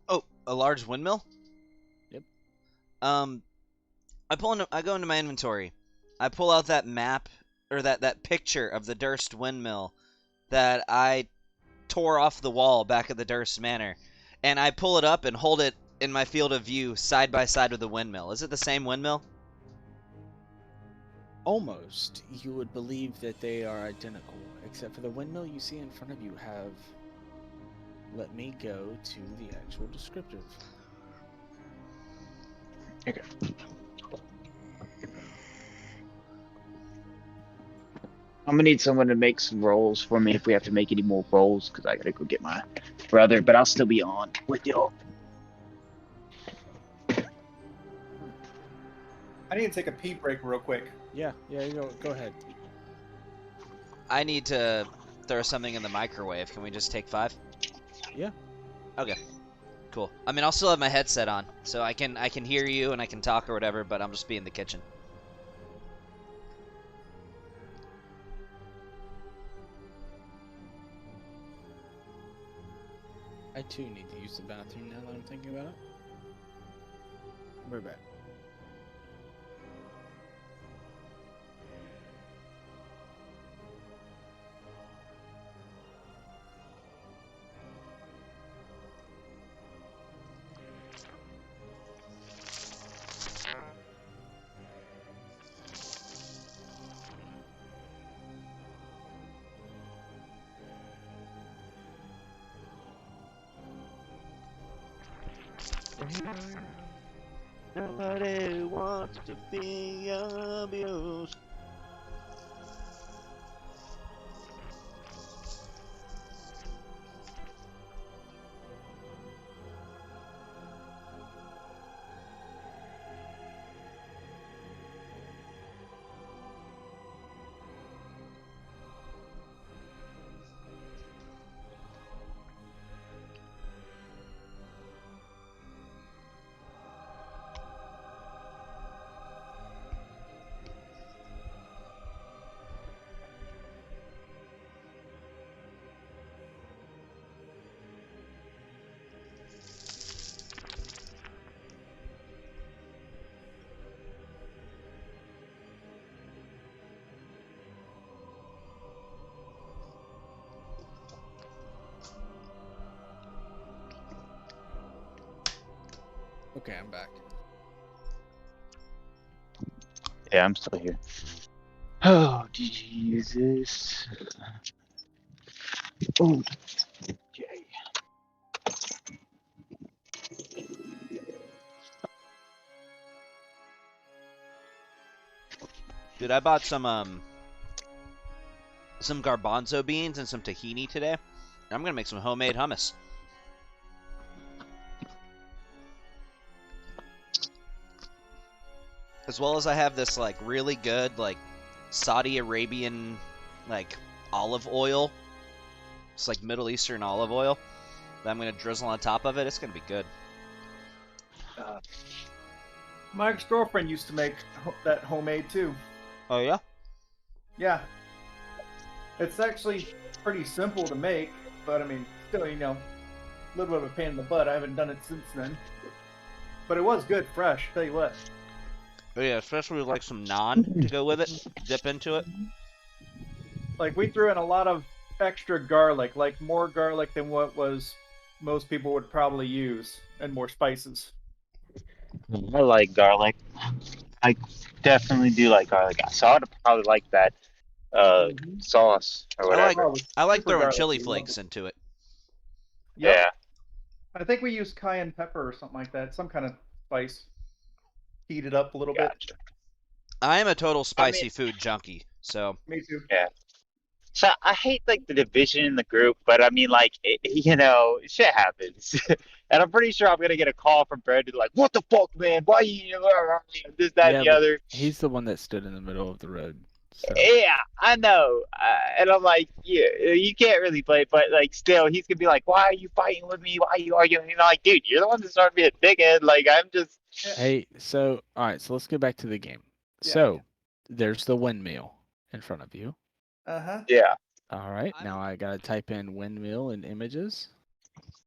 Oh, a large windmill? Yep. I go into my inventory. I pull out that map or that picture of the Durst windmill that I tore off the wall back at the Durst Manor, and I pull it up and hold it in my field of view side by side with the windmill. Is it the same windmill? Almost, you would believe that they are identical, except for the windmill you see in front of you have. Let me go to the actual descriptive. Okay. I'm gonna need someone to make some rolls for me if we have to make any more rolls, because I gotta go get my brother, but I'll still be on with y'all. I need to take a pee break real quick. Yeah, you go ahead. I need to throw something in the microwave. Can we just take 5? Yeah. Okay. Cool. I mean, I'll still have my headset on, so I can hear you and I can talk or whatever, but I'll just be in the kitchen. I too need to use the bathroom now that I'm thinking about it. We're back. Nobody wants to be abused. Okay, I'm back. Yeah, I'm still here. Oh, Jesus. Oh, okay. Dude, I bought some garbanzo beans and some tahini today. I'm gonna make some homemade hummus. As well as I have this like really good like Saudi Arabian like olive oil. It's like Middle Eastern olive oil that I'm gonna drizzle on top of it. It's gonna be good. My ex-girlfriend used to make that homemade too. Oh yeah? Yeah. It's actually pretty simple to make, but I mean, still, you know, a little bit of a pain in the butt. I haven't done it since then. But it was good, fresh, tell you what. Oh yeah, especially with like some naan to go with it. Dip into it. Like, we threw in a lot of extra garlic, like more garlic than what was most people would probably use, and more spices. I like garlic. I definitely do like garlic. So I'd probably like that sauce or I like whatever. I like Super throwing garlic, chili you love flakes it. into it. Yep. Yeah. I think we used cayenne pepper or something like that, some kind of spice. Heat it up a little bit. Gotcha. I am a total spicy mean- food junkie, so Me too. Yeah. So I hate like the division in the group, but I mean, like, you know, shit happens, and I'm pretty sure I'm gonna get a call from Brandon like, "What the fuck, man? Why you this, that, and the but other?" He's the one that stood in the middle of the road. So. Yeah, I know, and I'm like, yeah, you can't really play, but like, still, he's gonna be like, "Why are you fighting with me? Why are you arguing?" You know, like, dude, you're the one that started being a dickhead. Like, I'm just, Hey, so all right, so let's get back to the game. Yeah. So there's the windmill in front of you. Uh-huh. yeah. All right, now I gotta type in windmill in images.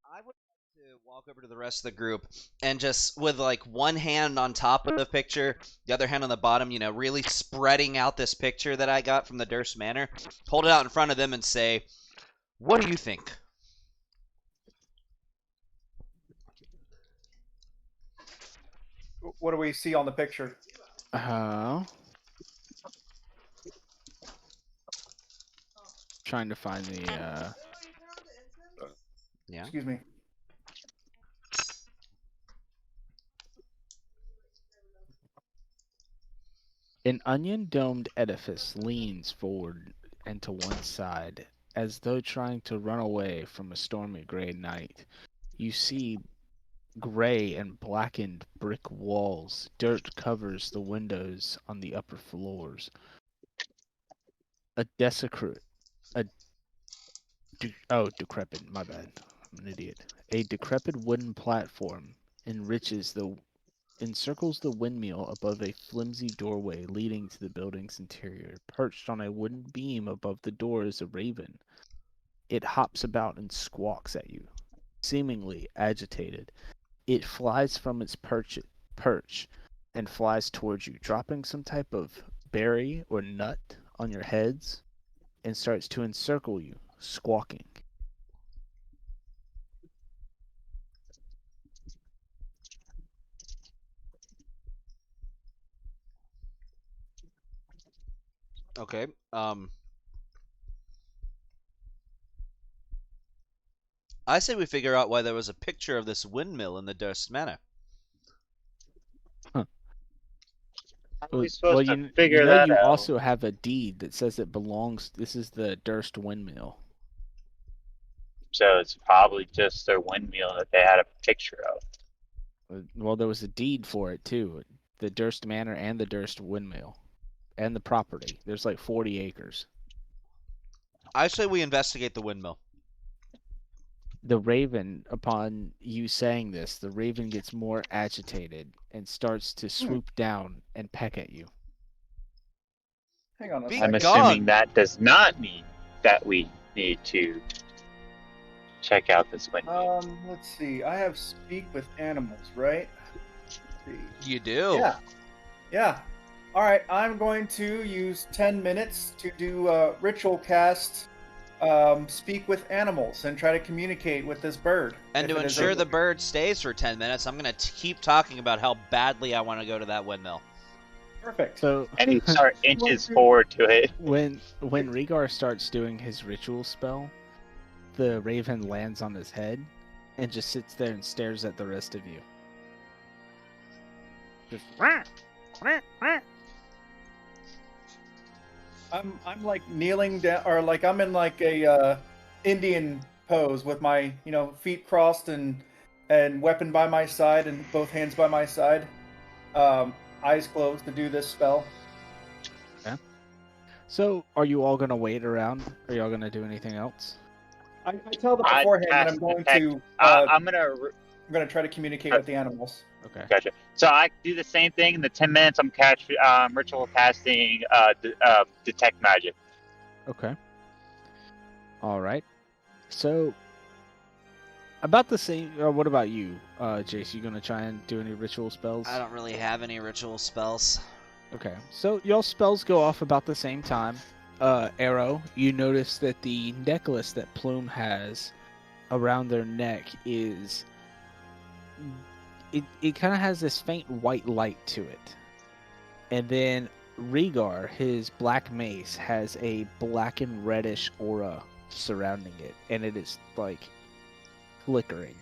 I would like to walk over to the rest of the group and just with like one hand on top of the picture, the other hand on the bottom, you know, really spreading out this picture that I got from the Durst Manor, hold it out in front of them and say, "What do you think?" What do we see on the picture? Trying to find the Yeah. Excuse me. An onion-domed edifice leans forward and to one side, as though trying to run away from a stormy gray night. You see gray and blackened brick walls. Dirt covers the windows on the upper floors. Decrepit, my bad. I'm an idiot. A decrepit wooden platform encircles the windmill above a flimsy doorway leading to the building's interior. Perched on a wooden beam above the door is a raven. It hops about and squawks at you, seemingly agitated. It flies from its perch and flies towards you, dropping some type of berry or nut on your heads, and starts to encircle you, squawking. Okay. I say we figure out why there was a picture of this windmill in the Durst Manor. How are we supposed to you figure know that you out? also have a deed that says it belongs. This is the Durst windmill. So it's probably just their windmill that they had a picture of. Well, there was a deed for it too. The Durst Manor and the Durst windmill, and the property. There's like 40 acres. I say we investigate the windmill. The raven, upon you saying this, the raven gets more agitated and starts to swoop down and peck at you. Hang on a Be I'm second. assuming that does not mean that we need to check out this window. Let's see. I have speak with animals, right? Let's see. You do? Yeah. Yeah. All right. I'm going to use 10 minutes to do ritual cast speak with animals and try to communicate with this bird. And if to it is ensure able the to. bird stays for 10 minutes, I'm going to keep talking about how badly I want to go to that windmill. Perfect. So And you start inches forward to it. when Rhaegar starts doing his ritual spell, the raven lands on his head and just sits there and stares at the rest of you. Just I'm like kneeling down, or like I'm in like a Indian pose with my feet crossed and weapon by my side and both hands by my side, eyes closed to do this spell. So, are you all gonna wait around? Are y'all gonna do anything else? I tell them I beforehand that cast I'm going detect- to I'm gonna. I'm going to try to communicate with the animals. Okay. Gotcha. So I do the same thing in the 10 minutes. I'm ritual casting detect magic. Okay. All right. So, about the same. What about you, Jace? You gonna try and do any ritual spells? I don't really have any ritual spells. Okay. So y'all spells go off about the same time. Arrow, you notice that the necklace that Plume has around their neck is. It kind of has this faint white light to it, and then Rhaegar, his black mace, has a black and reddish aura surrounding it, and it is like flickering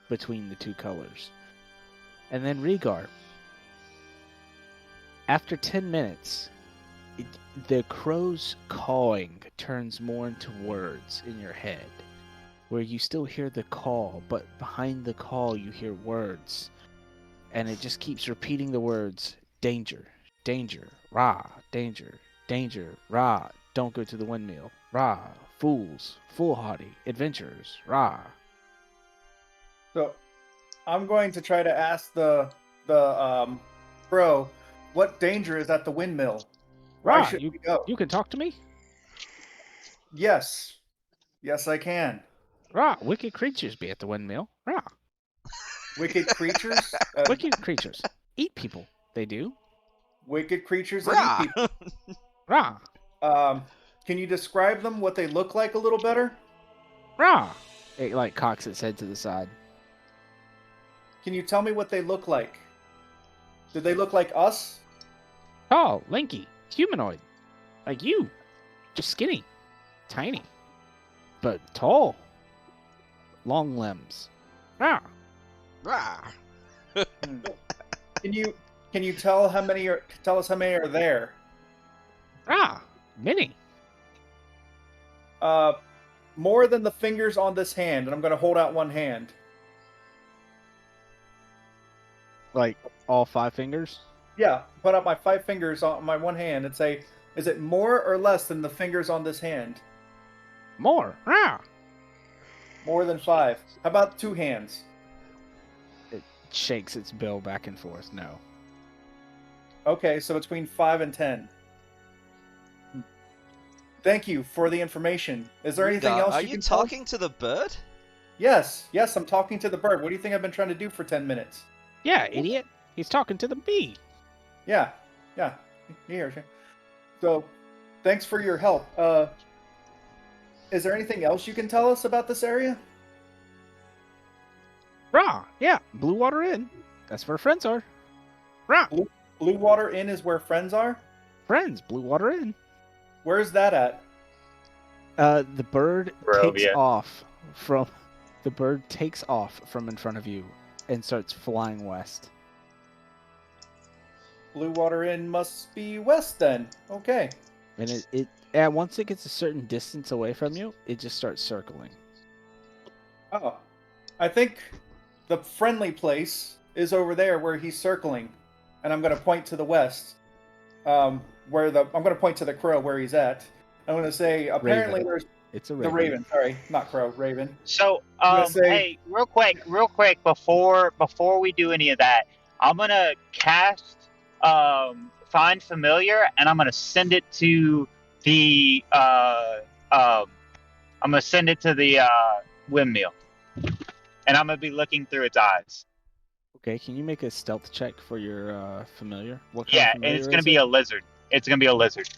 between the two colors. And then Rhaegar, after 10 minutes, the crow's cawing turns more into words in your head, where you still hear the call, but behind the call you hear words, and it just keeps repeating the words: danger, danger, rah, danger, danger, rah, don't go to the windmill, rah, fools, foolhardy, adventurers, rah. So I'm going to try to ask the crow, what danger is at the windmill? Why Rah, should we go? you can talk to me? Yes. Yes, I can. Rah, wicked creatures be at the windmill, rah. Wicked creatures? Wicked creatures eat people, they do, Wicked creatures that Rah! eat people. rah. Can you describe them, what they look like a little better? Rah! It like cocks its head to the side. Can you tell me what they look like? Do they look like us? Tall, lanky, humanoid. Like you. Just skinny. Tiny. But tall. Long limbs. Rah! Rah! Can you tell us how many are there? Rah! Many. More than the fingers on this hand, and I'm going to hold out one hand. Like all 5 fingers? Yeah, put up my 5 fingers on my one hand and say, is it more or less than the fingers on this hand? More. Rah! More than 5. How about 2 hands? It shakes its bill back and forth. No. Okay, so between 5 and 10. Thank you for the information. Is there anything else Are you you can tell us? talking to the bird? Yes, I'm talking to the bird. What do you think I've been trying to do for 10 minutes? Yeah, idiot. He's talking to the bee. Yeah, here. So, thanks for your help. Is there anything else you can tell us about this area? Rah! Yeah, Blue Water Inn. That's where friends are. Rah! Blue Water Inn is where friends are? Friends, Blue Water Inn. Where's that at? The bird takes Barovia. off from in front of you and starts flying west. Blue Water Inn must be west then. Okay. And and once it gets a certain distance away from you, it just starts circling. Oh. I think the friendly place is over there where he's circling. And I'm going to point to the west. I'm going to point to the crow where he's at. I'm going to say, apparently Raven. there's It's a the raven. Raven. Sorry, not crow, Raven. So, I'm gonna say- hey, real quick, before we do any of that, I'm gonna cast Find Familiar, and I'm gonna send it to the windmill, and I'm gonna be looking through its eyes. Okay, can you make a stealth check for your familiar? What kind Yeah, of and familiar it's gonna is be it? a lizard. It's gonna be a lizard.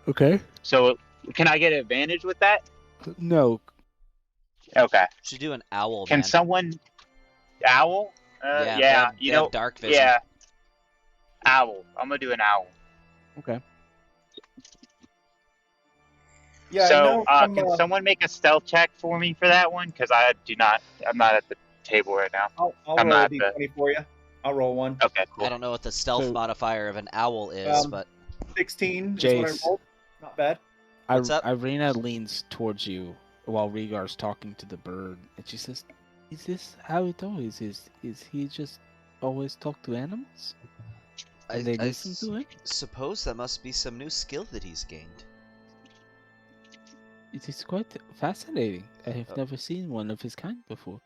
Okay. So Can I get advantage with that? No. Okay. Should do an owl, Can man. someone owl? Yeah, Yeah. they have dark vision. Yeah. Owl. I'm gonna do an owl. Okay. Yeah, so, I know from, can someone make a stealth check for me for that one? Because I'm not at the table right now. I'll I'm roll a not d20 for you. I'll roll one. Okay, cool. I don't know what the stealth So- modifier of an owl is, Um, but 16 is what I Jace. rolled. Not bad. What's up? Irina leans towards you while Rhaegar's talking to the bird, and she says, "Is this how it always is? Is he just always talk to animals? And they listen to him? suppose that must be some new skill that he's gained. It is quite fascinating. I have never seen one of his kind before.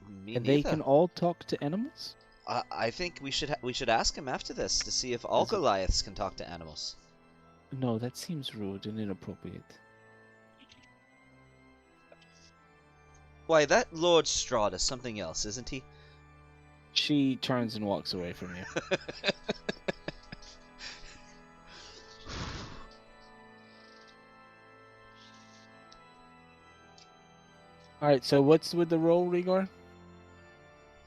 Me And neither. they can all talk to animals? I think we should ask him after this to see if all Is it- Goliaths can talk to animals. No, that seems rude and inappropriate. Why, that Lord Strahd is something else, isn't he? She turns and walks away from you. Alright, so what's with the roll, Rhaegar?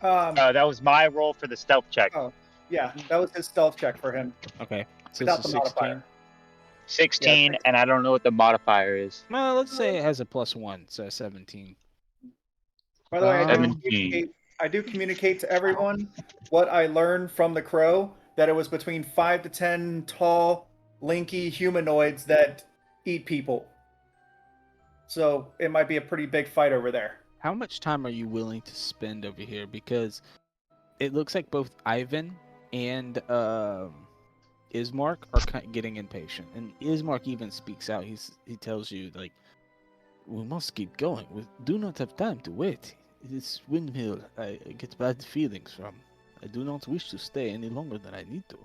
That was my roll for the stealth check. Oh. Yeah, that was his stealth check for him. Okay. So Without it's a the modifier. 16, Yeah, and I don't know what the modifier is. Well, let's say it has a +1, so 17. By the way, 17. I do communicate to everyone what I learned from the crow, that it was between 5 to 10 tall, lanky humanoids that eat people. So it might be a pretty big fight over there. How much time are you willing to spend over here? Because it looks like both Ivan and Ismark are getting impatient, and Ismark even speaks out. He tells you, like, "We must keep going. We do not have time to wait. This windmill I get bad feelings from. I do not wish to stay any longer than I need to."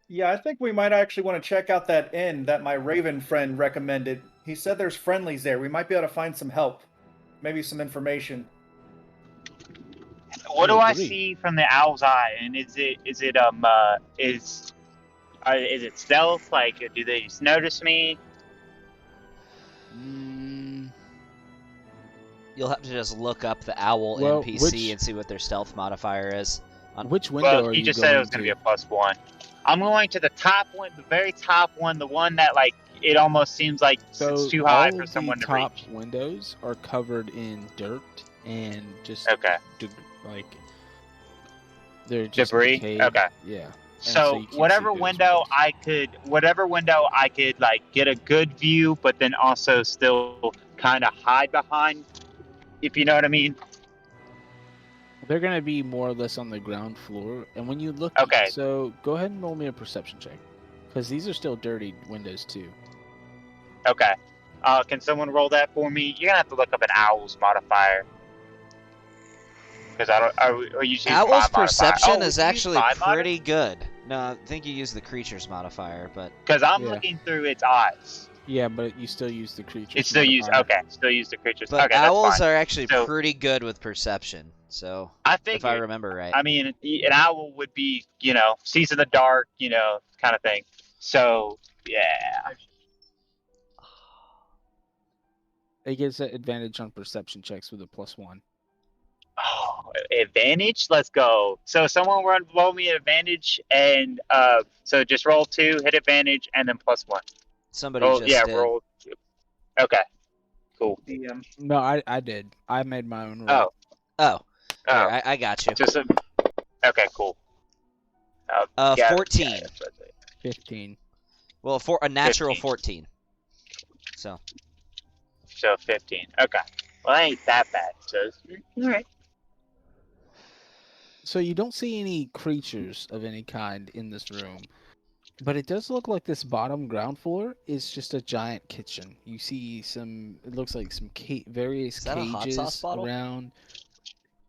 Yeah, I think we might actually want to check out that inn that my Raven friend recommended. He said there's friendlies there. We might be able to find some help. Maybe some information. What do I agree. see from the owl's eye? And is it stealth? Like, do they just notice me? You'll have to just look up the owl Well, NPC and see what their stealth modifier is. Which window Well, are he you just going said it was going to be a +1. I'm going to the top one, the very top one, the one that, like, it almost seems like So it's too high all for of someone the to top reach. windows are covered in dirt and just Okay. like they're just Debris? decayed. Okay. Yeah. And So you can't whatever see those window I could like get a good view, but then also still kind of hide behind, if you know what I mean. They're gonna be more or less on the ground floor, and when you look, Okay. So go ahead and roll me a perception check, because these are still dirty windows too. Okay. Can someone roll that for me? You're gonna have to look up an owl's modifier. Because I don't. Are you using Owl's my modifier? perception Oh, is you use actually my pretty good. No, I think you use the creature's modifier, but Because I'm Yeah. looking through its eyes. Yeah, but you still use the creature. It's still use. Okay, still use the creatures. but Okay, owls that's fine. are actually So- pretty good with perception. So I if think. I remember right, I mean, an owl would be, sees in the dark, kind of thing. So, yeah. It gives an advantage on perception checks with a +1. Oh, advantage? Let's go. So someone roll me an advantage, and so just roll 2, hit advantage, and then +1. somebody Oh, just yeah, did. roll 2. Okay, cool. DM. No, I did. I made my own roll. Oh, Oh, here, I got you. just okay, cool. Yeah, 14. yeah, that's what I think. 15. Well, for a natural 15. 14. So So 15. Okay. Well, that ain't that bad. So, all right. So you don't see any creatures of any kind in this room, but it does look like this bottom ground floor is just a giant kitchen. You see it looks like some various Is that a hot cages sauce bottle? around.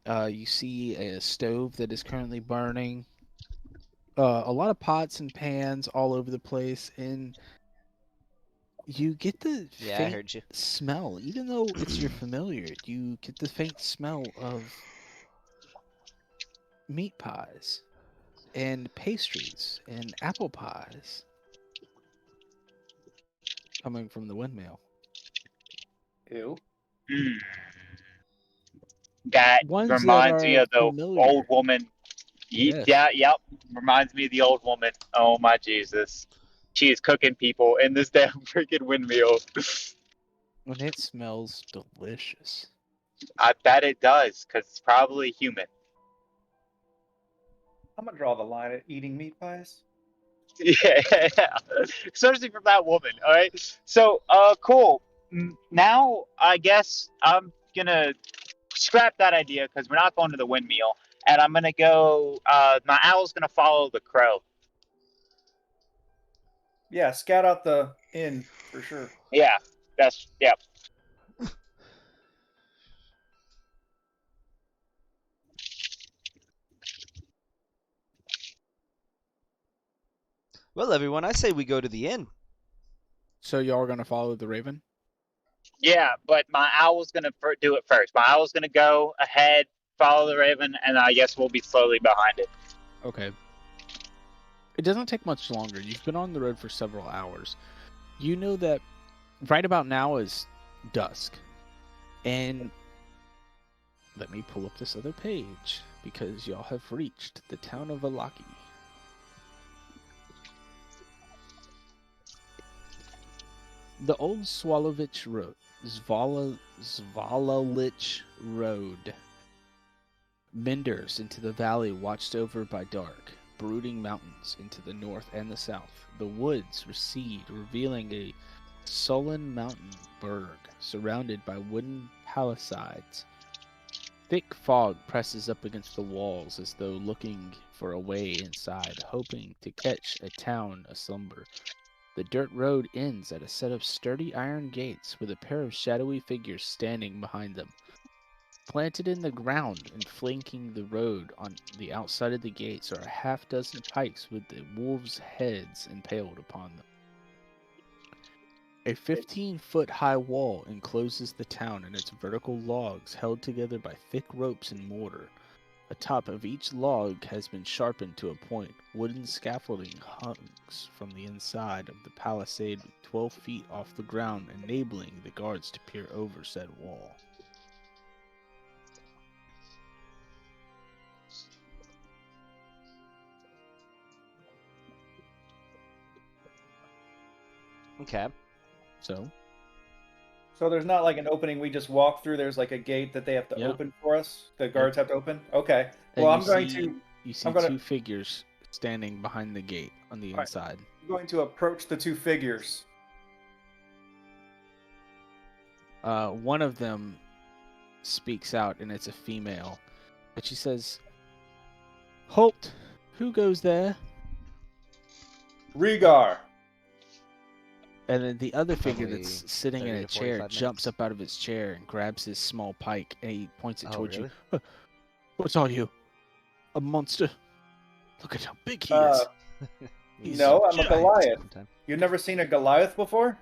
You see a stove that is currently burning. A lot of pots and pans all over the place, and you get the yeah, I faint heard you. smell, even though it's your familiar. You get the faint smell of meat pies and pastries and apple pies coming from the windmill. Ew. Mm. That Ones that reminds me are of the familiar. old woman. Yes. Yeah, yep. Reminds me of the old woman. Oh my Jesus. She is cooking people in this damn freaking windmill. And it smells delicious. I bet it does, because it's probably human. I'm gonna draw the line at eating meat pies. Yeah, especially from that woman. All right. So, cool. Now, I guess I'm gonna scrap that idea because we're not going to the windmill, and I'm gonna go. My owl's gonna follow the crow. Yeah, scout out the inn for sure. Yeah, yeah. Well, everyone, I say we go to the inn. So y'all are gonna follow the raven? Yeah, but my owl's gonna do it first. My owl's gonna go ahead, follow the raven, and I guess we'll be slowly behind it. Okay. It doesn't take much longer. You've been on the road for several hours. You know that right about now is dusk. And let me pull up this other page because y'all have reached the town of Alaki. The old Swalowich Road, Zvalalich Road, meanders into the valley watched over by dark, brooding mountains into the north and the south. The woods recede, revealing a sullen mountain burg surrounded by wooden palisades. Thick fog presses up against the walls as though looking for a way inside, hoping to catch a town aslumber. The dirt road ends at a set of sturdy iron gates with a pair of shadowy figures standing behind them. Planted in the ground and flanking the road on the outside of the gates are a half-dozen pikes with the wolves' heads impaled upon them. A 15-foot-high wall encloses the town and its vertical logs held together by thick ropes and mortar. The top of each log has been sharpened to a point. Wooden scaffolding hangs from the inside of the palisade 12 feet off the ground, enabling the guards to peer over said wall. Okay. So, So there's not like an opening we just walk through. There's like a gate that they have to Yeah. open for us. The guards have to open. Okay. and Well, you I'm going see, to you see I'm gonna- two figures standing behind the gate on the Alright. inside. approach the two figures. One of them speaks out, and it's a female. And she says, "Halt! Who goes there?" Rhaegar. And then the other figure Probably that's sitting in 30 a to chair 45 jumps minutes. up out of his chair and grabs his small pike, and he points it Oh, towards really? you. What are you? A monster? Look at how big he Uh, is. He's No, I'm a giant. Goliath. Sometime. You've never seen a Goliath before?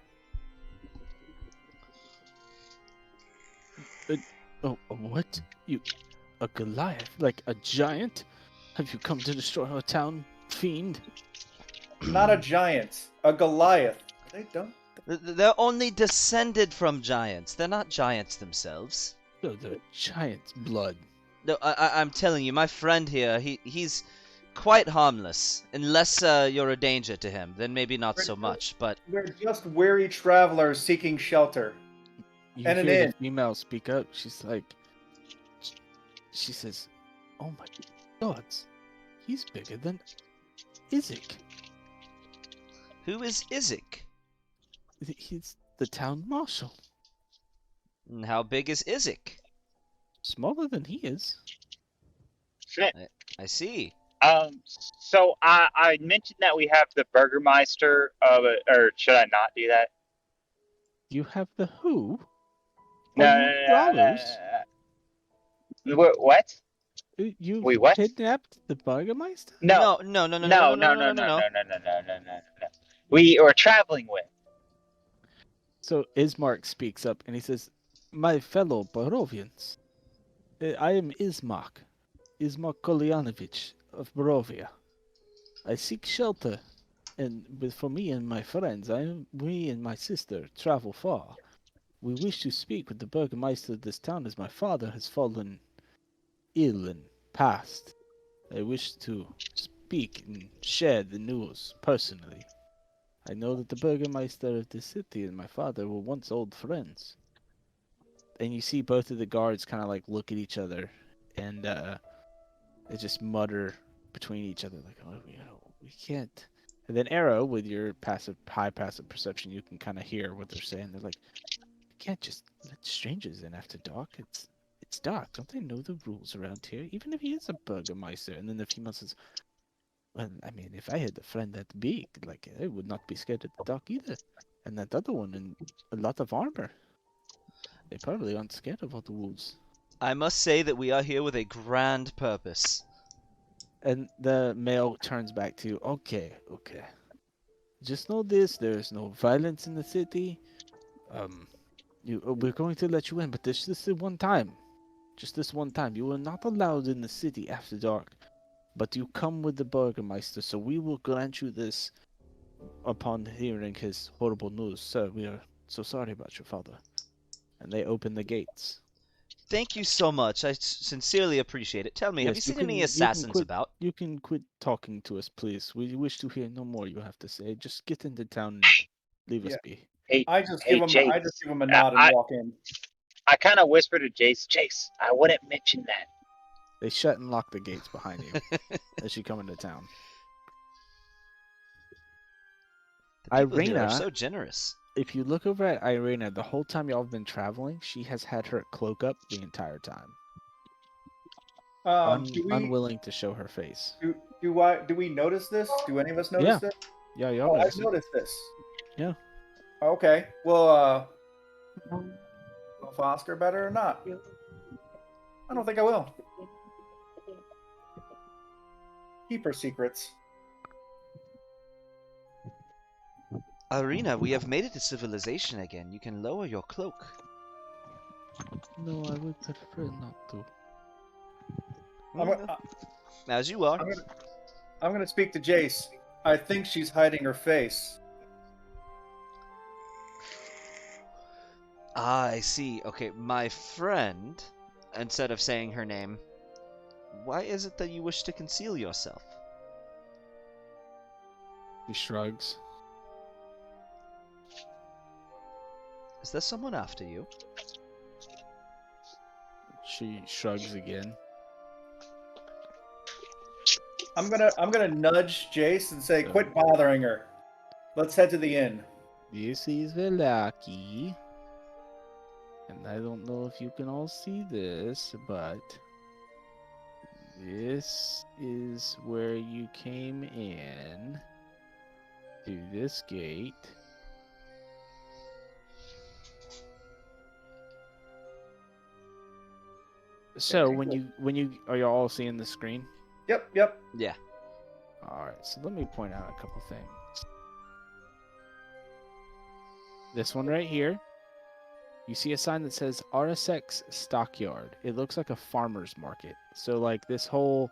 Oh, what? You, a Goliath? Like a giant? Have you come to destroy our town, fiend? Not a giant. A Goliath. They don't. They're only descended from giants. They're not giants themselves. Oh, the giant's blood. No, I'm telling you, my friend here, he's quite harmless. Unless you're a danger to him, then maybe not so much. But We're just weary travelers seeking shelter. You And an hear inn. the female speak up. She's like, she says, "Oh my gods, he's bigger than Izik. who is Izik? He's the town marshal. And how big is Izik? Smaller than he is." Shit. I see. So I mentioned that we have the Burgermeister of it, or should I not do that? You have the who? No, Are no, you no, no, no, Rallos? no, no. What? You Wait, what? kidnapped the Burgermeister? No, No. no, no, no, no, no, no, no. We are traveling with. So Ismark speaks up and he says, "My fellow Borovians, I am Ismark Kolyanovich of Borovia. I seek shelter, and for me and my friends, we and my sister travel far. We wish to speak with the Burgermeister of this town as my father has fallen ill and passed. I wish to speak and share the news personally. I know that the Burgermeister of this city and my father were once old friends. And you see both of the guards kind of like look at each other and they just mutter between each other like, oh, we can't. And then Arrow, with your high passive perception, you can kind of hear what they're saying. They're like, you can't just let strangers in after dark. It's dark. Don't they know the rules around here? Even if he is a Burgermeister. And then the female says, well, I mean, if I had a friend that big, like, I would not be scared of the dark either. And that other one in a lot of armor. They probably aren't scared of all the wolves. I must say that we are here with a grand purpose. And the male turns back to, okay. Just know this, there's no violence in the city. We're going to let you in, but this is one time. Just this one time. You are not allowed in the city after dark. But you come with the Burgermeister, so we will grant you this upon hearing his horrible news. Sir, we are so sorry about your father. And they open the gates. Thank you so much. I sincerely appreciate it. Tell me, have you Yes, seen any assassins about? You can quit talking to us, please. We wish to hear no more you have to say. Just get into town and leave us Yeah. be. Hey, I just hey, give Jace. him a nod and walk in. I kind of whisper to Jace, Jace, I wouldn't mention that. They shut and lock the gates behind you as you come into town. The people here are Irina, so generous. if you look over at Irina, the whole time y'all have been traveling, she has had her cloak up the entire time. Unwilling to show her face. Do we notice this? Do any of us notice this? Yeah, y'all I've noticed it. noticed this. Yeah. Okay. Well, will Foster better or not? I don't think I will. Keep her secrets. Irina, we have made it to civilization again. You can lower your cloak. No, I would prefer not to. As you are. I'm gonna speak to Jace. I think she's hiding her face. Ah, I see. Okay, my friend, instead of saying her name, why is it that you wish to conceal yourself? He shrugs. Is there someone after you? She shrugs again. I'm gonna nudge Jace and say, "Quit bothering her. Let's head to the inn." This is Velaki. And I don't know if you can all see this, but this is where you came in through this gate. So when you are you all seeing the screen? Yep. Yeah. All right. So let me point out a couple things. This one right here. You see a sign that says RSX Stockyard. It looks like a farmer's market. So like this whole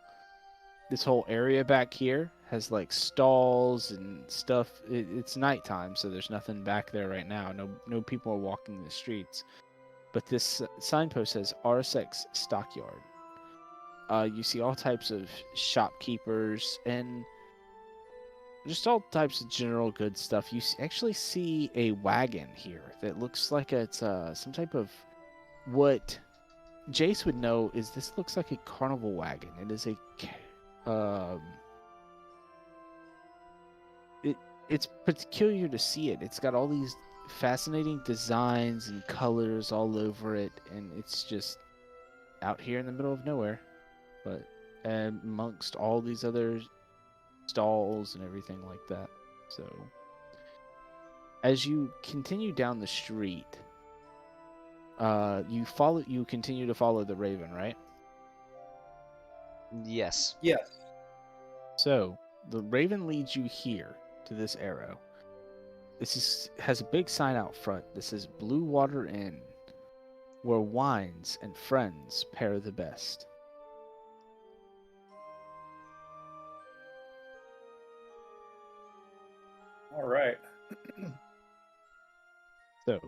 area back here has like stalls and stuff. It's nighttime, so there's nothing back there right now. No people are walking the streets. But this signpost says RSX Stockyard. You see all types of shopkeepers and just all types of general good stuff. You actually see a wagon here that looks like it's some type of what Jace would know is this looks like a carnival wagon. It is it's peculiar to see it. It's got all these fascinating designs and colors all over it, and it's just out here in the middle of nowhere, but amongst all these other stalls and everything like that. So as you continue down the street, you continue to follow the Raven, right? Yes. Yes. So the Raven leads you here to this arrow. Has a big sign out front. This is Blue Water Inn, where wines and friends pair the best. All right. So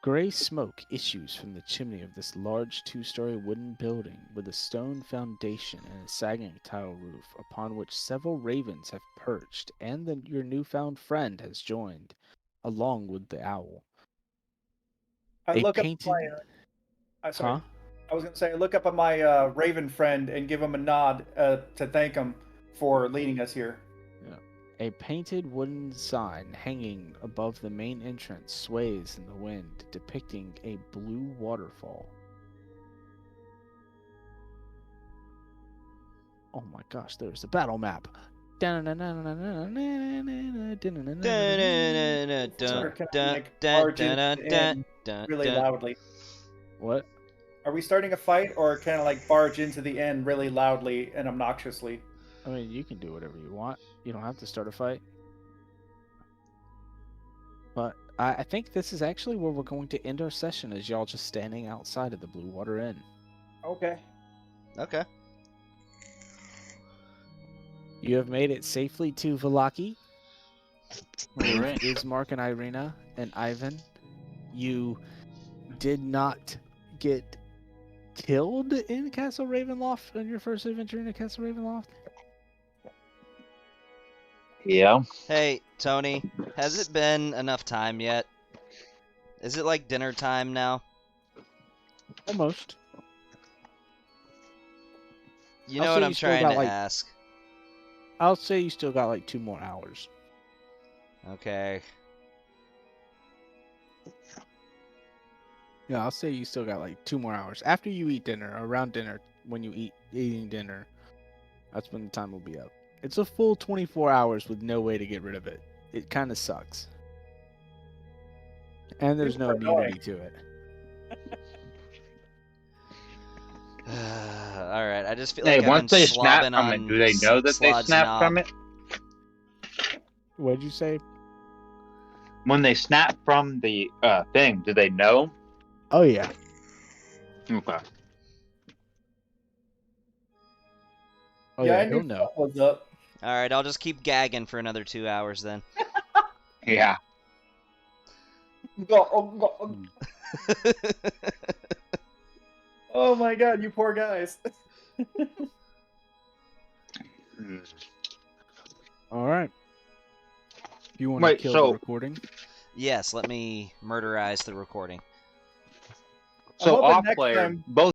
Gray smoke issues from the chimney of this large 2-story wooden building with a stone foundation and a sagging tile roof upon which several ravens have perched and your newfound friend has joined, along with the owl. I A look painted... up my. Sorry. Huh? I was gonna say, I look up at my Raven friend and give him a nod to thank him for leading us here. A painted wooden sign hanging above the main entrance sways in the wind, depicting a blue waterfall. Oh my gosh, there's the battle map. Sir, can I, like, barge into the inn really loudly? What? Are we starting a fight, or can I like barge into the inn really loudly and obnoxiously? I mean, you can do whatever you want. You don't have to start a fight. But I think this is actually where we're going to end our session, as y'all just standing outside of the Blue Water Inn. Okay. Okay. You have made it safely to Vallaki. Alright. Ismark and Irina and Ivan. You did not get killed in Castle Ravenloft on your first adventure in Castle Ravenloft? Yeah. Hey, Tony, has it been enough time yet? Is it like dinner time now? Almost. You I'll know say what you I'm still trying got, to like- ask. I'll say you still got like 2 more hours. Okay. Yeah, I'll say you still got like 2 more hours. After you eat dinner, around dinner, when you eating dinner, that's when the time will be up. It's a full 24 hours with no way to get rid of it. It kind of sucks. And there's no Super annoying. immunity to it. Alright, I just feel Hey, like I've been once they snap slobbing from on it, do they know that they Slod's snap knob. from it? What'd you say? When they snap from the thing, do they know? Oh, yeah. Okay. Oh, yeah, yeah, I he'll knew know. something was up. Alright, I'll just keep gagging for another 2 hours then. Yeah. Oh my god, you poor guys. All right. You want to Wait, kill so- the recording? Yes, let me murderize the recording. So hoping off next player, time- both